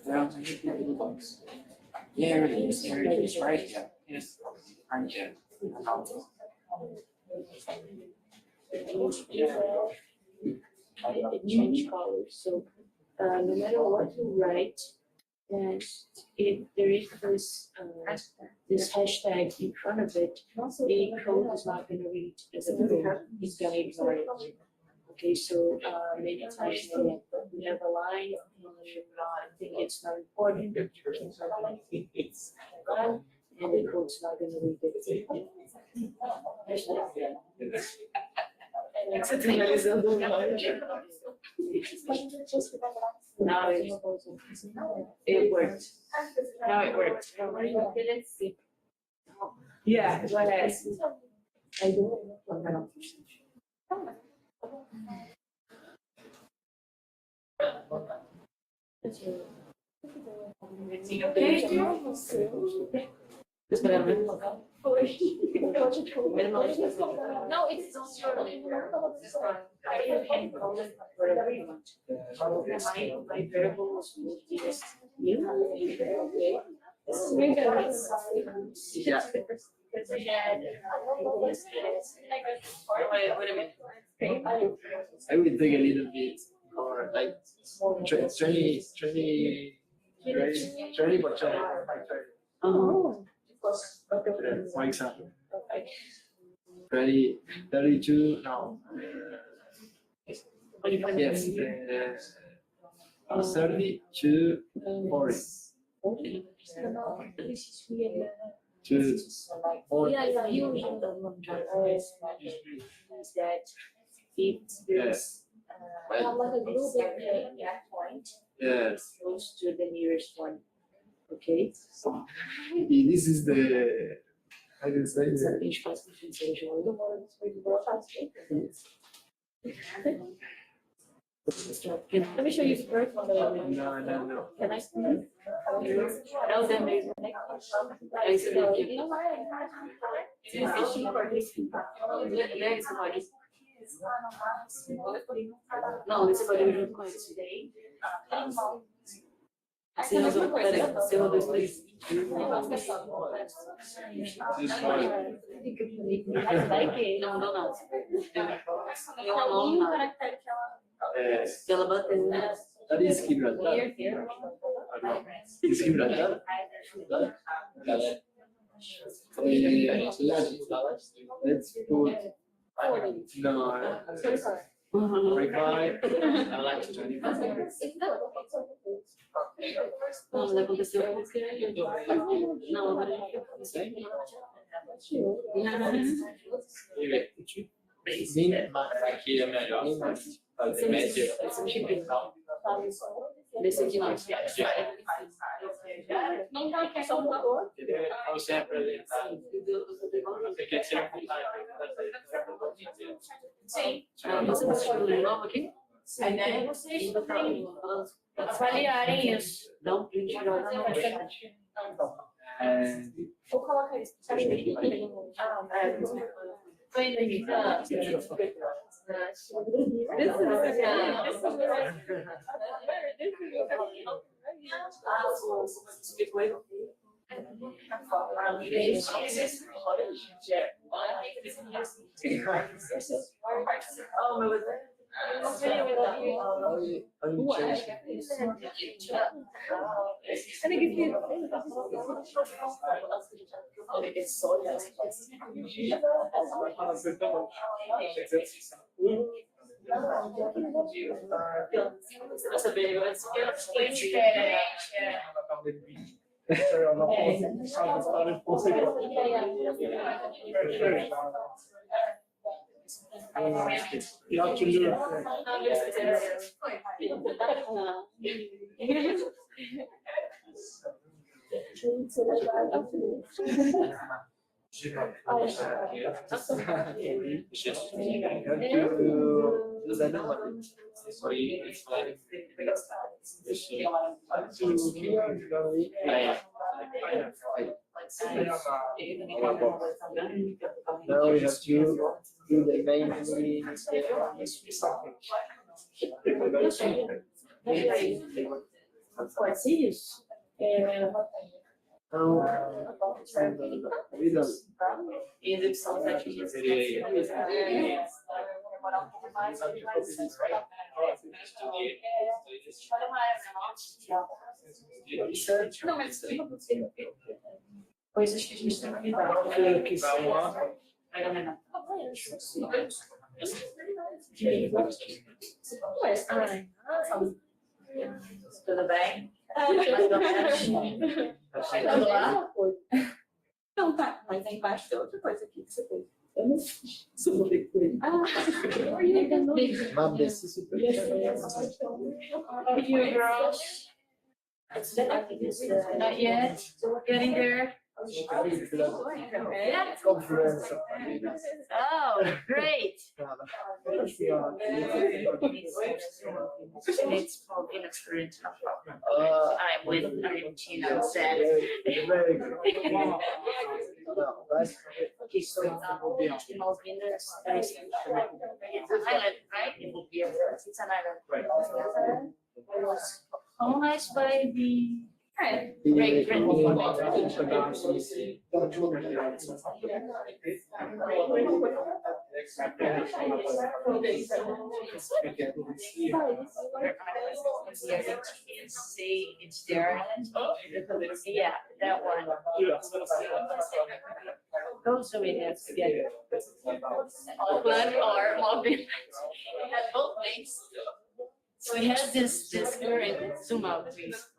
Down to the little box. There it is, right here. Yes, right here. It change colors, so no matter what you write, and if there is this hashtag in front of it, the code is not gonna read as a code, it's gonna ignore it. Okay, so many times we have a line, I think it's not important, it's gone, and the code's not gonna read it. Finalizando o Now it worked. Now it worked. Let's see. Yeah, go ahead. I do. No, it's My variables will be just you. Wait a minute. I will take a little bit or like 20 per 20. For example. 32 now. Yes. 30 to 40. To 40. Is that if Yes. that point Yes. goes to the nearest one. Okay? This is the, how do you say A gente faz com que seja Let me show you the first one. No. Can I see? No, then there's the next one. I see the Não, esse pode junto com esse daí. Assim, nós vamos fazer 1, 2, 3. Não. Tem uma mão que ela bateu. That is Gibraltar. Is Gibraltar? Let's put. No. 45. I like 25. Não, vai acontecer Não, agora Aqui é melhor. Fazer média. Desse aqui não. Não dá que é só um valor. Você apresentar. Você quer tirar Sim. Você vai escolher o nome aqui? A ideia é vocês avaliarem isso. Dá um print Vou colocar isso. Foi em Oh, meu Deus. Now we have to do the main Pode ser isso. Então, E execução dos ativos. Demorar um pouco mais, mas não, mas coisas que a gente tem que lidar. Tudo bem? Mais ou menos. Chegando lá? Não, tá. Mas aí embaixo tem outra coisa aqui que você fez. Eu não fiz. Isso eu falei com ele. You girls. Not yet. Getting there. Oh, great. It's from inexperience. I'm with Argentina, said. Okay, so Malvinas, it's an island, right? It's an island. Colonized by the Great Britain. Say it's their island. Yeah, that one. Those are it has together. Auckland or Malvinas. That both things. So it has this current zoom out please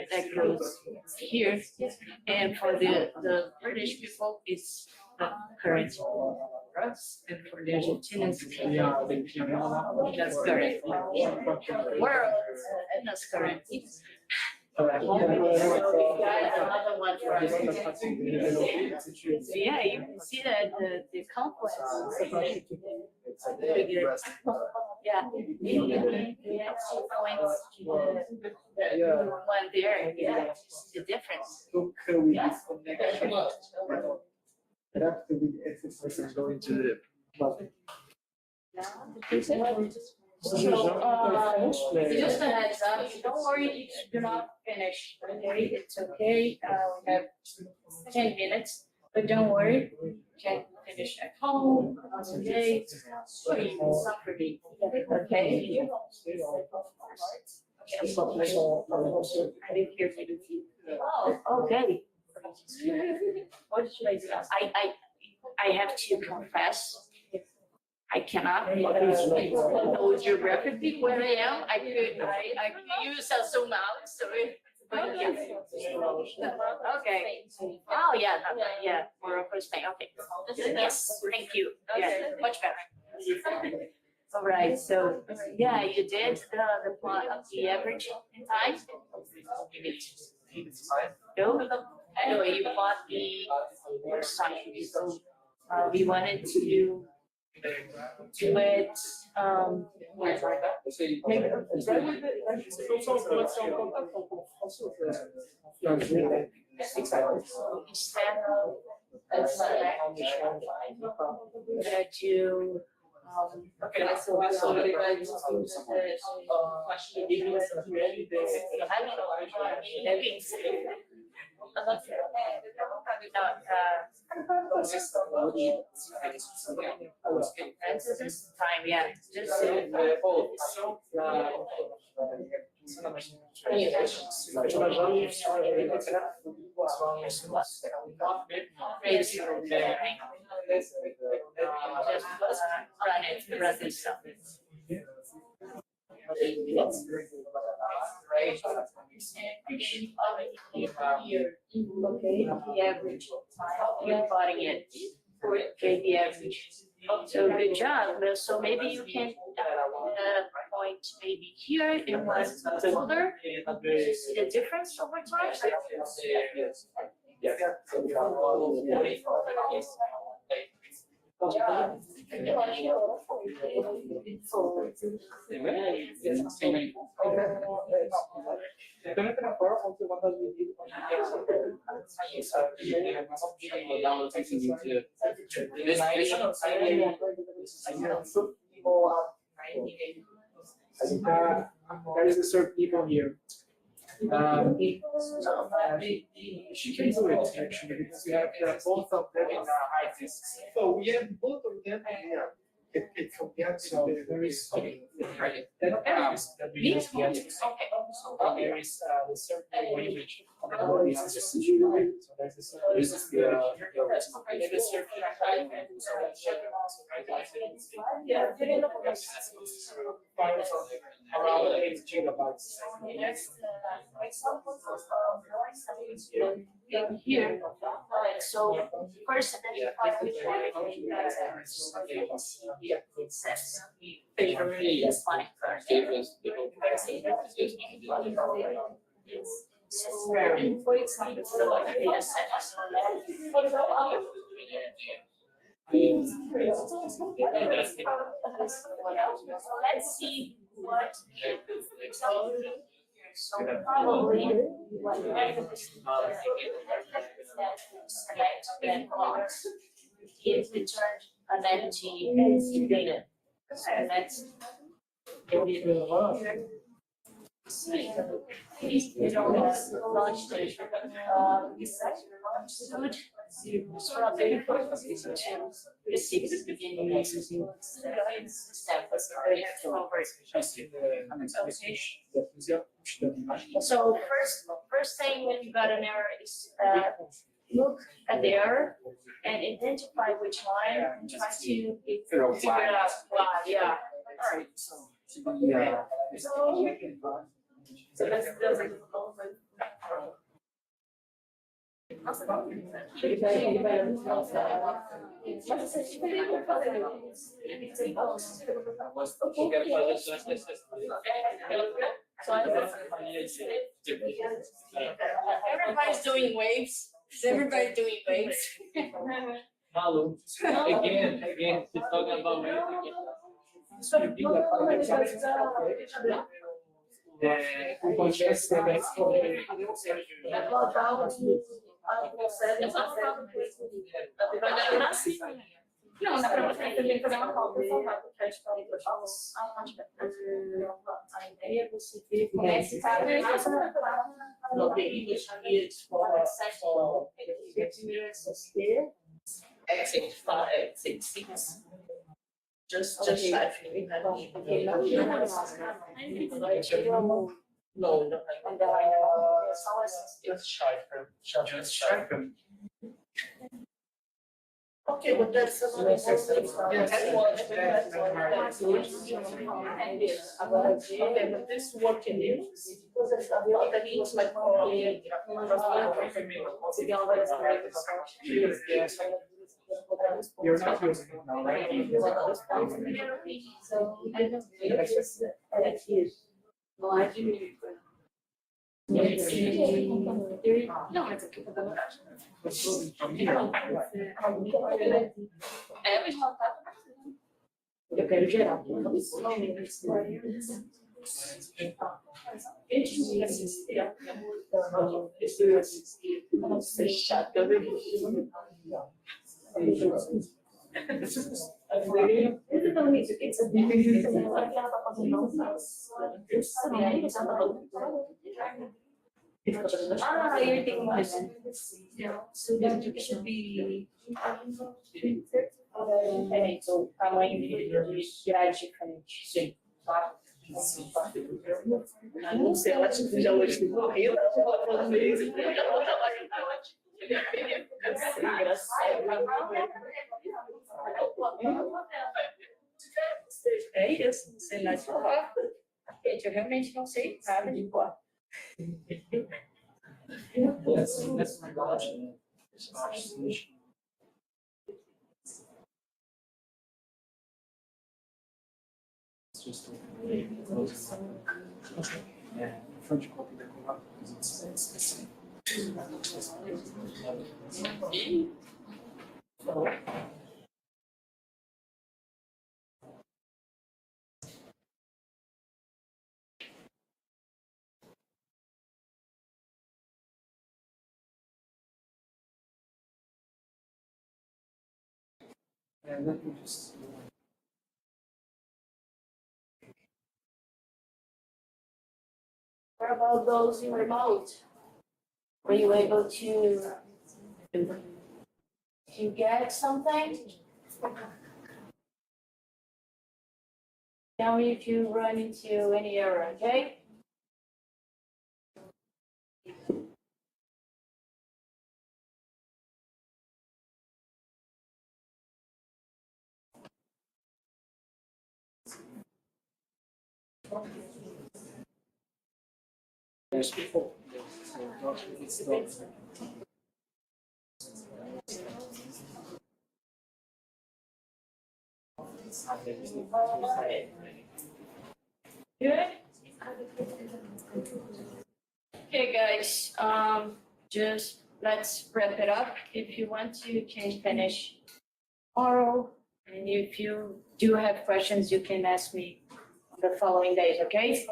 that goes here, and for the British people it's the current us, and for the Argentinians that's current. World that's current. Another one for us. Yeah, you can see that the complex is bigger. Yeah. Yeah, 2 points to the one there. Yeah, the difference. Going to the So, just a heads up, don't worry if you're not finished, okay, it's okay, we have 10 minutes, but don't worry, you can finish at home, on the day, or you can suffer me, okay? I didn't hear you. Oh, okay. What should I do? I have to confess, I cannot know geographically where I am. I could use a zoom out, so but yeah. Okay. Oh yeah, yeah. For a first thing. Okay. Yes. Thank you. Yeah. Much better. All right. So yeah, you did the plot of the average in time. No. Anyway, you plot the side. So we wanted to do it instead of that you time, yeah. Just run this stuff. Okay, the average time, you're plotting it. Okay, the average. So good job. So maybe you can point maybe here in one folder. See the difference over time? There is a certain people here. She can do it actually because we have both of them in hard disks. So we have both of them here. It forgets So there is that app that we use the edges. So there is the circular image on the other side. So there's this is the original. And the circular so that shadow also files of around 8 gigabytes. Here, so first identify which it says favorably is fine first. For example, so data sets. Let's see what. So probably what select that box is returned an empty data. And that's so first thing when you got an error is look at the error and identify which line and try to figure out why. Yeah. All right. Yeah. So that's everybody's doing waves. Is everybody doing waves? Malu, again, she's talking about waves Não, dá pra você também fazer uma cópia salvar, porque acho que a ideia é você ver como é que tá no primeiro SSD, x86, just type no, Just Shifter. Just Shifter. Okay, but that's okay, but this work in use that means like You're not using it now, right? Eu quero gerar. Nossa, chato. Ah, eu tenho mais. So that should be. É, então, tamanho de grade diferente. Sim. Não sei, ela já hoje morreu, ela falando isso. É isso, não sei mais falar. Gente, eu realmente não sei nada de cor. That's my gosh. It's just yeah, front copy the collab because it's the same. And let me just What about those in remote? Were you able to get something? Tell me if you run into any error, okay? Yes, before. Good? Okay, guys, just let's wrap it up. If you want to, you can finish tomorrow. And if you do have questions, you can ask me on the following days, okay?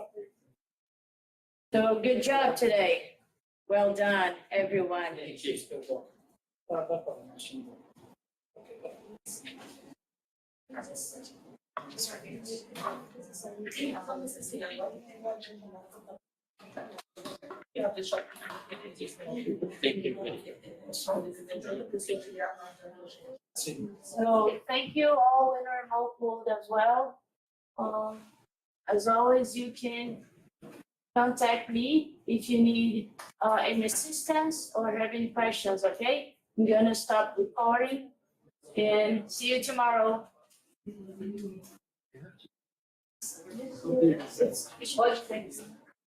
So good job today. Well done, everyone. So thank you all in our remote mode as well. As always, you can contact me if you need any assistance or have any questions, okay? I'm gonna stop recording and see you tomorrow. Thanks.